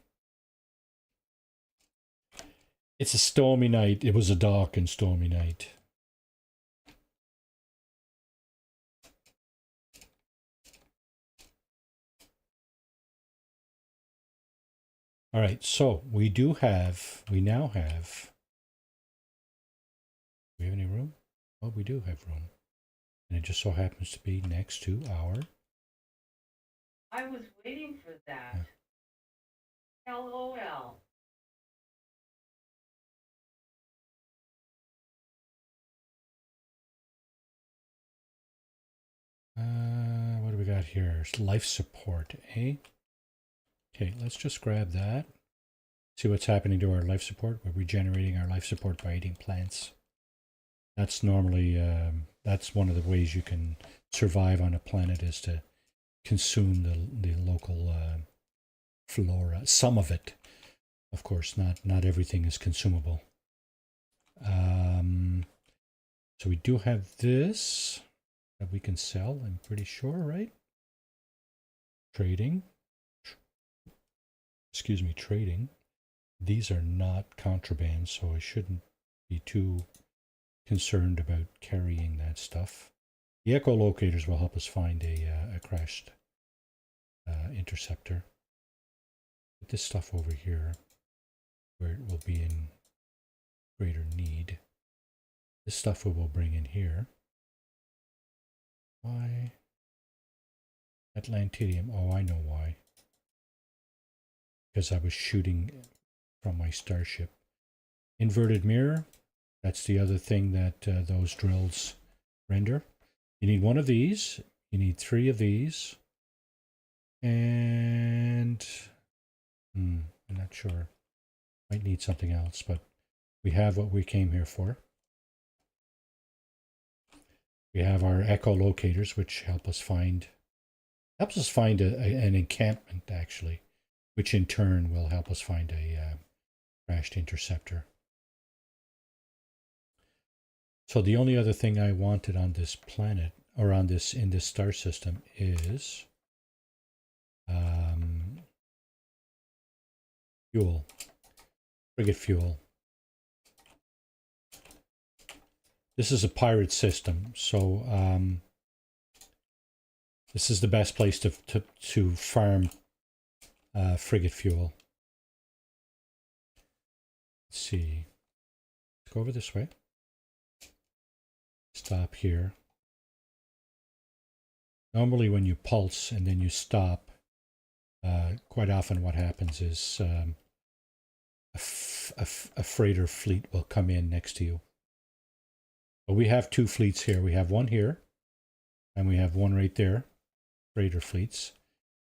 stormy night. It was a dark and stormy night. All right, so we now have, do we have any room? Oh, we do have room. And it just so happens to be next to our... I was waiting for that. Yeah. LOL. What do we got here? Life support, eh? Okay, let's just grab that. See what's happening to our life support. We're regenerating our life support by eating plants. That's normally, that's one of the ways you can survive on a planet, is to consume the local flora. Some of it, of course, not everything is consumable. So we do have this that we can sell, I'm pretty sure, right? Trading. Excuse me, trading. These are not contraband, so I shouldn't be too concerned about carrying that stuff. The echolocators will help us find a crashed interceptor. Put this stuff over here where it will be in greater need. This stuff we will bring in here. Why? Atlantidium. Oh, I know why. Because I was shooting from my starship. Inverted mirror. That's the other thing that those drills render. You need one of these. You need 3 of these. And... I'm not sure. Might need something else, but we have what we came here for. We have our echolocators, which helps us find an encampment, actually, which in turn will help us find a crashed interceptor. So the only other thing I wanted on this planet, or in this star system, is fuel, frigate fuel. This is a pirate system, so this is the best place to farm frigate fuel. Let's see. Let's go over this way. Stop here. Normally when you pulse and then you stop, quite often what happens is a freighter fleet will come in next to you. But we have 2 fleets here. We have one here, and we have one right there, freighter fleets.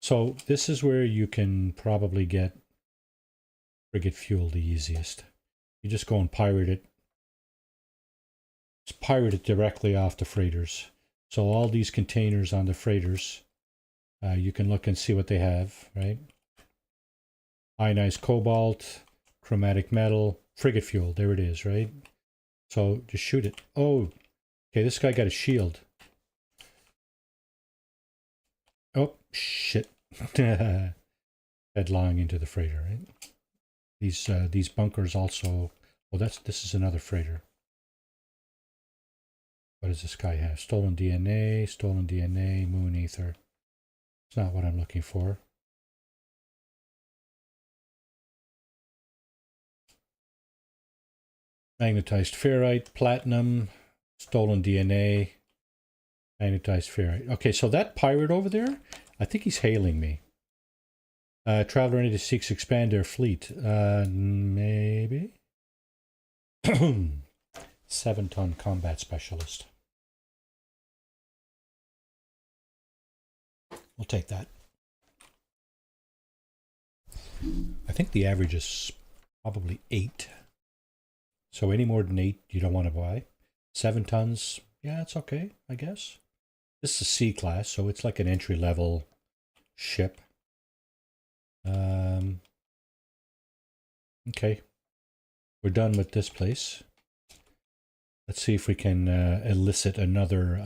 So this is where you can probably get Frigate fuel the easiest. You just go and pirate it. Just pirate it directly off the freighters. So all these containers on the freighters, you can look and see what they have, right? Ionized cobalt, chromatic metal, frigate fuel. There it is, right? So just shoot it. Oh, okay, this guy got a shield. Oh, shit. Headlong into the freighter, right? These bunkers also... Oh, this is another freighter. What does this guy have? Stolen DNA, moon ether. It's not what I'm looking for. Magnetized ferrite, platinum, stolen DNA, magnetized ferrite. Okay, so that pirate over there, I think he's hailing me. Traveler entity seeks expand their fleet. Maybe? 7-ton combat specialist. We'll take that. I think the average is probably 8. So any more than 8 you don't want to buy. 7 tons, yeah, it's okay, I guess. This is a C class, so it's like an entry-level ship. Okay. We're done with this place. Let's see if we can elicit another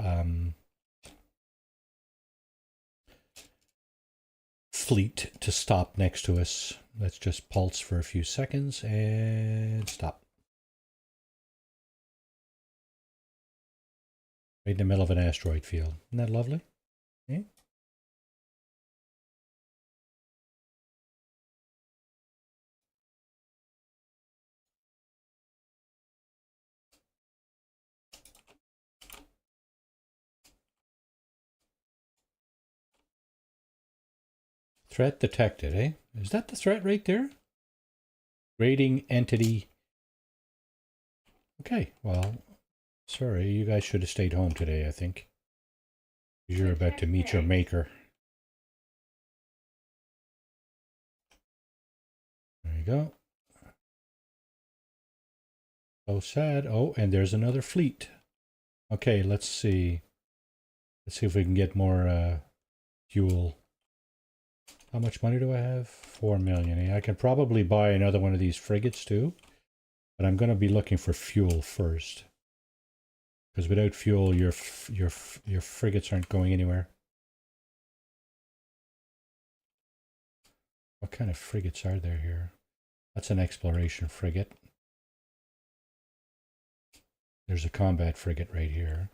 fleet to stop next to us. Let's just pulse for a few seconds and stop. Right in the middle of an asteroid field. Isn't that lovely? Okay. Threat detected, eh? Is that the threat right there? Rating entity. Okay, well, sorry, you guys should have stayed home today, I think. You're about to meet your maker. There you go. So sad. Oh, and there's another fleet. Okay, let's see. Let's see if we can get more fuel. How much money do I have? 4 million. I can probably buy another one of these frigates too. But I'm going to be looking for fuel first. Because without fuel, your frigates aren't going anywhere. What kind of frigates are there here? That's an exploration frigate. There's a combat frigate right here.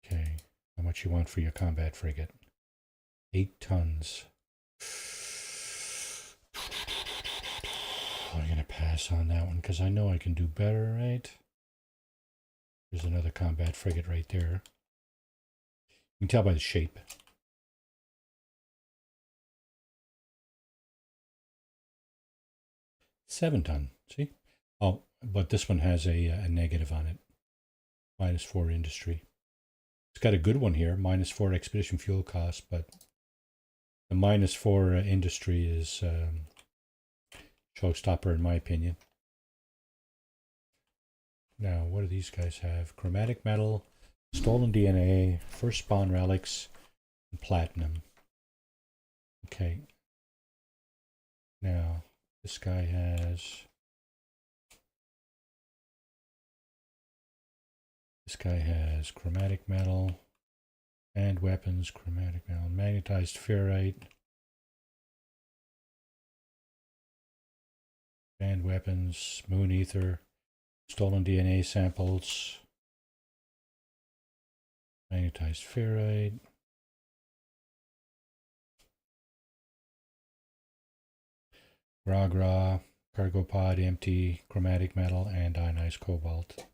Okay. How much you want for your combat frigate? 8 tons. I'm going to pass on that one because I know I can do better, right? There's another combat frigate right there. You can tell by the shape. Seven ton, see? Oh, but this one has a negative on it. -4 industry. It's got a good one here, -4 expedition fuel cost, but the -4 industry is showstopper in my opinion. Now, what do these guys have? Chromatic metal, stolen DNA, first spawn relics, and platinum. Okay. Now, this guy has... This guy has chromatic metal, and weapons, chromatic metal, magnetized ferrite, and weapons, moon ether, stolen DNA samples, magnetized ferrite, Gra, cargo pod, empty, chromatic metal, and ionized cobalt.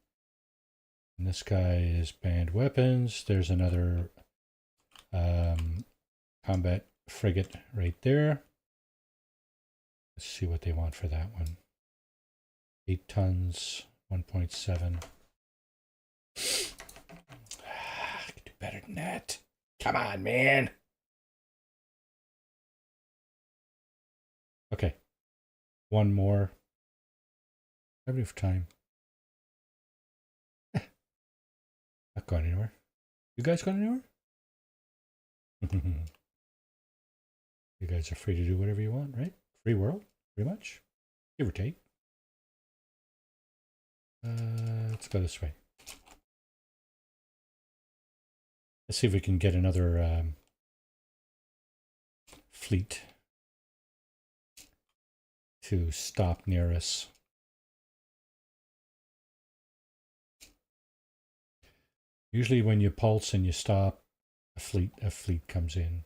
And this guy is banned weapons. There's another combat frigate right there. Let's see what they want for that one. 8 tons, 1.7. I can do better than that. Come on, man. Okay. One more. Every time. Not going anywhere. You guys going anywhere? You guys are free to do whatever you want, right? Free world, pretty much. Give or take. Let's go this way. Let's see if we can get another fleet to stop near us. Usually when you pulse and you stop, a fleet comes in.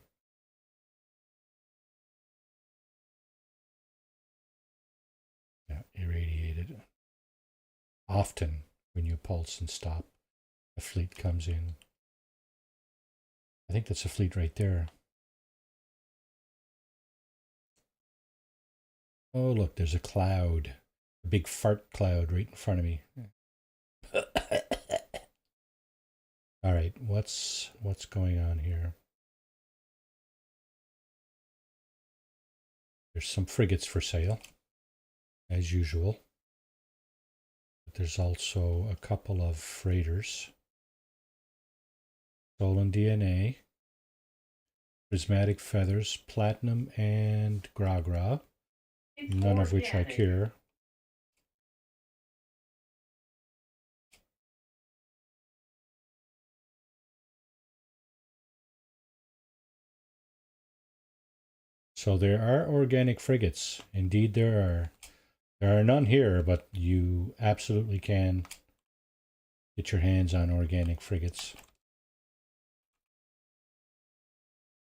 Yeah, irradiated. Often when you pulse and stop, a fleet comes in. I think that's a fleet right there. Oh, look, there's a cloud. A big fart cloud right in front of me. All right, what's going on here? There's some frigates for sale, as usual. But there's also a couple of freighters. Stolen DNA, prismatic feathers, platinum, and Gragra, none of which I care. So there are organic frigates. Indeed, there are. There are none here, but you absolutely can get your hands on organic frigates.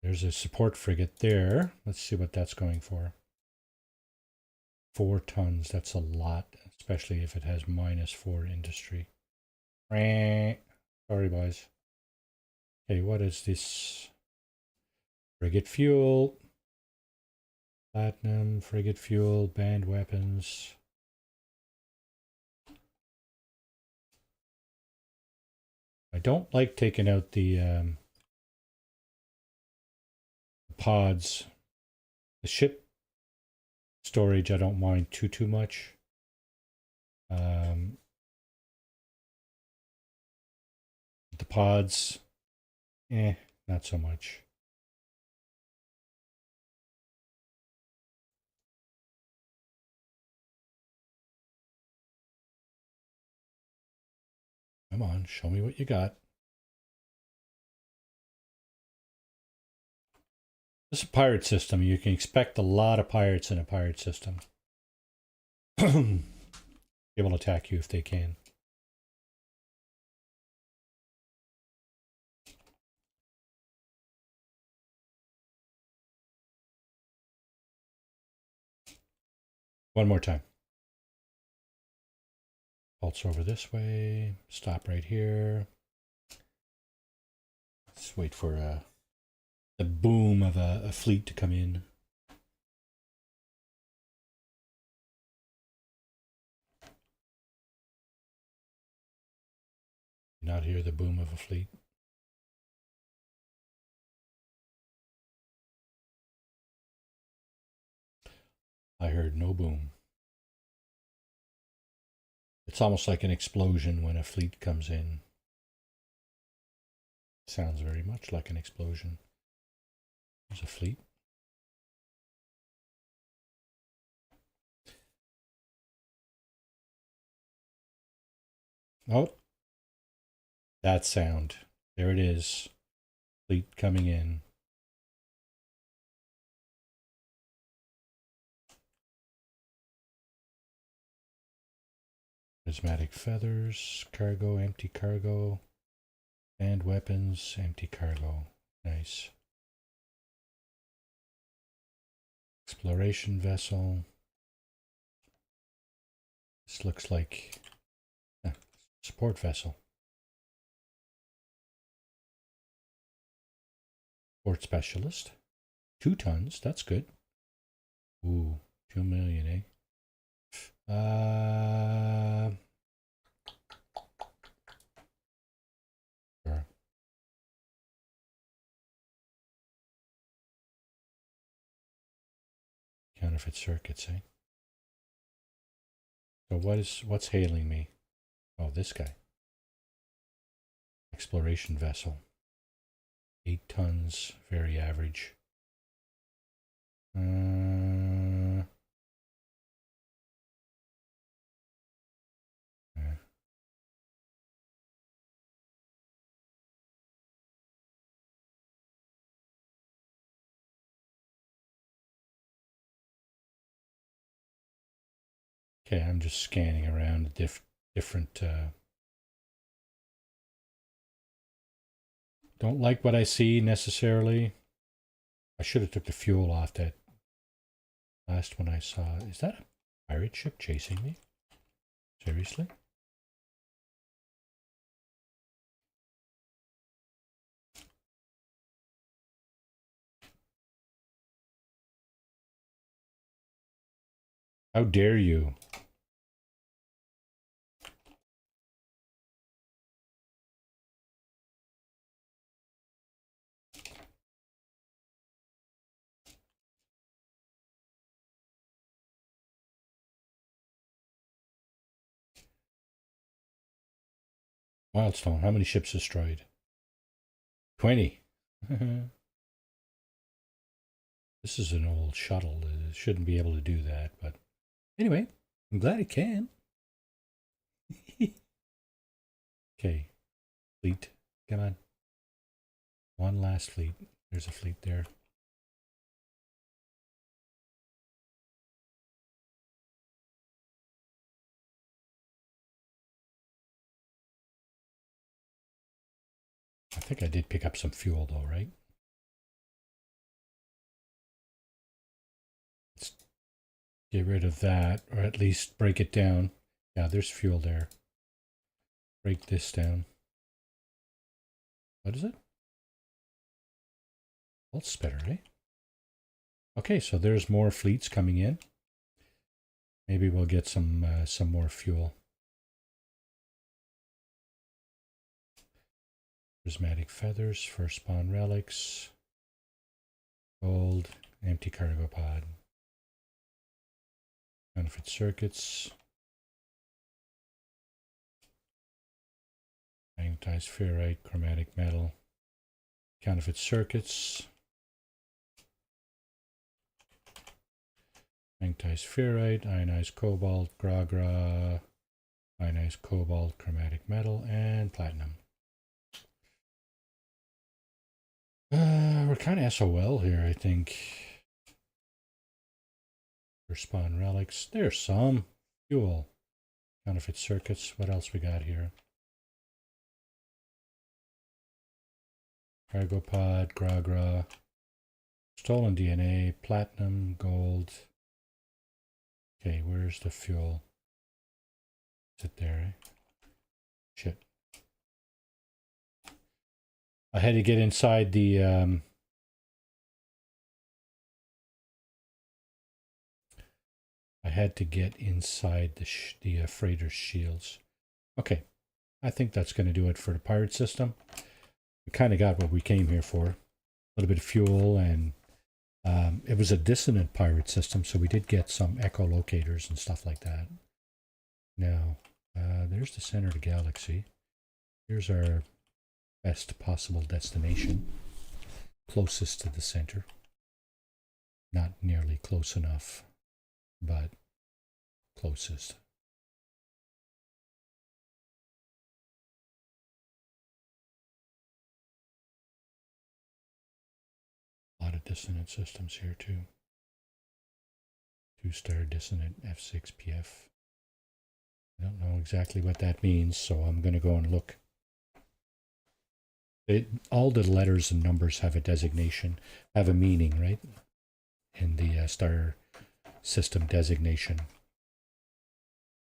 There's a support frigate there. Let's see what that's going for. 4 tons. That's a lot, especially if it has -4 industry. Sorry, boys. Okay, what is this? Frigate fuel. Platinum, frigate fuel, banned weapons. I don't like taking out the pods. The ship storage I don't mind too much. The pods, not so much. Come on, show me what you got. This is a pirate system. You can expect a lot of pirates in a pirate system. They will attack you if they can. One more time. Pulse over this way. Stop right here. Let's wait for the boom of a fleet to come in. Not hear the boom of a fleet. I heard no boom. It's almost like an explosion when a fleet comes in. Sounds very much like an explosion. There's a fleet. Oh, that sound. There it is. Fleet coming in. Prismatic feathers, cargo, empty cargo, and weapons, empty cargo. Nice. Exploration vessel. This looks like a support vessel. Port specialist. 2 tons, that's good. Ooh, 2 million, eh? Sure. Counterfeit circuits, eh? So what's hailing me? Oh, this guy. Exploration vessel. 8 tons, very average. Okay, I'm just scanning around different. Don't like what I see necessarily. I should have took the fuel off that last one I saw. Is that a pirate ship chasing me? Seriously? How dare you? Milestone, how many ships destroyed? 20. This is an old shuttle. It shouldn't be able to do that, but anyway, I'm glad it can. Okay, fleet, come on. One last fleet. There's a fleet there. I think I did pick up some fuel though, right? Let's get rid of that, or at least break it down. Yeah, there's fuel there. Break this down. What is it? That's better, eh? Okay, so there's more fleets coming in. Maybe we'll get some more fuel. Prismatic feathers, first spawn relics, gold, empty cargo pod, counterfeit circuits, magnetized ferrite, chromatic metal, counterfeit circuits, magnetized ferrite, ionized cobalt, gra, ionized cobalt, chromatic metal, and platinum. We're kind of SOL here, I think. For spawn relics, there's some fuel. Counterfeit circuits. What else we got here? Cargo pod, gra, stolen DNA, platinum, gold. Okay, where's the fuel? Is it there? Eh? Shit. I had to get inside the the freighter's shields. Okay, I think that's going to do it for the pirate system. We kind of got what we came here for. A little bit of fuel, and it was a dissonant pirate system, so we did get some echolocators and stuff like that. Now, there's the center of the galaxy. Here's our best possible destination. Closest to the center. Not nearly close enough, but closest. A lot of dissonant systems here too. 2-star dissonant F6 PF. I don't know exactly what that means, so I'm going to go and look. All the letters and numbers have a designation, have a meaning, right? In the star system designation.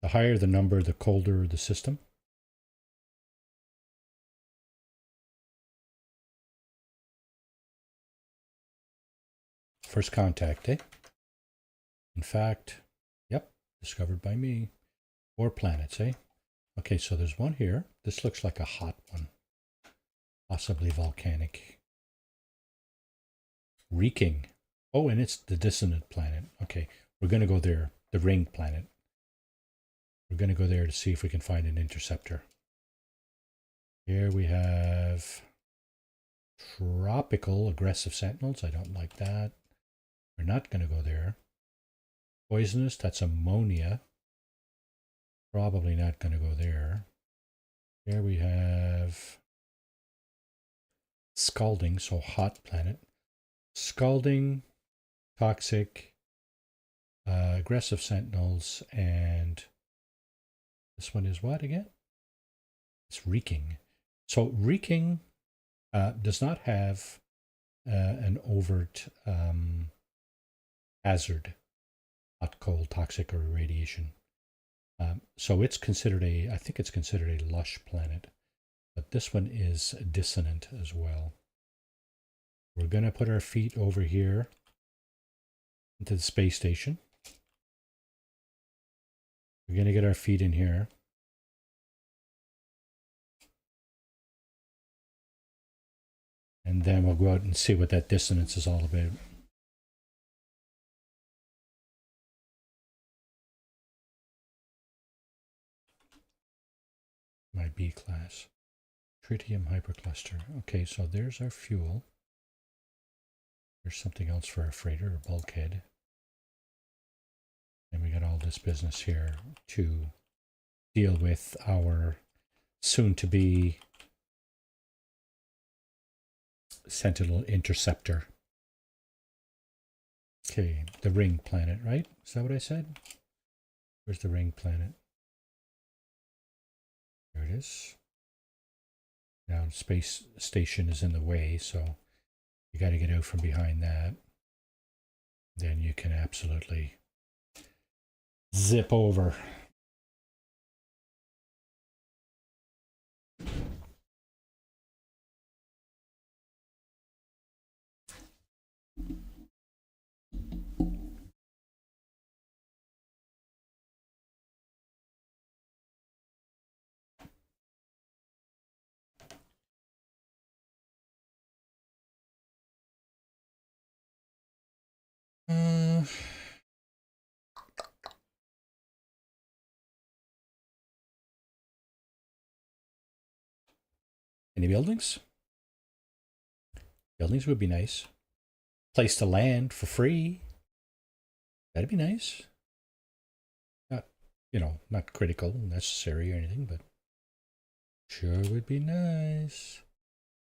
The higher the number, the colder the system. First contact, eh? In fact, yep, discovered by me. 4 planets, eh? Okay, so there's one here. This looks like a hot one. Possibly volcanic. Reeking. Oh, and it's the dissonant planet. Okay. Okay, we're going to go there, the ring planet. We're going to go there to see if we can find an interceptor. Here we have tropical aggressive sentinels. I don't like that. We're not going to go there. Poisonous, that's ammonia. Probably not going to go there. Here we have scalding, so hot planet. Scalding, toxic, aggressive sentinels, and this one is what again? It's reeking. So reeking does not have an overt hazard, hot, cold, toxic, or radiation. So it's considered I think it's considered a lush planet. But this one is dissonant as well. We're going to put our feet over here into the space station. We're going to get our feet in here. And then we'll go out and see what that dissonance is all about. My B class. Tritium hypercluster. Okay, so there's our fuel. There's something else for our freighter or bulkhead. And we got all this business here to deal with our soon-to-be Sentinel interceptor. Okay, the ring planet, right? Is that what I said? Where's the ring planet? There it is. Now, space station is in the way, so you got to get out from behind that. Then you can absolutely zip over. Any buildings? Buildings would be nice. Place to land for free. That'd be nice. Not, not critical, necessary or anything, but sure would be nice.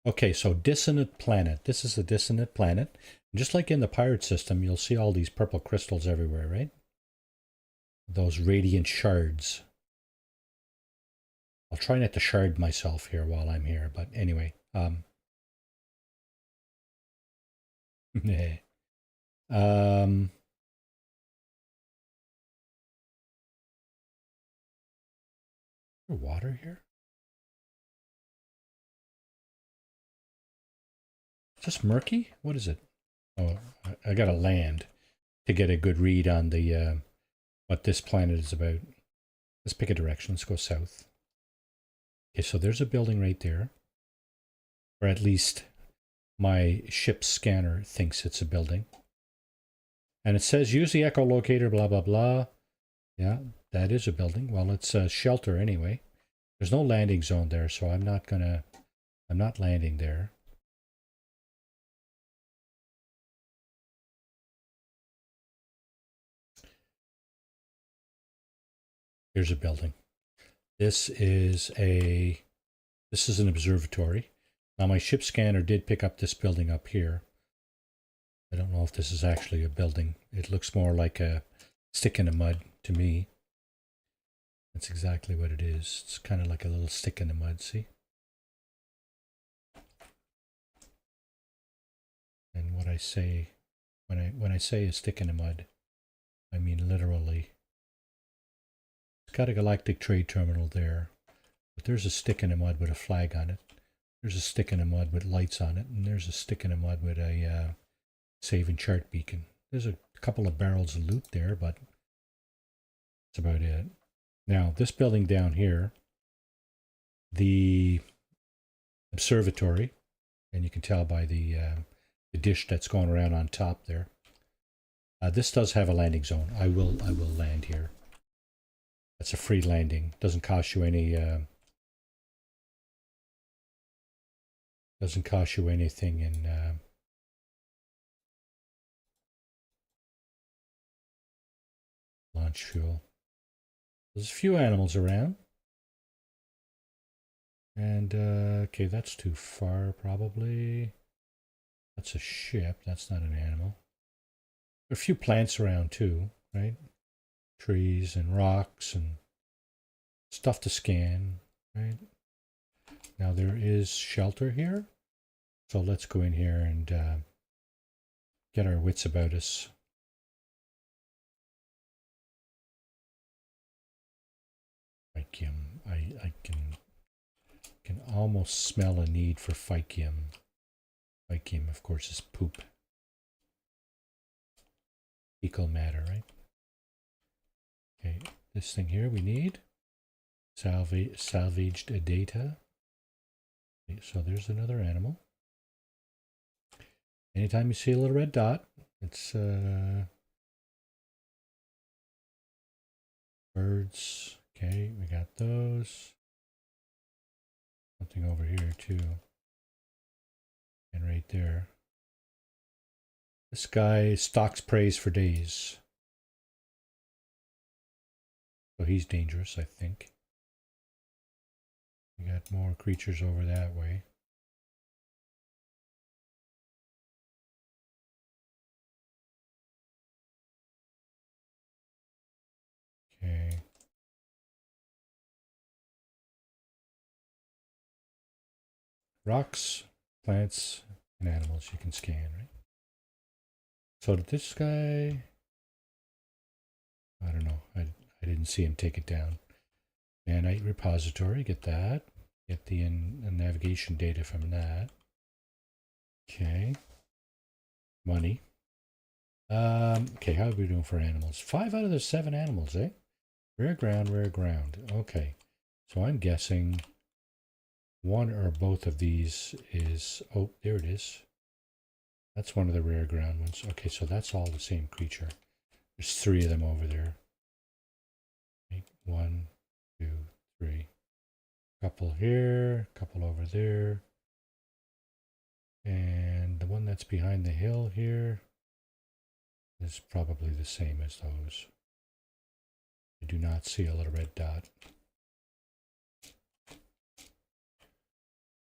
Okay, so dissonant planet. This is a dissonant planet. Just like in the pirate system, you'll see all these purple crystals everywhere, right? Those radiant shards. I'll try not to shard myself here while I'm here, but anyway. Water here? Is this murky? What is it? Oh, I gotta land to get a good read on the what this planet is about. Let's pick a direction. Let's go south. Okay, so there's a building right there. Or at least my ship's scanner thinks it's a building. And it says use the echolocator, blah, blah, blah. Yeah, that is a building. Well, it's a shelter anyway. There's no landing zone there, so I'm not landing there. Here's a building. This is an observatory. Now my ship scanner did pick up this building up here. I don't know if this is actually a building. It looks more like a stick in the mud to me. That's exactly what it is. It's kind of like a little stick in the mud, see? And what I say, when I say a stick in the mud, I mean literally. It's got a galactic trade terminal there, but there's a stick in the mud with a flag on it. There's a stick in the mud with lights on it, and there's a stick in the mud with a save and chart beacon. There's a couple of barrels of loot there, but that's about it. Now, this building down here, the observatory, and you can tell by the dish that's going around on top there. This does have a landing zone. I will land here. That's a free landing. Doesn't cost you any. Doesn't cost you anything in. Launch fuel. There's a few animals around. And, okay, that's too far, probably. That's a ship. That's not an animal. There are a few plants around, too, right? Trees and rocks and stuff to scan, right? Now, there is shelter here. So let's go in here and get our wits about us. Phycium. I can almost smell a need for phycium. Phycium, of course, is poop. Fecal matter, right? Okay, this thing here we need. Salvaged data. Okay, so there's another animal. Anytime you see a little red dot, it's birds. Okay, we got those. Something over here too. And right there. This guy stalks prey for days. So he's dangerous, I think. We got more creatures over that way. Okay. Rocks, plants, and animals you can scan, right? So did this guy... I don't know. I didn't see him take it down. Nanite repository, get that. Get the navigation data from that. Okay. Money. Okay, how are we doing for animals? 5 out of the 7 animals, eh? Rare ground, rare ground. Okay. So I'm guessing one or both of these is... Oh, there it is. That's one of the rare ground ones. Okay, so that's all the same creature. There's 3 of them over there. 1, 2, 3. Couple here, couple over there. And the one that's behind the hill here is probably the same as those. I do not see a little red dot.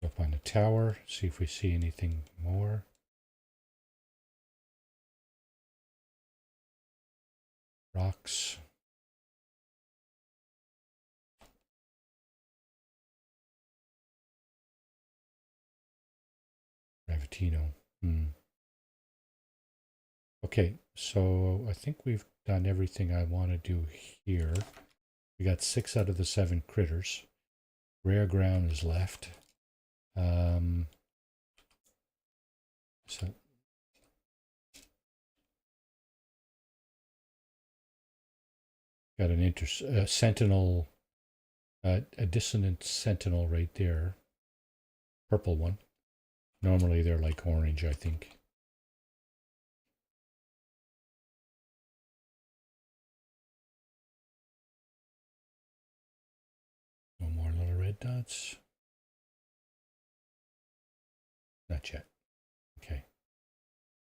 Up on the tower, see if we see anything more. Rocks. Gravitino. Okay, so I think we've done everything I want to do here. We got 6 out of the 7 critters. Rare ground is left. So got an sentinel, a dissonant sentinel right there. Purple one. Normally they're like orange, I think. No more little red dots. Not yet. Okay.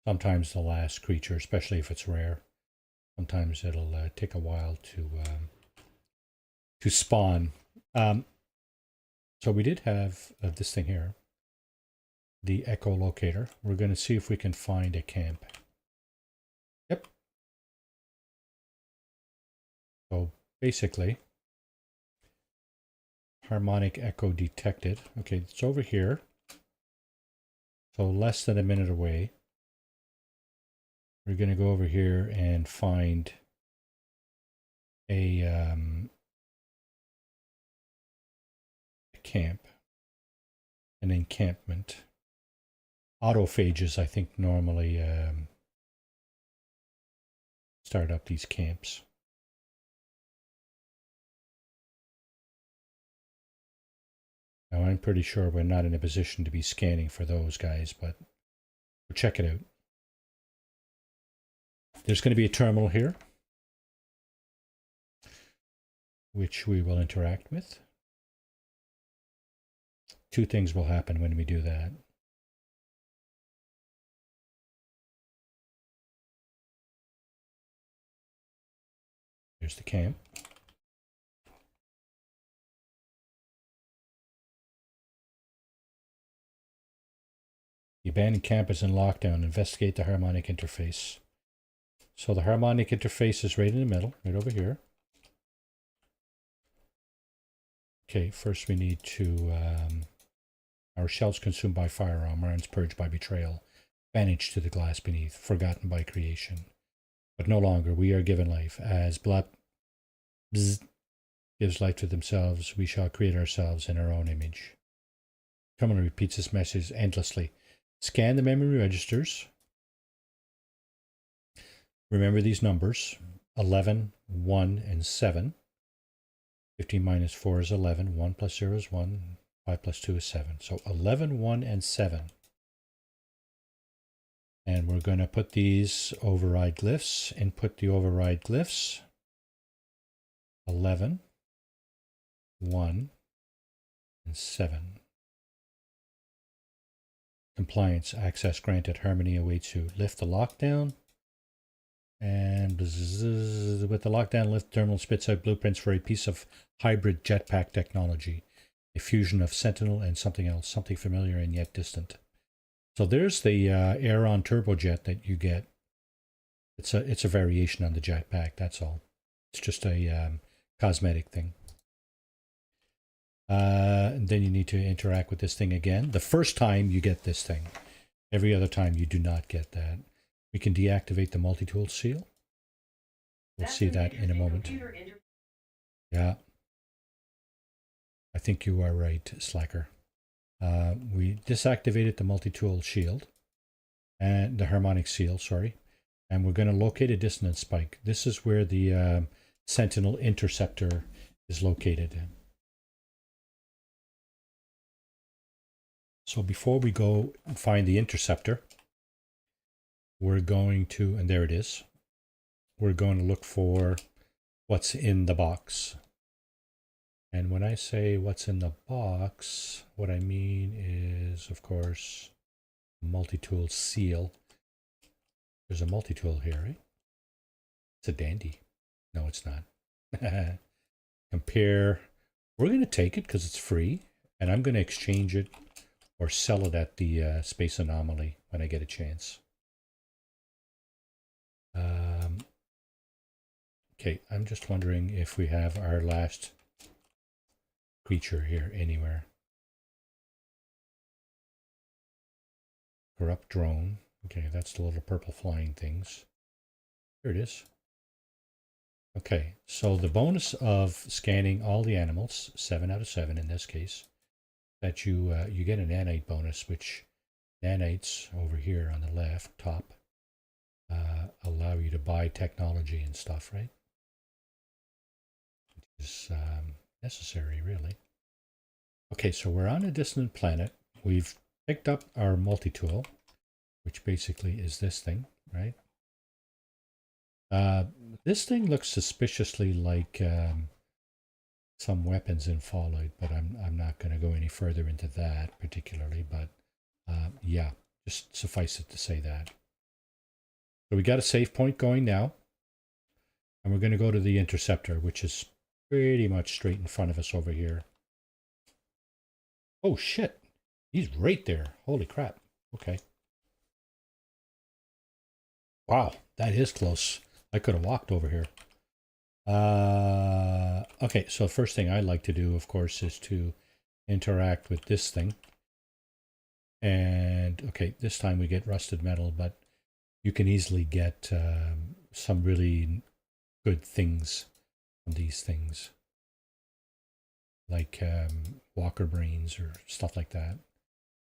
Sometimes the last creature, especially if it's rare, sometimes it'll take a while to spawn. So we did have this thing here, the echolocator. We're going to see if we can find a camp. Yep. So basically, harmonic echo detected. Okay, it's over here. So less than a minute away. We're going to go over here and find a camp, an encampment. Autophages, I think, normally start up these camps. Now, I'm pretty sure we're not in a position to be scanning for those guys, but we'll check it out. There's going to be a terminal here, which we will interact with. Two things will happen when we do that. Here's the camp. The abandoned camp is in lockdown. Investigate the harmonic interface. So the harmonic interface is right in the middle, right over here. Okay, first we need to... our shells consumed by fire, our minds purged by betrayal, banished to the glass beneath, forgotten by creation. But no longer, we are given life. As Blap gives life to themselves, we shall create ourselves in our own image. Terminal repeats this message endlessly. Scan the memory registers. Remember these numbers, 11, 1, and 7. 15 minus 4 is 11, 1 plus 0 is 1, 5 plus 2 is 7. So 11, 1, and 7. And we're going to put these override glyphs, input the override glyphs. 11, 1, and 7. Compliance, access granted, Harmony awaits you. Lift the lockdown. And with the lockdown lift, terminal spits out blueprints for a piece of hybrid jetpack technology. A fusion of Sentinel and something else, something familiar and yet distant. So there's the Aeron turbojet that you get. It's a variation on the jetpack, that's all. It's just a cosmetic thing. And then you need to interact with this thing again. The first time you get this thing. Every other time you do not get that. We can deactivate the multi-tool seal. We'll see that in a moment. Yeah. I think you are right, Slacker. We disactivated the multi-tool shield. And the harmonic seal, sorry. And we're going to locate a dissonance spike. This is where the Sentinel interceptor is located. So before we go and find the interceptor, we're going to, and there it is, we're going to look for what's in the box. And when I say what's in the box, what I mean is, of course, multi-tool seal. There's a multi-tool here, right? It's a dandy. No, it's not. Compare. We're going to take it because it's free, and I'm going to exchange it or sell it at the Space Anomaly when I get a chance. Okay, I'm just wondering if we have our last creature here anywhere. Corrupt drone. Okay, that's the little purple flying things. Here it is. Okay, so the bonus of scanning all the animals, 7 out of 7 in this case, that you get a nanite bonus, which nanites over here on the left top allow you to buy technology and stuff, right? Which is necessary, really. Okay, so we're on a distant planet. We've picked up our multi-tool, which basically is this thing, right? This thing looks suspiciously like some weapons in Fallout, but I'm not going to go any further into that particularly. But yeah, just suffice it to say that. So we got a save point going now, and we're going to go to the interceptor, which is pretty much straight in front of us over here. Oh shit, he's right there. Holy crap. Okay. Wow, that is close. I could have walked over here. Okay, so first thing I like to do, of course, is to interact with this thing. And, okay, this time we get rusted metal, but you can easily get some really good things from these things. Like walker brains or stuff like that.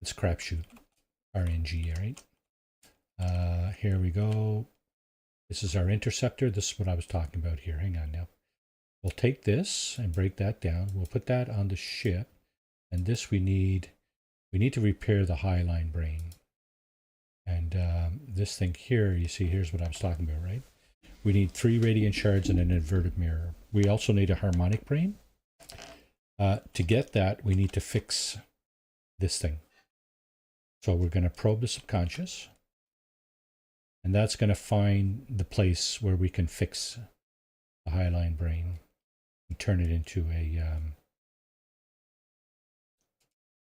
It's crapshoot. RNG, right? Here we go. This is our interceptor. This is what I was talking about here. Hang on now. We'll take this and break that down. We'll put that on the ship. And this we need to repair the Highline brain. And this thing here, you see, here's what I was talking about, right? We need 3 radiant shards and an inverted mirror. We also need a harmonic brain. To get that, we need to fix this thing. So we're going to probe the subconscious. And that's going to find the place where we can fix the Highline brain and turn it into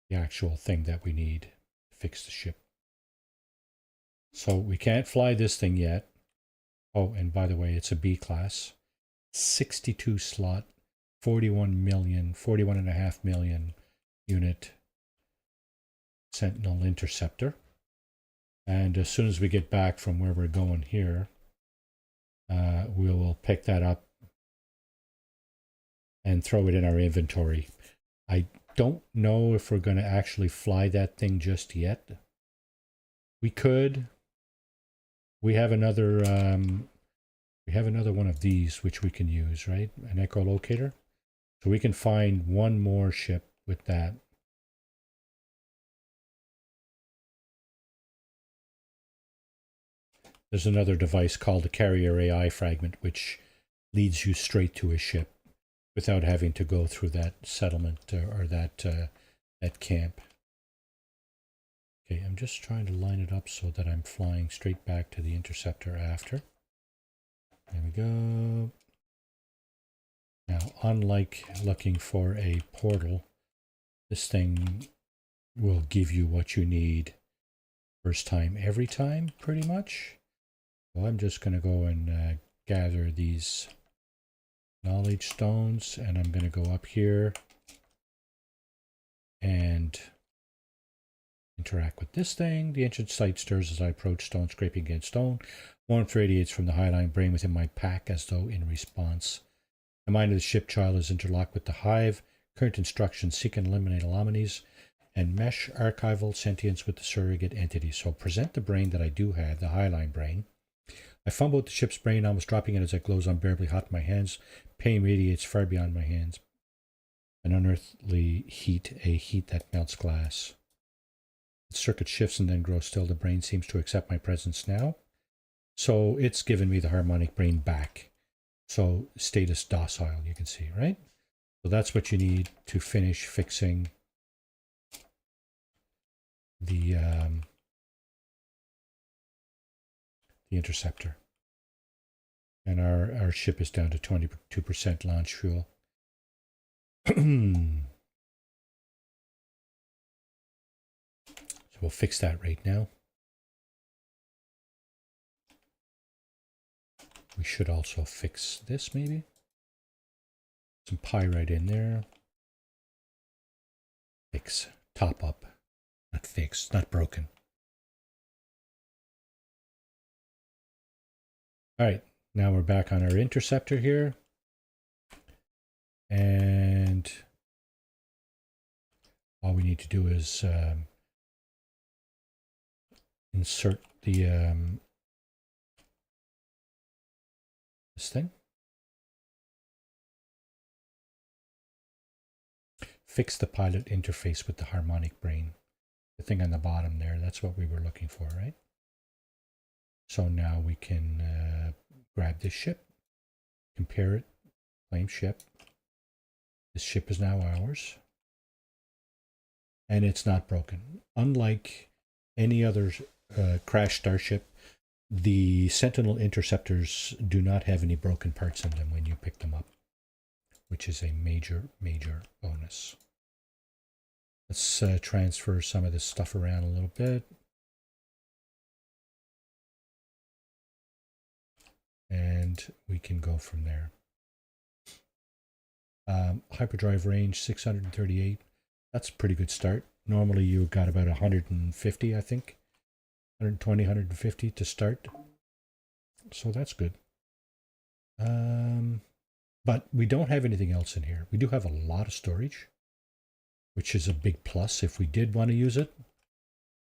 the actual thing that we need to fix the ship. So we can't fly this thing yet. Oh, and by the way, it's a B class. 62 slot, 41.5 million unit Sentinel interceptor. And as soon as we get back from where we're going here, we will pick that up and throw it in our inventory. I don't know if we're going to actually fly that thing just yet. We could. We have another one of these which we can use, right? An echolocator. So we can find one more ship with that. There's another device called a carrier AI fragment, which leads you straight to a ship without having to go through that settlement or that camp. Okay, I'm just trying to line it up so that I'm flying straight back to the interceptor after. There we go. Now, unlike looking for a portal, this thing will give you what you need first time, every time, pretty much. So I'm just going to go and gather these knowledge stones, and I'm going to go up here and interact with this thing. The ancient sight stirs as I approach, stone scraping against stone. Warmth radiates from the Highline brain within my pack as though in response. The mind of the ship child is interlocked with the hive. Current instructions: seek and eliminate anomalies and mesh archival sentience with the surrogate entity. So present the brain that I do have, the Highline brain. I fumble with the ship's brain, almost dropping it as it glows unbearably hot in my hands. Pain radiates far beyond my hands. An unearthly heat, a heat that melts glass. The circuit shifts and then grows still. The brain seems to accept my presence now. So it's given me the harmonic brain back. So status docile, you can see, right? So that's what you need to finish fixing the interceptor. And our ship is down to 22% launch fuel. So we'll fix that right now. We should also fix this, maybe. Some pyrite in there. Fix. Top up. Not fixed. Not broken. All right. Now we're back on our interceptor here. And all we need to do is insert the this thing. Fix the pilot interface with the harmonic brain. The thing on the bottom there, that's what we were looking for, right? So now we can grab this ship, compare it, claim ship. This ship is now ours. And it's not broken. Unlike any other crashed starship, the Sentinel interceptors do not have any broken parts in them when you pick them up, which is a major, major bonus. Let's transfer some of this stuff around a little bit. And we can go from there. Hyperdrive range 638. That's a pretty good start. Normally you got about 150, I think. 120, 150 to start. So that's good. But we don't have anything else in here. We do have a lot of storage, which is a big plus if we did want to use it.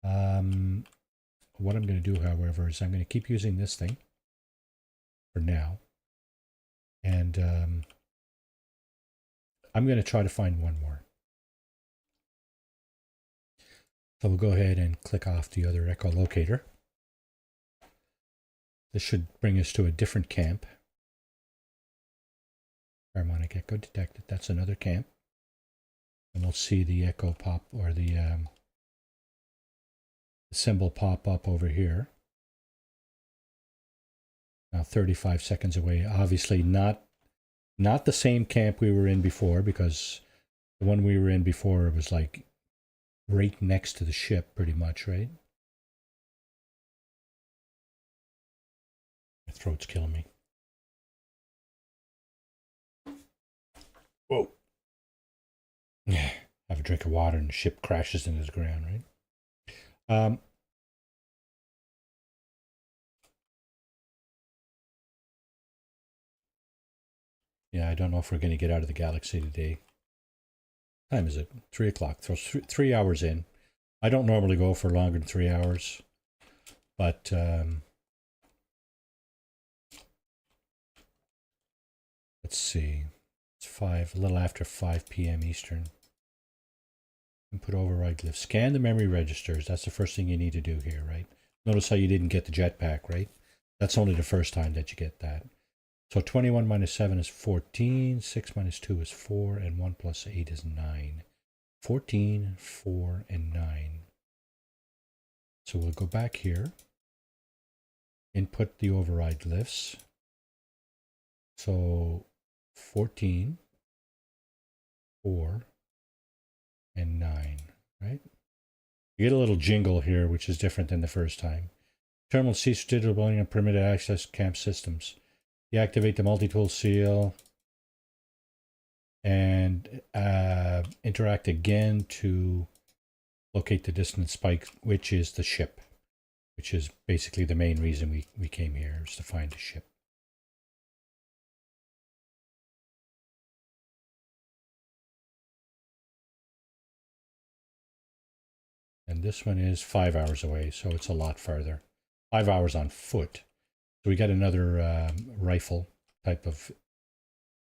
What I'm going to do, however, is I'm going to keep using this thing for now. And I'm going to try to find one more. So we'll go ahead and click off the other echolocator. This should bring us to a different camp. Harmonic echo detected. That's another camp. And we'll see the echo pop, or the symbol pop up over here. Now 35 seconds away. Obviously not the same camp we were in before, because the one we were in before was like right next to the ship pretty much, right? My throat's killing me. Whoa. Have a drink of water and the ship crashes into the ground, right? Yeah, I don't know if we're going to get out of the galaxy today. What time is it? 3 o'clock. So 3 hours in. I don't normally go for longer than 3 hours, but let's see. It's a little after 5 p.m. Eastern. Input override glyph. Scan the memory registers. That's the first thing you need to do here, right? Notice how you didn't get the jetpack, right? That's only the first time that you get that. So 21 minus 7 is 14, 6 minus 2 is 4, and 1 plus 8 is 9. 14, 4, and 9. So we'll go back here, input the override glyphs. So 14, 4, and 9, right? You get a little jingle here, which is different than the first time. Terminal cease digital binding on permitted access camp systems. Deactivate the multi-tool seal and interact again to locate the distance spike, which is the ship, which is basically the main reason we came here, is to find the ship. And this one is 5 hours away, so it's a lot farther. 5 hours on foot. So we got another rifle type of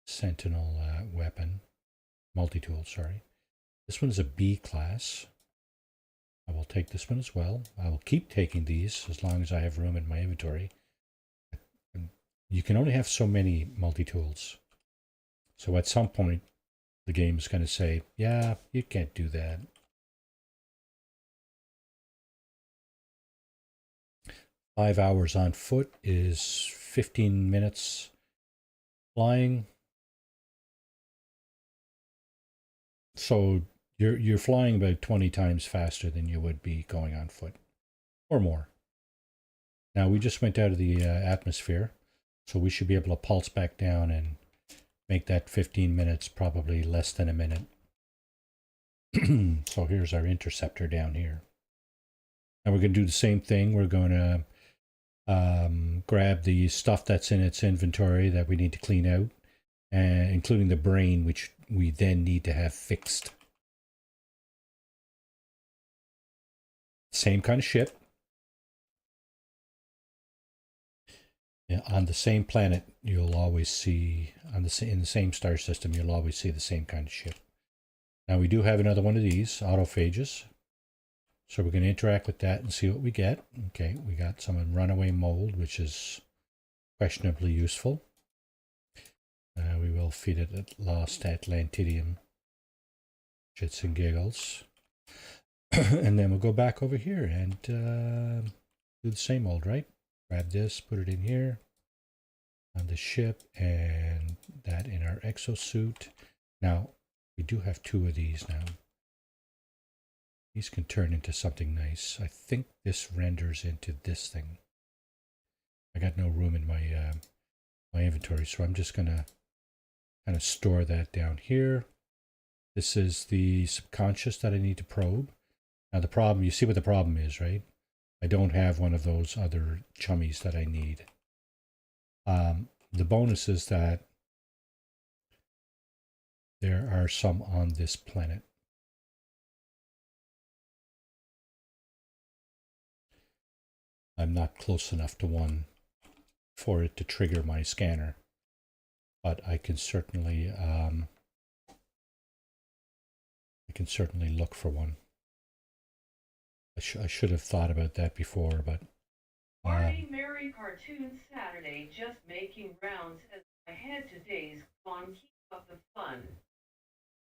sentinel weapon. Multi-tool, sorry. This one is a B class. I will take this one as well. I will keep taking these as long as I have room in my inventory. You can only have so many multi-tools. So at some point, the game's going to say, yeah, you can't do that. Five hours on foot is 15 minutes flying. So you're flying about 20 times faster than you would be going on foot, or more. Now we just went out of the atmosphere, so we should be able to pulse back down and make that 15 minutes probably less than a minute. So here's our interceptor down here. Now we're going to do the same thing. We're going to grab the stuff that's in its inventory that we need to clean out, including the brain, which we then need to have fixed. Same kind of ship. Yeah, on the same planet, you'll always see, in the same star system, you'll always see the same kind of ship. Now we do have another one of these, autophages. So we're going to interact with that and see what we get. Okay, we got some runaway mold, which is questionably useful. We will feed it at lost Atlantidium. Shits and giggles. And then we'll go back over here and do the same old, right? Grab this, put it in here on the ship, and that in our exosuit. Now, we do have two of these now. These can turn into something nice. I think this renders into this thing. I got no room in my my inventory, so I'm just gonna kind of store that down here. This is the subconscious that I need to probe. Now the problem, you see what the problem is, right? I don't have one of those other chummies that I need. The bonus is that there are some on this planet. I'm not close enough to one for it to trigger my scanner, but I can certainly look for one. I should have thought about that before, but Marty Merry Cartoon Saturday, just making rounds as I head to Days Gone. Keep up the fun.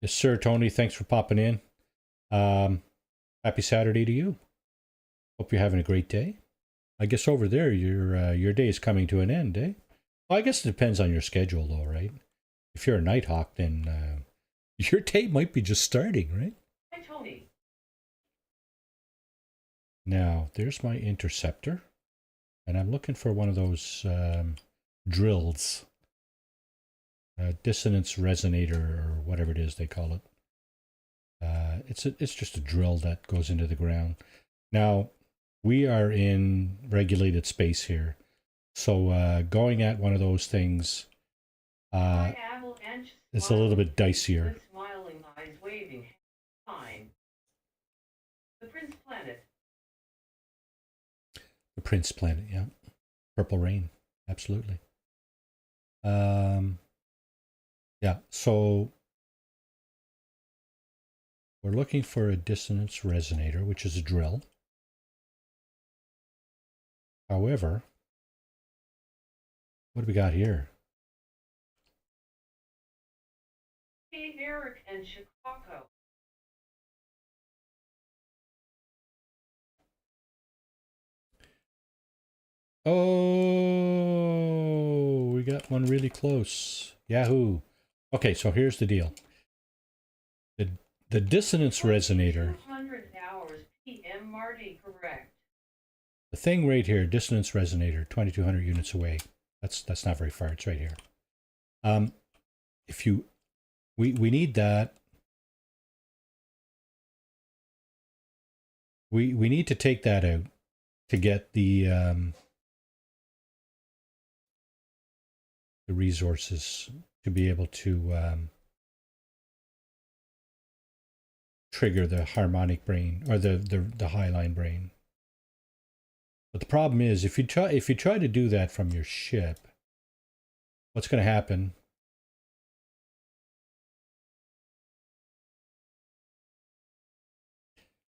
Yes, sir, Tony. Thanks for popping in. Happy Saturday to you. Hope you're having a great day. I guess over there, your day is coming to an end, eh? Well, I guess it depends on your schedule, though, right? If you're a Nighthawk, then your day might be just starting, right? Hi, Tony. Now, there's my interceptor. And I'm looking for one of those drills. Dissonance resonator, or whatever it is they call it. It's just a drill that goes into the ground. Now, we are in regulated space here. So going at one of those things it's a little bit dicier. Smiling eyes waving. Fine. The Prince Planet. The Prince Planet, yeah. Purple Rain, absolutely. Yeah, so we're looking for a dissonance resonator, which is a drill. However, what do we got here? Hey, Eric and Chicago. Oh, we got one really close. Yahoo. Okay, so here's the deal. The dissonance resonator. 200 hours PM, Marty, correct. The thing right here, dissonance resonator, 2,200 units away. That's not very far. It's right here. If you, we need that. We need to take that out to get the resources to be able to trigger the harmonic brain or the highline brain. But the problem is, if you try to do that from your ship, what's going to happen?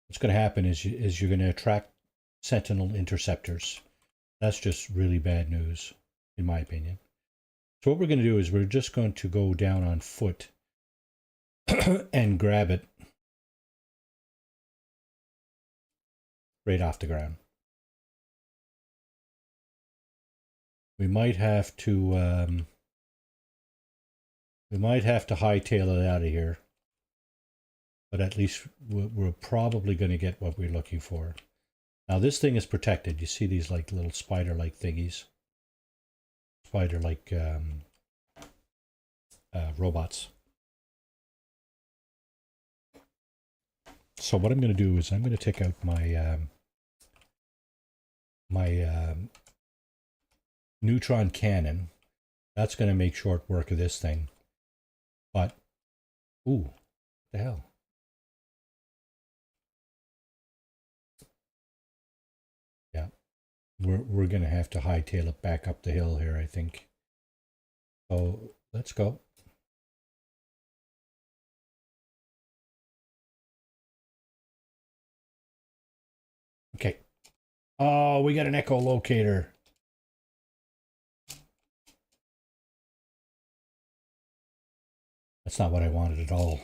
What's going to happen is you're going to attract Sentinel interceptors. That's just really bad news, in my opinion. So what we're going to do is we're just going to go down on foot and grab it right off the ground. We might have to hightail it out of here, but at least we're probably going to get what we're looking for. Now this thing is protected. You see these like little spider-like thingies, spider-like robots. So what I'm going to do is I'm going to take out my neutron cannon. That's going to make short work of this thing. But, ooh, what the hell? Yeah, we're going to have to hightail it back up the hill here, I think. So let's go. Okay. Oh, we got an echolocator. That's not what I wanted at all.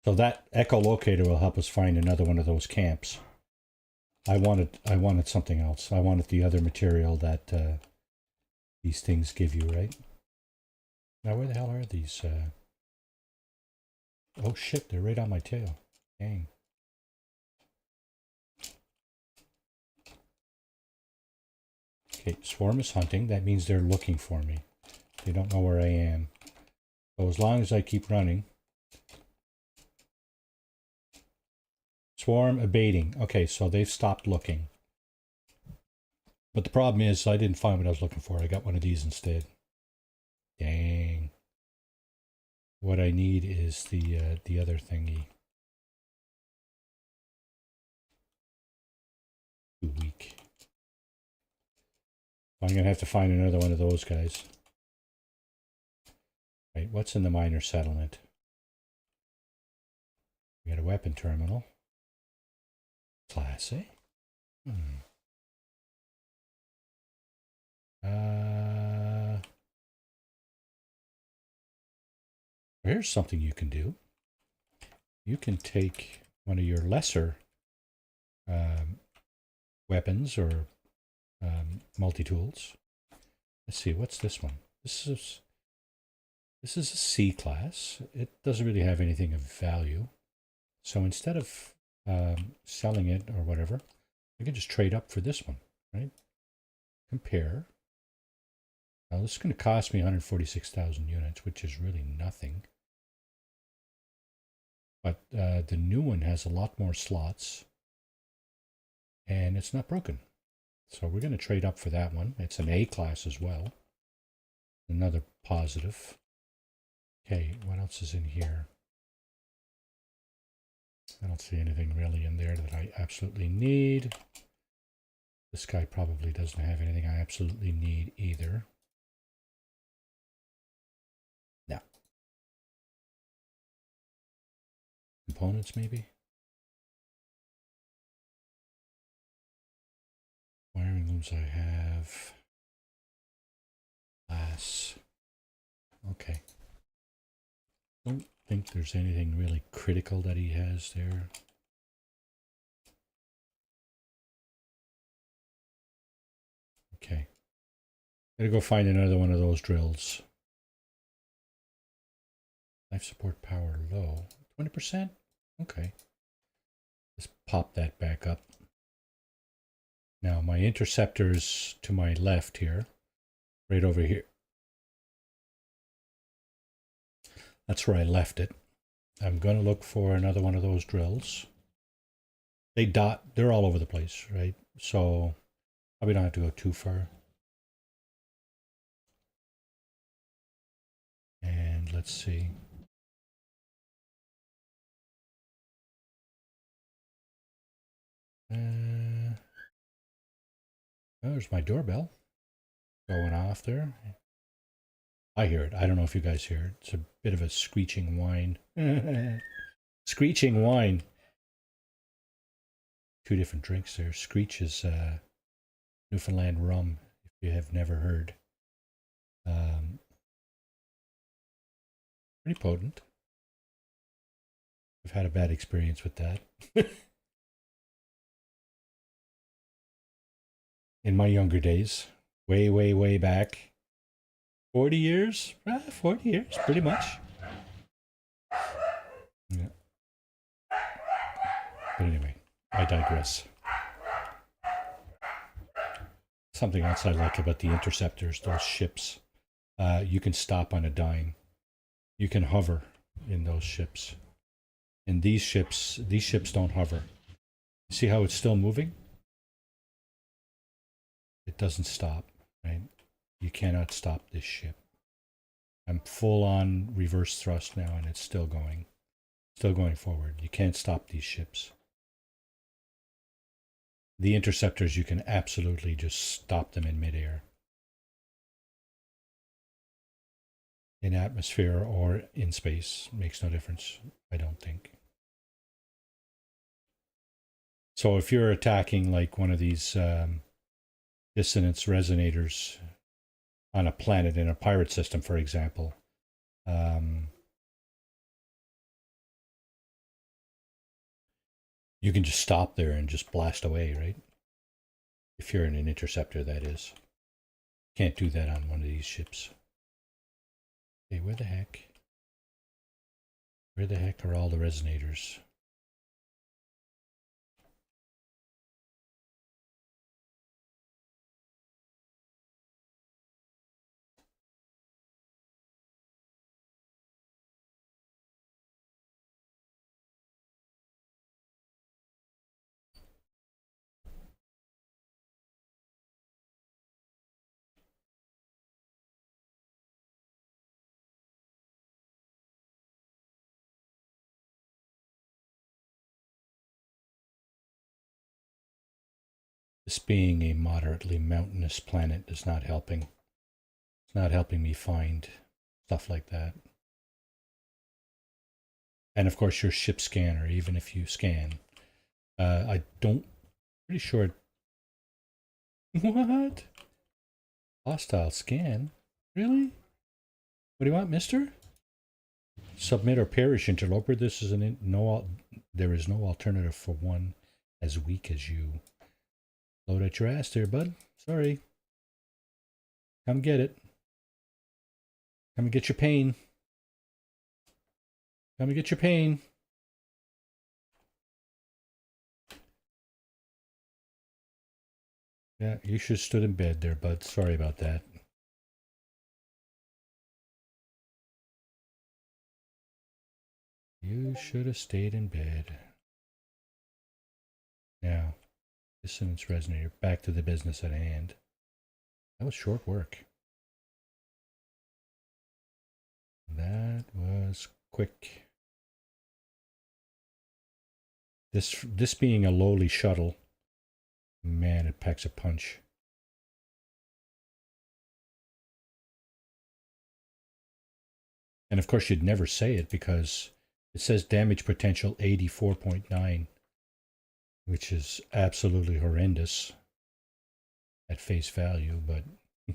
So that echolocator will help us find another one of those camps. I wanted something else. I wanted the other material that these things give you, right? Now where the hell are these? Oh shit, they're right on my tail. Dang. Okay, swarm is hunting. That means they're looking for me. They don't know where I am. So as long as I keep running. Swarm abating. Okay, so they've stopped looking. But the problem is I didn't find what I was looking for. I got one of these instead. Dang. What I need is the other thingy. Too weak. I'm going to have to find another one of those guys. Right, what's in the minor settlement? We got a weapon terminal. Classy. Here's something you can do. You can take one of your lesser weapons or multi-tools. Let's see, what's this one? This is a C class. It doesn't really have anything of value. So instead of selling it or whatever, I can just trade up for this one, right? Compare. Now this is going to cost me 146,000 units, which is really nothing. But the new one has a lot more slots, and it's not broken. So we're going to trade up for that one. It's an A class as well. Another positive. Okay, what else is in here? I don't see anything really in there that I absolutely need. This guy probably doesn't have anything I absolutely need either. No. Components maybe? Wiring looms I have. Glass. Okay. Don't think there's anything really critical that he has there. Okay. Gotta go find another one of those drills. Life support power low. 20%? Okay. Let's pop that back up. Now my interceptor's to my left here. Right over here. That's where I left it. I'm going to look for another one of those drills. They're all over the place, right? So probably don't have to go too far. And let's see. There's my doorbell going off there. I hear it. I don't know if you guys hear it. It's a bit of a screeching whine. Screeching whine. Two different drinks there. Screech is Newfoundland rum, if you have never heard. Pretty potent. I've had a bad experience with that. In my younger days. Way, way, way back. 40 years? 40 years, pretty much. Yeah. But anyway, I digress. Something else I like about the interceptors, those ships. You can stop on a dime. You can hover in those ships. And these ships don't hover. See how it's still moving? It doesn't stop, right? You cannot stop this ship. I'm full on reverse thrust now and it's still going forward. You can't stop these ships. The interceptors, you can absolutely just stop them in midair. In atmosphere or in space, makes no difference, I don't think. So if you're attacking like one of these dissonance resonators on a planet in a pirate system, for example, you can just stop there and just blast away, right? If you're in an interceptor, that is. Can't do that on one of these ships. Okay, where the heck are all the resonators? This being a moderately mountainous planet is not helping. It's not helping me find stuff like that. And of course your ship scanner, even if you scan. I don't, pretty sure. What? Hostile scan? Really? What do you want, mister? Submit or perish, interloper. This is there is no alternative for one as weak as you. Load at your ass there, bud. Sorry. Come get it. Come and get your pain. Come and get your pain. Yeah, you should have stood in bed there, bud. Sorry about that. You should have stayed in bed. Now, dissonance resonator. Back to the business at hand. That was short work. That was quick. This being a lowly shuttle, man, it packs a punch. And of course, you'd never say it because it says damage potential 84.9, which is absolutely horrendous at face value, but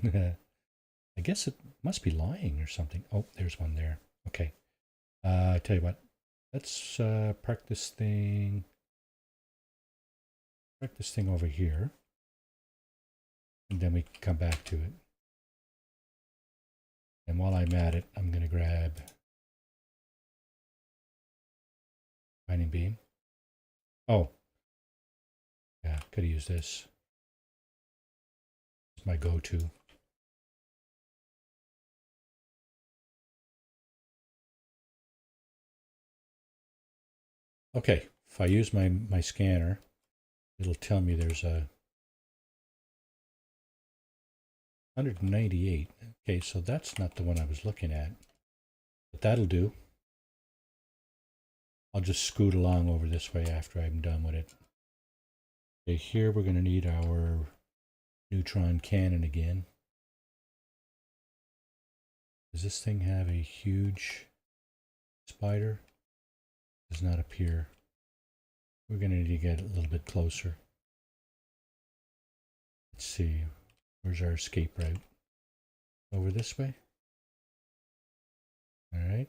I guess it must be lying or something. Oh, there's one there. Okay. I tell you what, let's park this thing over here, and then we can come back to it. And while I'm at it, I'm going to grab mining beam. Oh, yeah, could have used this. It's my go-to. Okay, if I use my scanner, it'll tell me there's a 198. Okay, so that's not the one I was looking at, but that'll do. I'll just scoot along over this way after I'm done with it. Okay, here we're going to need our neutron cannon again. Does this thing have a huge spider? Does not appear. We're going to need to get a little bit closer. Let's see. Where's our escape route? Over this way? All right.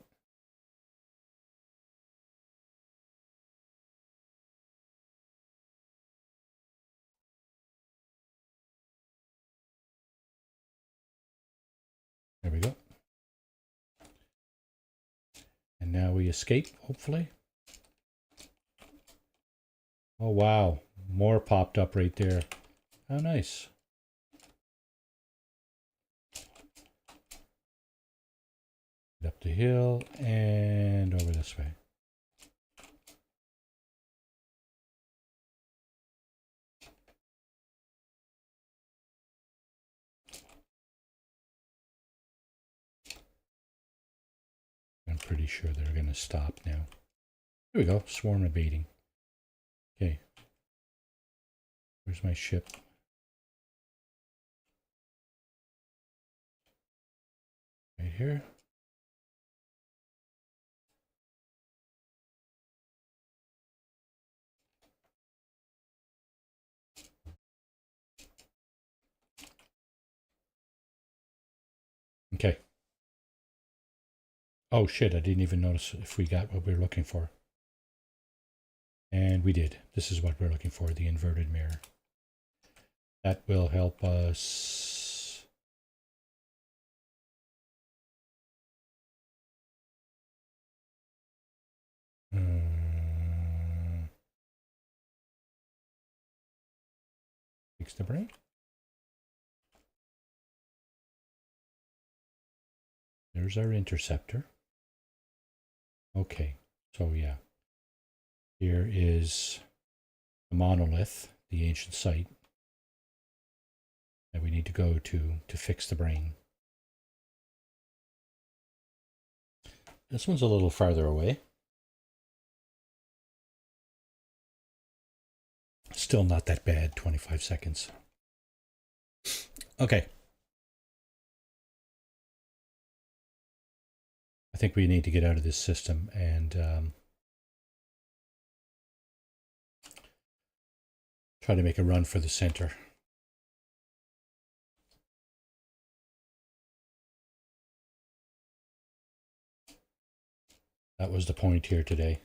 There we go. And now we escape, hopefully. Oh, wow. More popped up right there. How nice. Up the hill and over this way. I'm pretty sure they're going to stop now. Here we go. Swarm evading. Okay. Where's my ship? Right here. Okay. Oh shit, I didn't even notice if we got what we were looking for. And we did. This is what we're looking for, the inverted mirror. That will help us. Fix the brain. There's our interceptor. Okay, so yeah. Here is the monolith, the ancient site that we need to go to fix the brain. This one's a little farther away. Still not that bad, 25 seconds. Okay. I think we need to get out of this system and Try to make a run for the center. That was the point here today.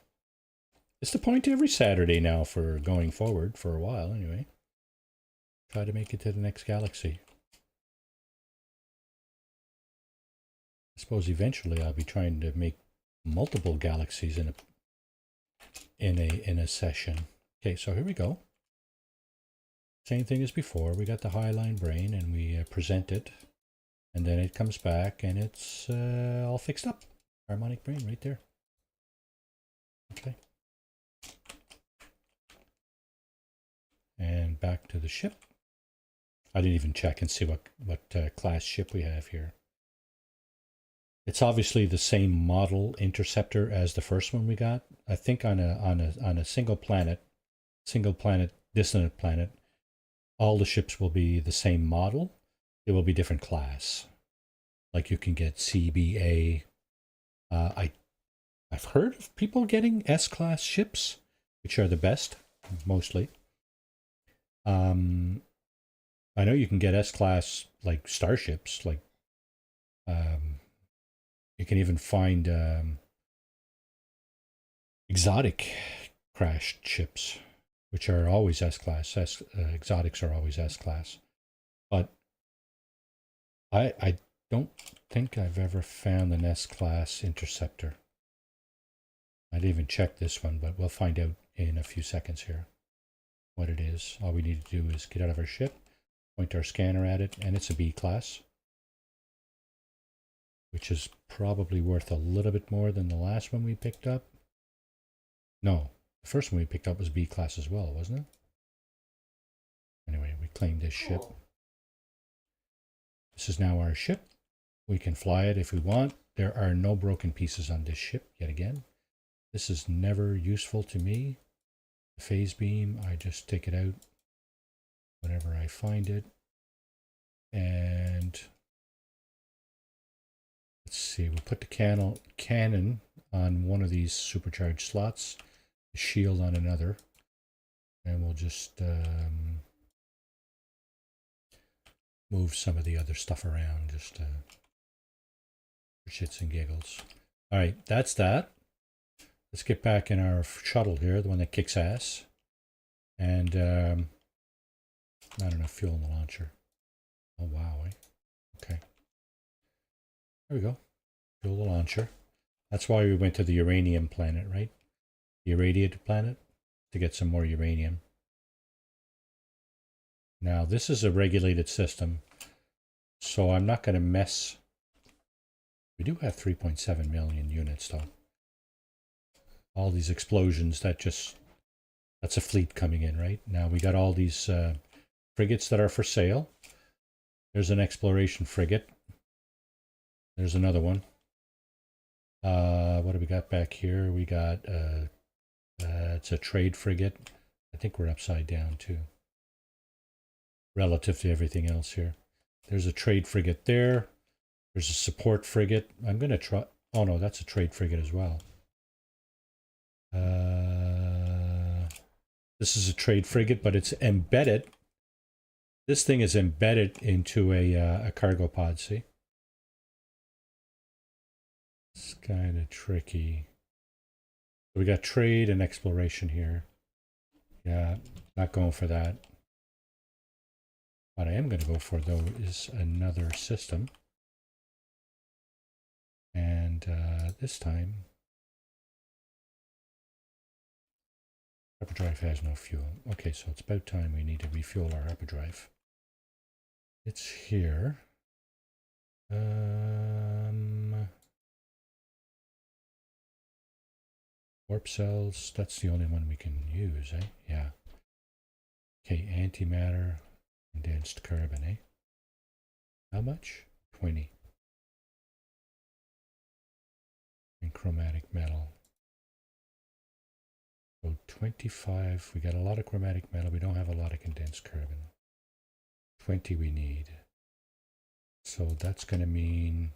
It's the point every Saturday now for going forward, for a while anyway. Try to make it to the next galaxy. I suppose eventually I'll be trying to make multiple galaxies in a session. Okay, so here we go. Same thing as before. We got the Highline brain and we present it, and then it comes back and it's all fixed up. Harmonic brain right there. Okay. And back to the ship. I didn't even check and see what class ship we have here. It's obviously the same model interceptor as the first one we got. I think on a single planet, distant planet, all the ships will be the same model. It will be different class. Like you can get CBA. I've heard of people getting S-class ships, which are the best, mostly. I know you can get S-class like starships, like you can even find exotic crashed ships, which are always S-class. Exotics are always S-class. But I don't think I've ever found an S-class interceptor. I didn't even check this one, but we'll find out in a few seconds here what it is. All we need to do is get out of our ship, point our scanner at it, and it's a B class, which is probably worth a little bit more than the last one we picked up. No, the first one we picked up was B class as well, wasn't it? Anyway, we claimed this ship. This is now our ship. We can fly it if we want. There are no broken pieces on this ship yet again. This is never useful to me. The phase beam, I just take it out whenever I find it. And let's see, we'll put the cannon on one of these supercharged slots, the shield on another, and we'll just move some of the other stuff around just for shits and giggles. All right, that's that. Let's get back in our shuttle here, the one that kicks ass. And not enough fuel in the launcher. Oh, wow. Okay. There we go. Fuel the launcher. That's why we went to the uranium planet, right? The irradiated planet, to get some more uranium. Now, this is a regulated system, so I'm not going to mess. We do have 3.7 million units, though. All these explosions, that's a fleet coming in, right? Now we got all these frigates that are for sale. There's an exploration frigate. There's another one. What do we got back here? We got, it's a trade frigate. I think we're upside down too, relative to everything else here. There's a trade frigate there. There's a support frigate. I'm going to try, oh no, that's a trade frigate as well. This is a trade frigate, but it's embedded. This thing is embedded into a cargo pod, see? It's kind of tricky. We got trade and exploration here. Yeah, not going for that. What I am going to go for, though, is another system. And this time, hyperdrive has no fuel. Okay, so it's about time we need to refuel our hyperdrive. It's here. Warp cells, that's the only one we can use, eh? Yeah. Okay, antimatter, condensed carbon, eh? How much? 20. And chromatic metal. So 25, we got a lot of chromatic metal, we don't have a lot of condensed carbon. 20 we need. So that's going to mean,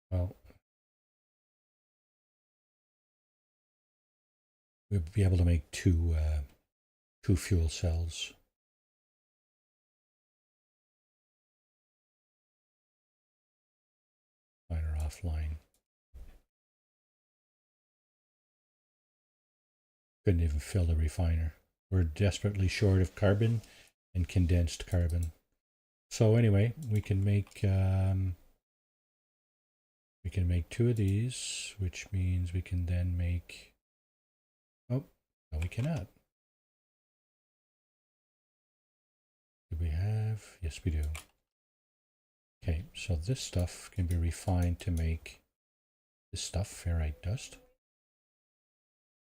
well, we'd be able to make two fuel cells. Refiner offline. Couldn't even fill the refiner. We're desperately short of carbon and condensed carbon. So anyway, we can make two of these, which means we can then make. Oh, no, we cannot. Do we have? Yes, we do. Okay, so this stuff can be refined to make this stuff, ferrite dust,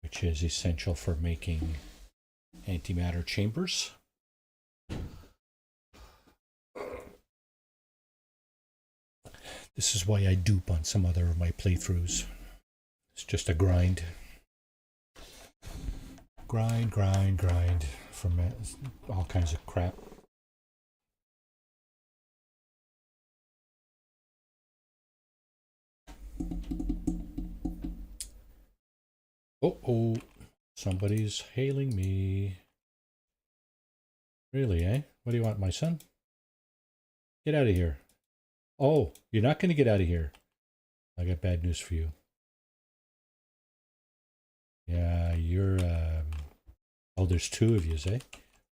which is essential for making antimatter chambers. This is why I dupe on some other of my playthroughs. It's just a grind. Grind from all kinds of crap. Oh, somebody's hailing me. Really, eh? What do you want, my son? Get out of here. Oh, you're not going to get out of here. I got bad news for you. Yeah, you're... Oh, there's two of yous, eh?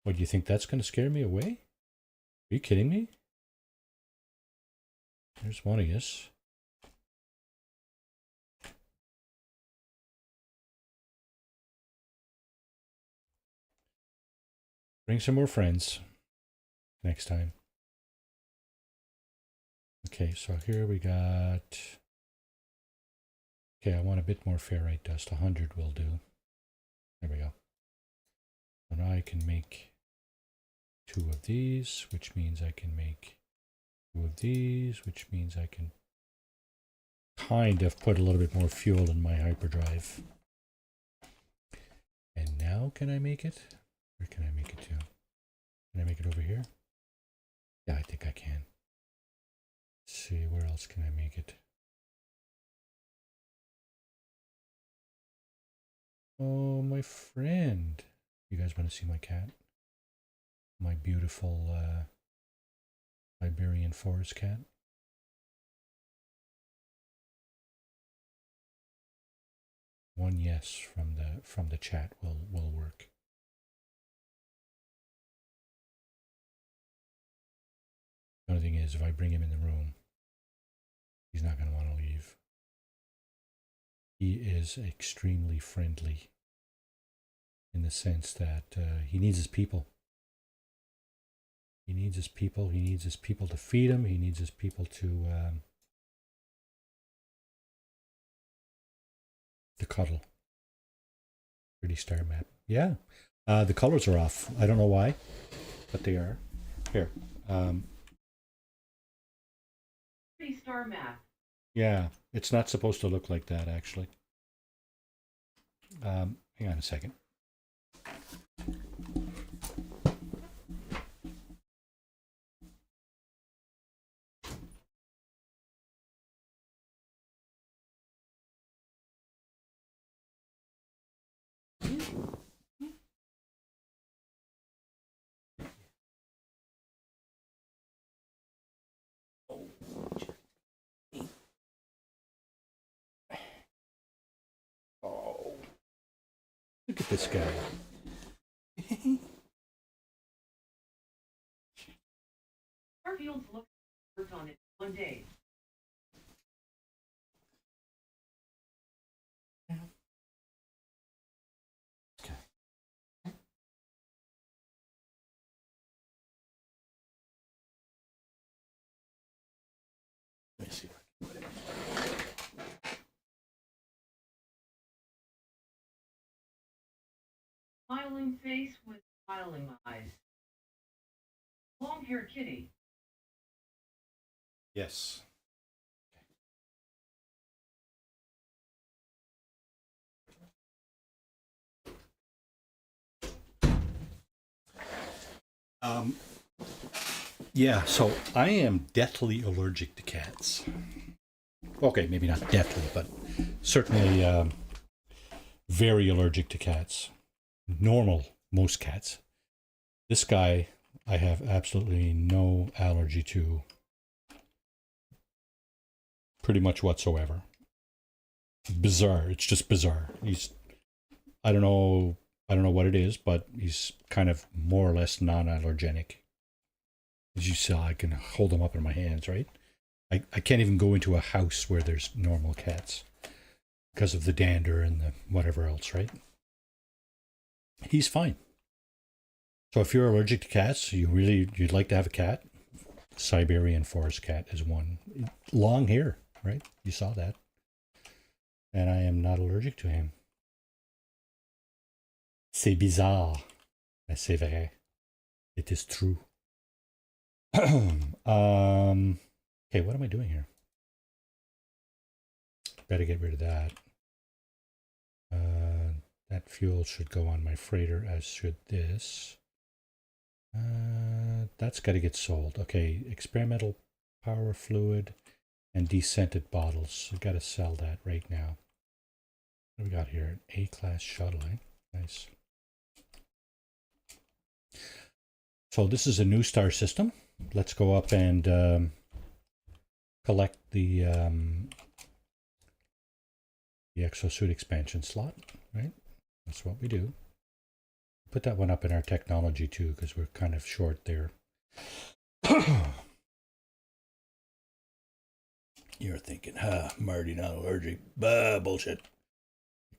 What, do you think that's going to scare me away? Are you kidding me? There's one of yous. Bring some more friends next time. Okay, so here we got... Okay, I want a bit more ferrite dust. 100 will do. There we go. So now I can make two of these, which means I can make two of these, which means I can kind of put a little bit more fuel in my hyperdrive. And now can I make it? Where can I make it to? Can I make it over here? Yeah, I think I can. Let's see, where else can I make it? Oh, my friend. You guys want to see my cat? My beautiful Iberian forest cat. One yes from the chat will work. The only thing is, if I bring him in the room, he's not going to want to leave. He is extremely friendly in the sense that he needs his people. He needs his people. He needs his people to feed him. He needs his people to cuddle. Pretty star map. Yeah. The colors are off. I don't know why, but they are. Here. Pretty star map. Yeah, it's not supposed to look like that, actually. Hang on a second. Oh, look at this guy. Starfield's worked on it one day. Okay. Let me see. Smiling face with smiling eyes. Long-haired kitty. Yes. Yeah, so I am deathly allergic to cats. Okay, maybe not deathly, but certainly very allergic to cats. Normal, most cats. This guy, I have absolutely no allergy to, pretty much whatsoever. Bizarre. It's just bizarre. I don't know what it is, but he's kind of more or less non-allergenic. As you saw, I can hold them up in my hands, right? I can't even go into a house where there's normal cats because of the dander and the whatever else, right? He's fine. So if you're allergic to cats, you'd like to have a cat, Siberian forest cat is one. Long hair, right? You saw that. And I am not allergic to him. C'est bizarre. Mais c'est vrai. It is true. Okay, what am I doing here? Better get rid of that. That fuel should go on my freighter, as should this. That's got to get sold. Okay, experimental power fluid and descented bottles. I've got to sell that right now. What do we got here? An A-class shuttle, eh? Nice. So this is a new star system. Let's go up and collect the exosuit expansion slot, right? That's what we do. Put that one up in our technology too, because we're kind of short there. You're thinking, Marty, not allergic. Bah, bullshit.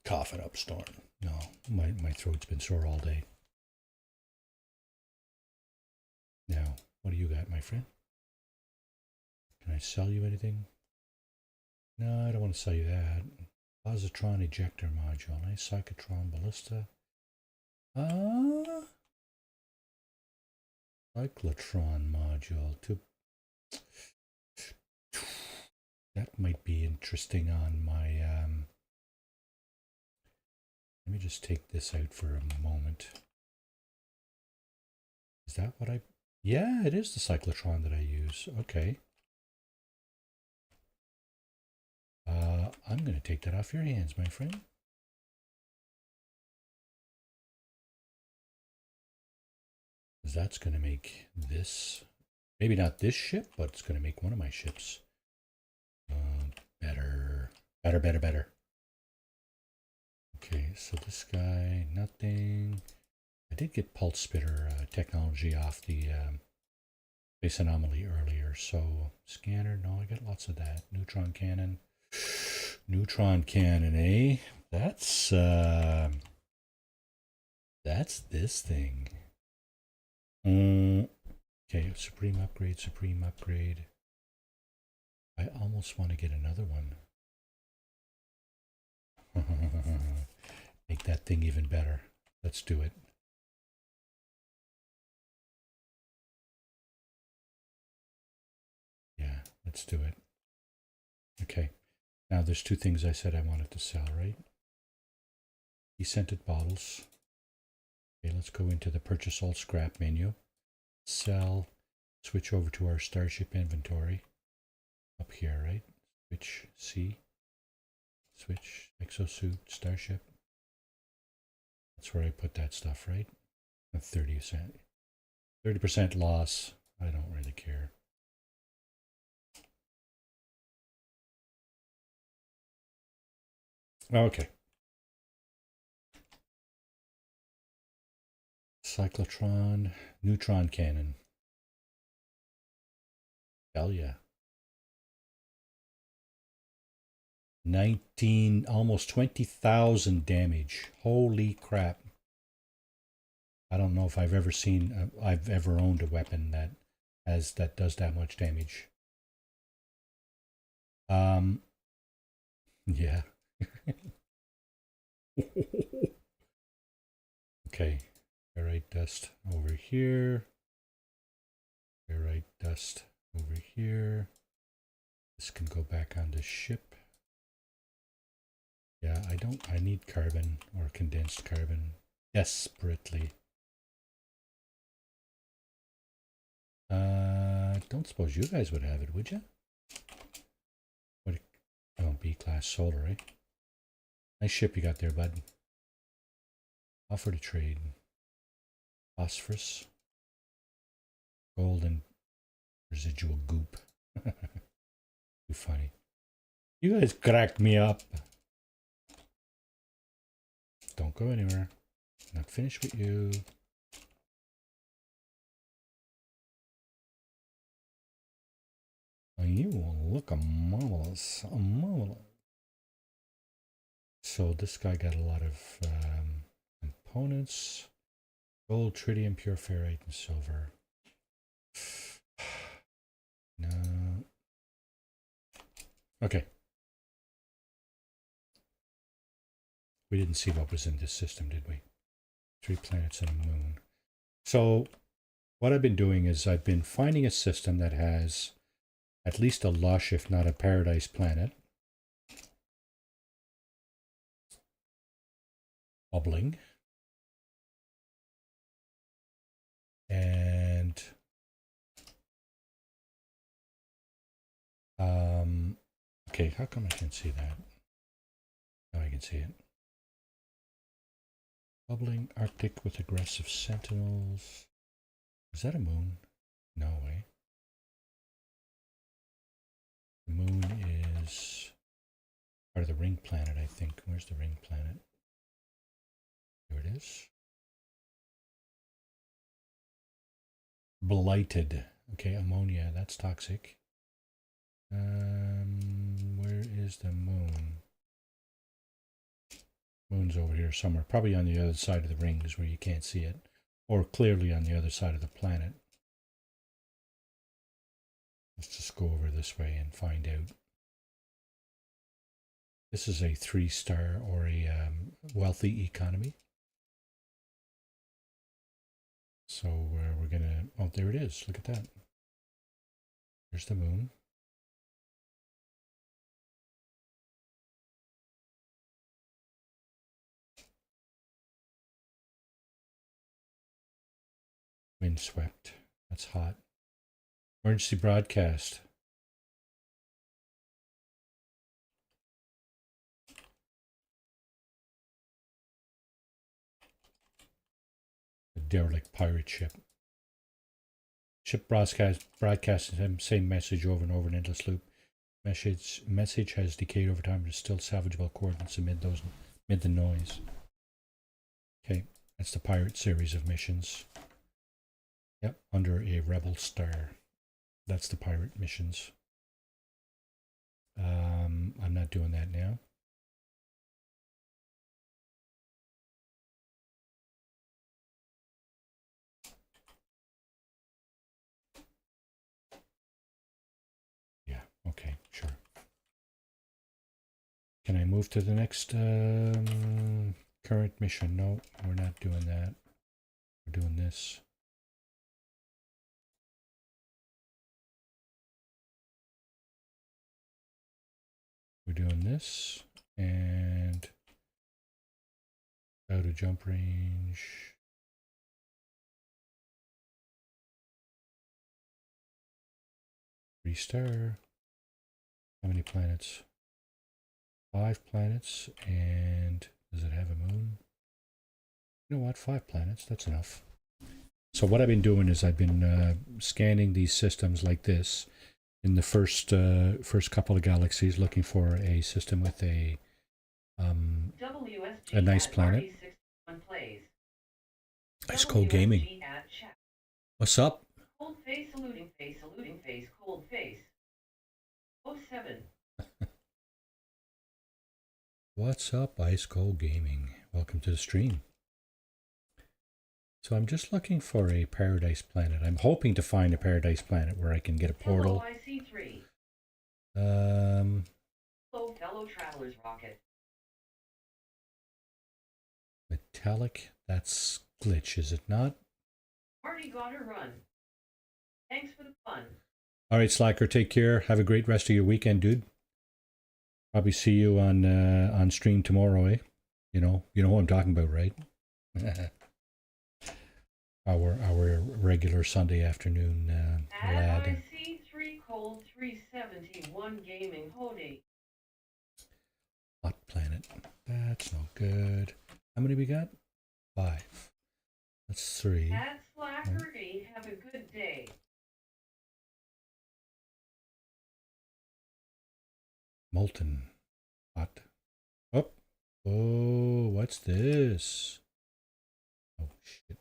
Coughing up storm. No, my throat's been sore all day. Now, what do you got, my friend? Can I sell you anything? No, I don't want to sell you that. Positron ejector module, eh? Cyclotron ballista. Cyclotron module. That might be interesting on my... Let me just take this out for a moment. Is that what I... Yeah, it is the cyclotron that I use. Okay. I'm going to take that off your hands, my friend. Because that's going to make this... Maybe not this ship, but it's going to make one of my ships better. Better. Okay, so this guy, nothing. I did get pulse spitter technology off the space anomaly earlier. So scanner, no, I got lots of that. Neutron cannon, eh? That's this thing. Okay, supreme upgrade. I almost want to get another one. Make that thing even better. Let's do it. Yeah, let's do it. Okay. Now there's two things I said I wanted to sell, right? Descented bottles. Okay, let's go into the purchase all scrap menu. Sell. Switch over to our Starship inventory. Up here, right? Switch C. Switch exosuit Starship. That's where I put that stuff, right? 30% loss. I don't really care. Okay. Cyclotron, neutron cannon. Hell yeah. 19, almost 20,000 damage. Holy crap. I don't know if I've ever seen, I've ever owned a weapon that does that much damage. Yeah. Okay. Ferrite dust over here. Ferrite dust over here. This can go back on the ship. Yeah, I need carbon or condensed carbon desperately. Don't suppose you guys would have it, would you? What? Oh, B-class solar, eh? Nice ship you got there, bud. Offer to trade. Phosphorus. Gold and residual goop. Too funny. You guys cracked me up. Don't go anywhere. I'm not finished with you. You will look marvelous. Marvelous. So this guy got a lot of components. Gold, tritium, pure ferrite, and silver. No. Okay. We didn't see what was in this system, did we? 3 planets and a moon. So what I've been doing is I've been finding a system that has at least a lush, if not a paradise planet. Bubbling. And okay, how come I can't see that? Now I can see it. Bubbling Arctic with aggressive sentinels. Is that a moon? No way. The moon is part of the ring planet, I think. Where's the ring planet? Here it is. Blighted. Okay, ammonia, that's toxic. Where is the moon? Moon's over here somewhere, probably on the other side of the rings where you can't see it, or clearly on the other side of the planet. Let's just go over this way and find out. This is a 3-star or a wealthy economy. So we're gonna, oh, there it is. Look at that. There's the moon. Windswept. That's hot. Emergency broadcast. A derelict pirate ship. Ship broadcasts the same message over and over in endless loop. Message has decayed over time, but is still salvageable coordinates amid the noise. Okay, that's the pirate series of missions. Yep, under a rebel star. That's the pirate missions. I'm not doing that now. Yeah, okay, sure. Can I move to the next current mission? No, we're not doing that. We're doing this. We're doing this, and out of jump range. Star. How many planets? 5 planets, and does it have a moon? You know what? 5 planets, that's enough. So what I've been doing is I've been scanning these systems like this in the first couple of galaxies, looking for a system with a nice planet. Ice Cold Gaming. What's up? Cold face, saluting face, cold face. 07. What's up, Ice Cold Gaming? Welcome to the stream. So I'm just looking for a paradise planet. I'm hoping to find a paradise planet where I can get a portal. Hello, IC3. Hello, fellow travelers rocket. Metallic? That's glitch, is it not? Marty got her run. Thanks for the fun. All right, Slacker, take care. Have a great rest of your weekend, dude. Probably see you on stream tomorrow, eh? You know who I'm talking about, right? our regular Sunday afternoon lad. IC3 cold 371 gaming Hody. Hot planet. That's no good. How many we got? 5. That's 3. At Slackery, have a good day. Molten. Hot. Oh. Oh, what's this? Oh, shit.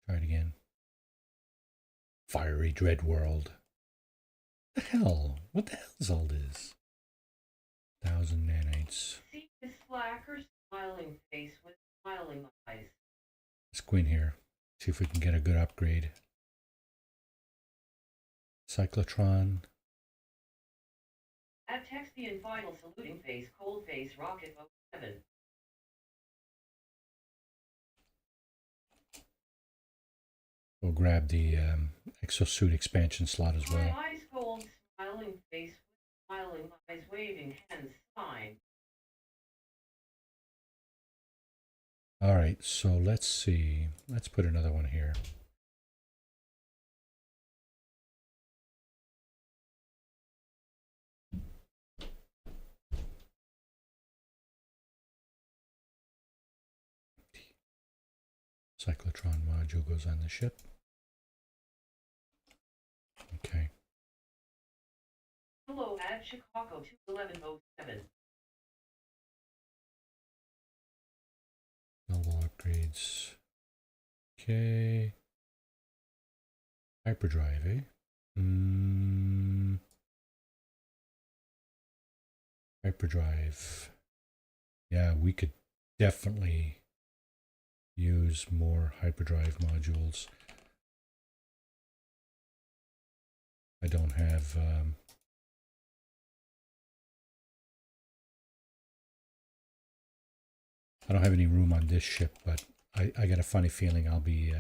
Try it again. Fiery Dread World. What the hell? What the hell is all this? 1,000 nanites. See this slacker smiling face with smiling eyes. Let's go in here. See if we can get a good upgrade. Cyclotron. At Texian final saluting face, cold face, rocket 07. We'll grab the exosuit expansion slot as well. My eyes cold, smiling face with smiling eyes, waving hands, sign. All right, so let's see. Let's put another one here. Cyclotron module goes on the ship. Okay. Hello at Chicago 21107. Available upgrades. Okay. Hyperdrive, eh? Hyperdrive. Yeah, we could definitely use more hyperdrive modules. I don't have any room on this ship, but I got a funny feeling I'll be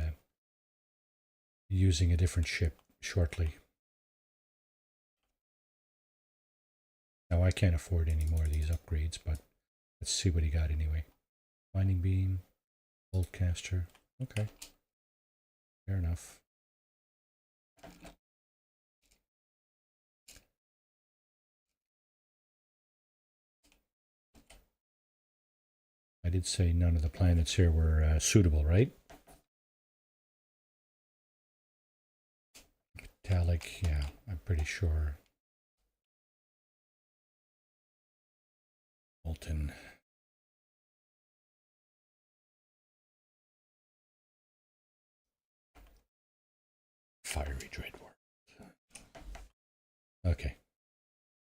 using a different ship shortly. Now I can't afford any more of these upgrades, but let's see what he got anyway. Mining beam, boltcaster. Okay, fair enough. I did say none of the planets here were suitable, right? Metallic, yeah, I'm pretty sure. Molten. Fiery Dread World. Okay.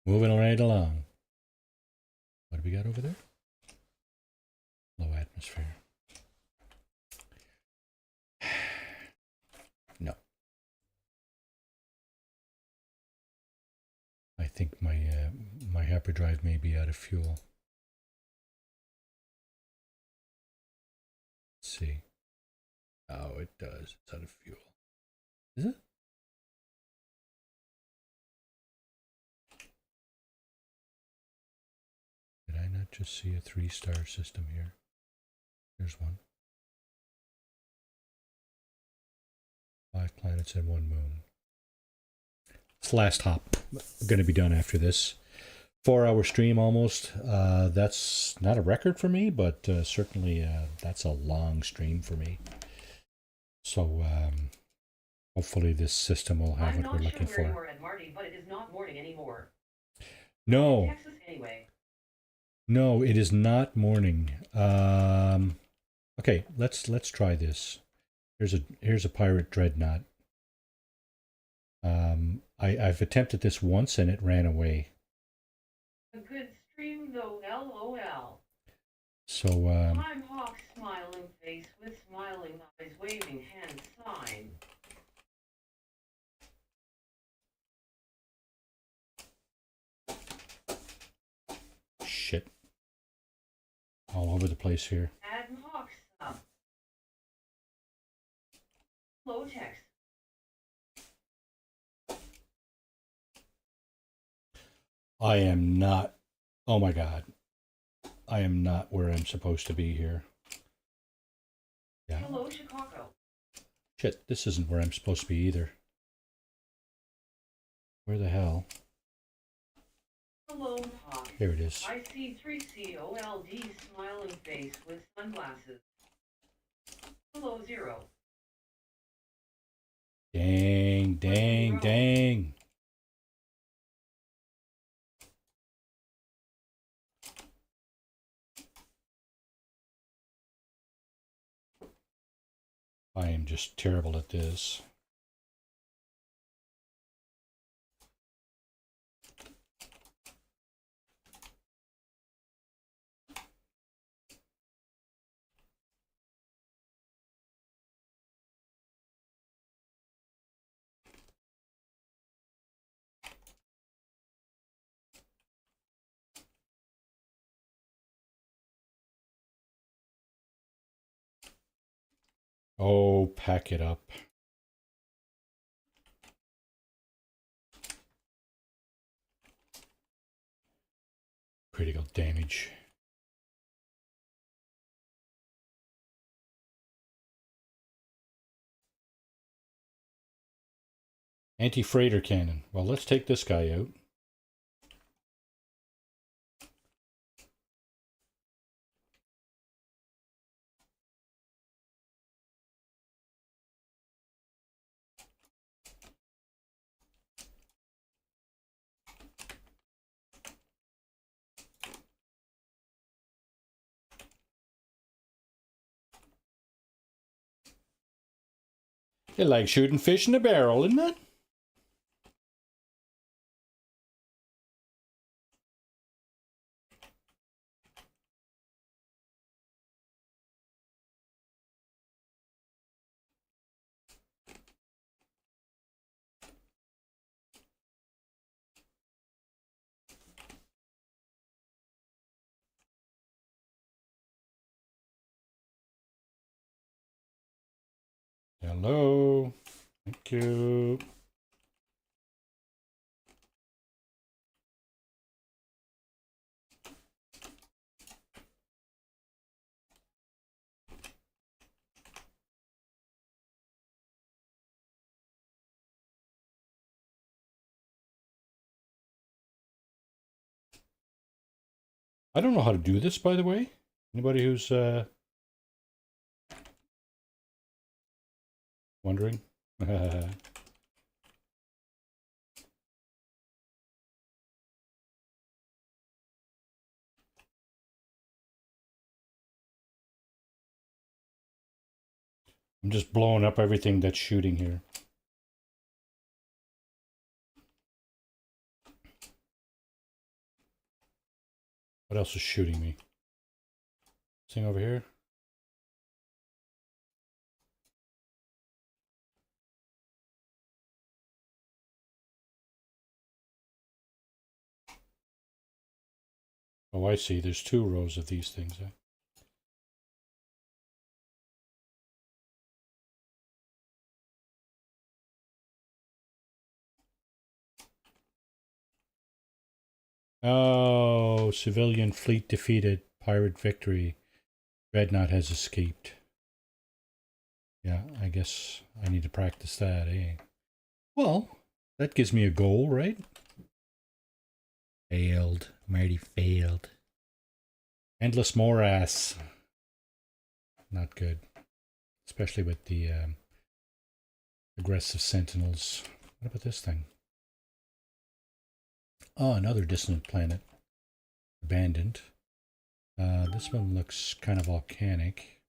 Moving right along. What do we got over there? Low atmosphere. No. I think my hyperdrive may be out of fuel. Let's see. Oh, it does. It's out of fuel. Is it? Did I not just see a 3-star system here? Here's one. 5 planets and 1 moon. It's the last hop. I'm going to be done after this. 4-hour stream almost. That's not a record for me, but certainly that's a long stream for me. So hopefully this system will have what we're looking for. I'm not sure where you are at Marty, but it is not morning anymore. No. Texas anyway. No, it is not morning. Okay, let's try this. Here's a pirate dreadnought. I've attempted this once and it ran away. A good stream though, LOL. So Time Hawk smiling face with smiling eyes, waving hand sign. shit. All over the place here. Ad Hawk sub. Low text. I am not. Oh my god. I am not where I'm supposed to be here. Yeah. Hello, Chicago. Shit, this isn't where I'm supposed to be either. Where the hell? Hello, Hawk. Here it is. I see 3COLD smiling face with sunglasses. Below 0. Dang, dang, dang. I am just terrible at this. Oh, pack it up. Critical damage. Anti-freighter cannon. Well, let's take this guy out. You like shooting fish in a barrel, isn't it? Hello. Thank you. I don't know how to do this, by the way. Anybody who's wondering? I'm just blowing up everything that's shooting here. What else is shooting me? This thing over here? Oh, I see. There's 2 rows of these things. Oh, civilian fleet defeated. Pirate victory. Dreadnought has escaped. Yeah, I guess I need to practice that, eh? Well, that gives me a goal, right? Failed. Mighty failed. Endless morass. Not good. Especially with the aggressive sentinels. What about this thing? Oh, another distant planet. Abandoned. This one looks kind of volcanic.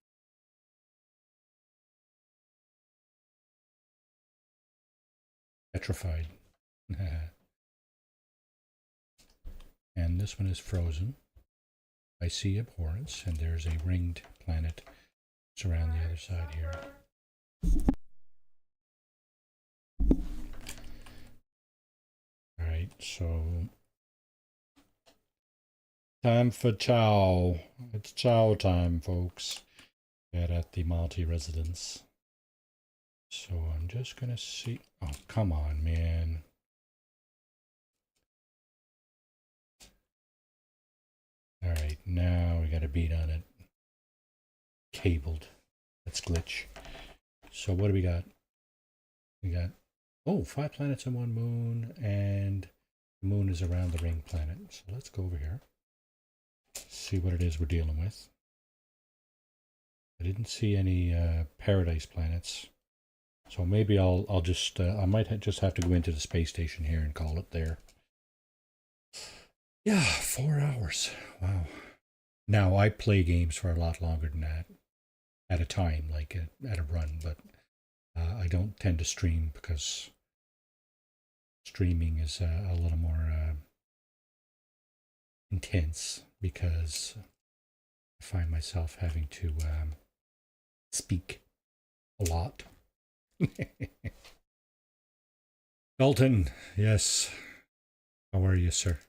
Petrified. And this one is frozen. I see abhorrence, and there's a ringed planet. It's around the other side here. Alright, so time for chow. It's chow time, folks. We're at the Malti residence. So I'm just gonna see. Oh, come on, man. Alright, now we got a beat on it. Cabled. That's glitch. So what do we got? We got, oh, 5 planets and 1 moon, and The moon is around the ring planet. So let's go over here. See what it is we're dealing with. I didn't see any paradise planets. So maybe I'll just, I might just have to go into the space station here and call it there. Yeah, 4 hours. Wow. Now, I play games for a lot longer than that at a time, like at a run, but I don't tend to stream because streaming is a little more intense because I find myself having to speak a lot. Dalton, yes. How are you, sir?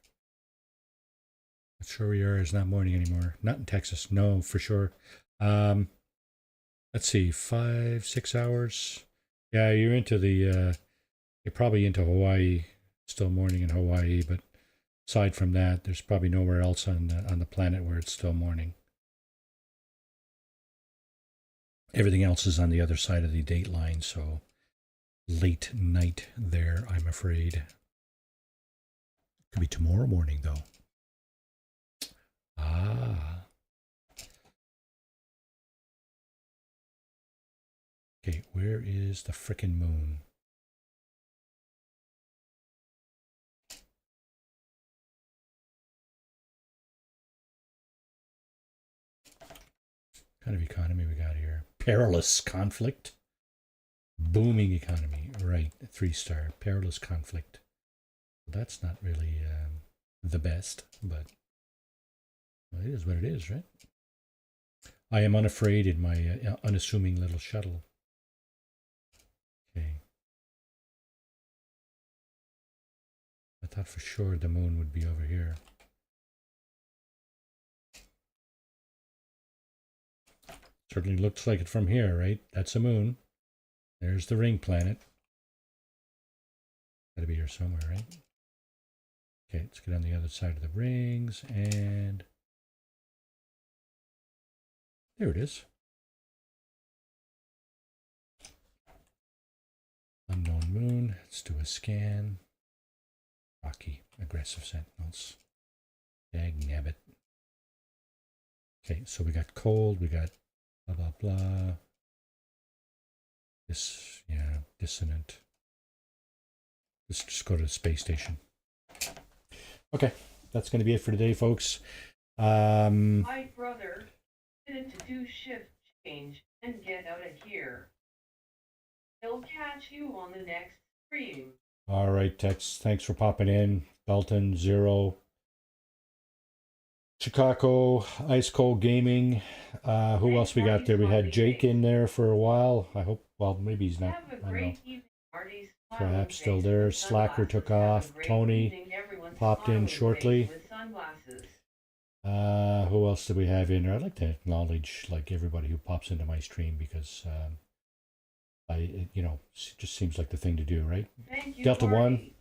Not sure where you are. It's not morning anymore. Not in Texas. No, for sure. Let's see, 5-6 hours. Yeah, you're into the. You're probably into Hawaii. Still morning in Hawaii, but aside from that, there's probably nowhere else on the planet where it's still morning. Everything else is on the other side of the date line, so late night there, I'm afraid. Could be tomorrow morning, though. Ah. Okay, where is the frickin' moon? What kind of economy we got here? Perilous conflict. Booming economy. Right, 3-star. Perilous conflict. That's not really the best, but well, it is what it is, right? I am unafraid in my unassuming little shuttle. Okay. I thought for sure the moon would be over here. Certainly looks like it from here, right? That's a moon. There's the ring planet. Gotta be here somewhere, right? Okay, let's get on the other side of the rings, and there it is. Unknown moon. Let's do a scan. Rocky, aggressive sentinels. Dag nabbit. Okay, so we got cold, we got blah blah blah. This, yeah, dissonant. Let's just go to the space station. Okay, that's going to be it for today, folks. My brother needed to do shift change and get out of here. He'll catch you on the next stream. All right, Tex. Thanks for popping in. Dalton, Zero, Chicago, Ice Cold Gaming. Who else we got there? We had Jake in there for a while. I hope, well, maybe he's not. Have a I don't know. great evening, Marty. Perhaps still there. Slacker took off. Tony popped in shortly. Who else do we have in there? I'd like to acknowledge like everybody who pops into my stream because it just seems like the thing to do, right? Thank you, Delta Marty.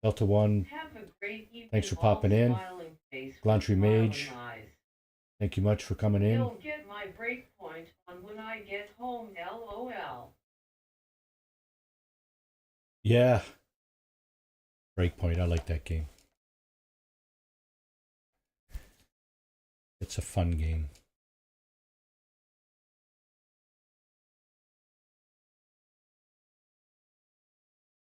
One. Have a great evening. Thanks for popping in. Glantry Mage. Eyes. Thank you much for coming in. You'll get my break point on when I get home, LOL. Yeah. Breakpoint, I like that game. It's a fun game.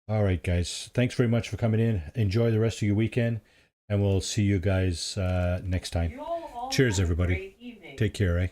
All right, guys. Thanks very much for coming in. Enjoy the rest of your weekend, and we'll see you guys next time. Cheers, everybody. Take care, eh?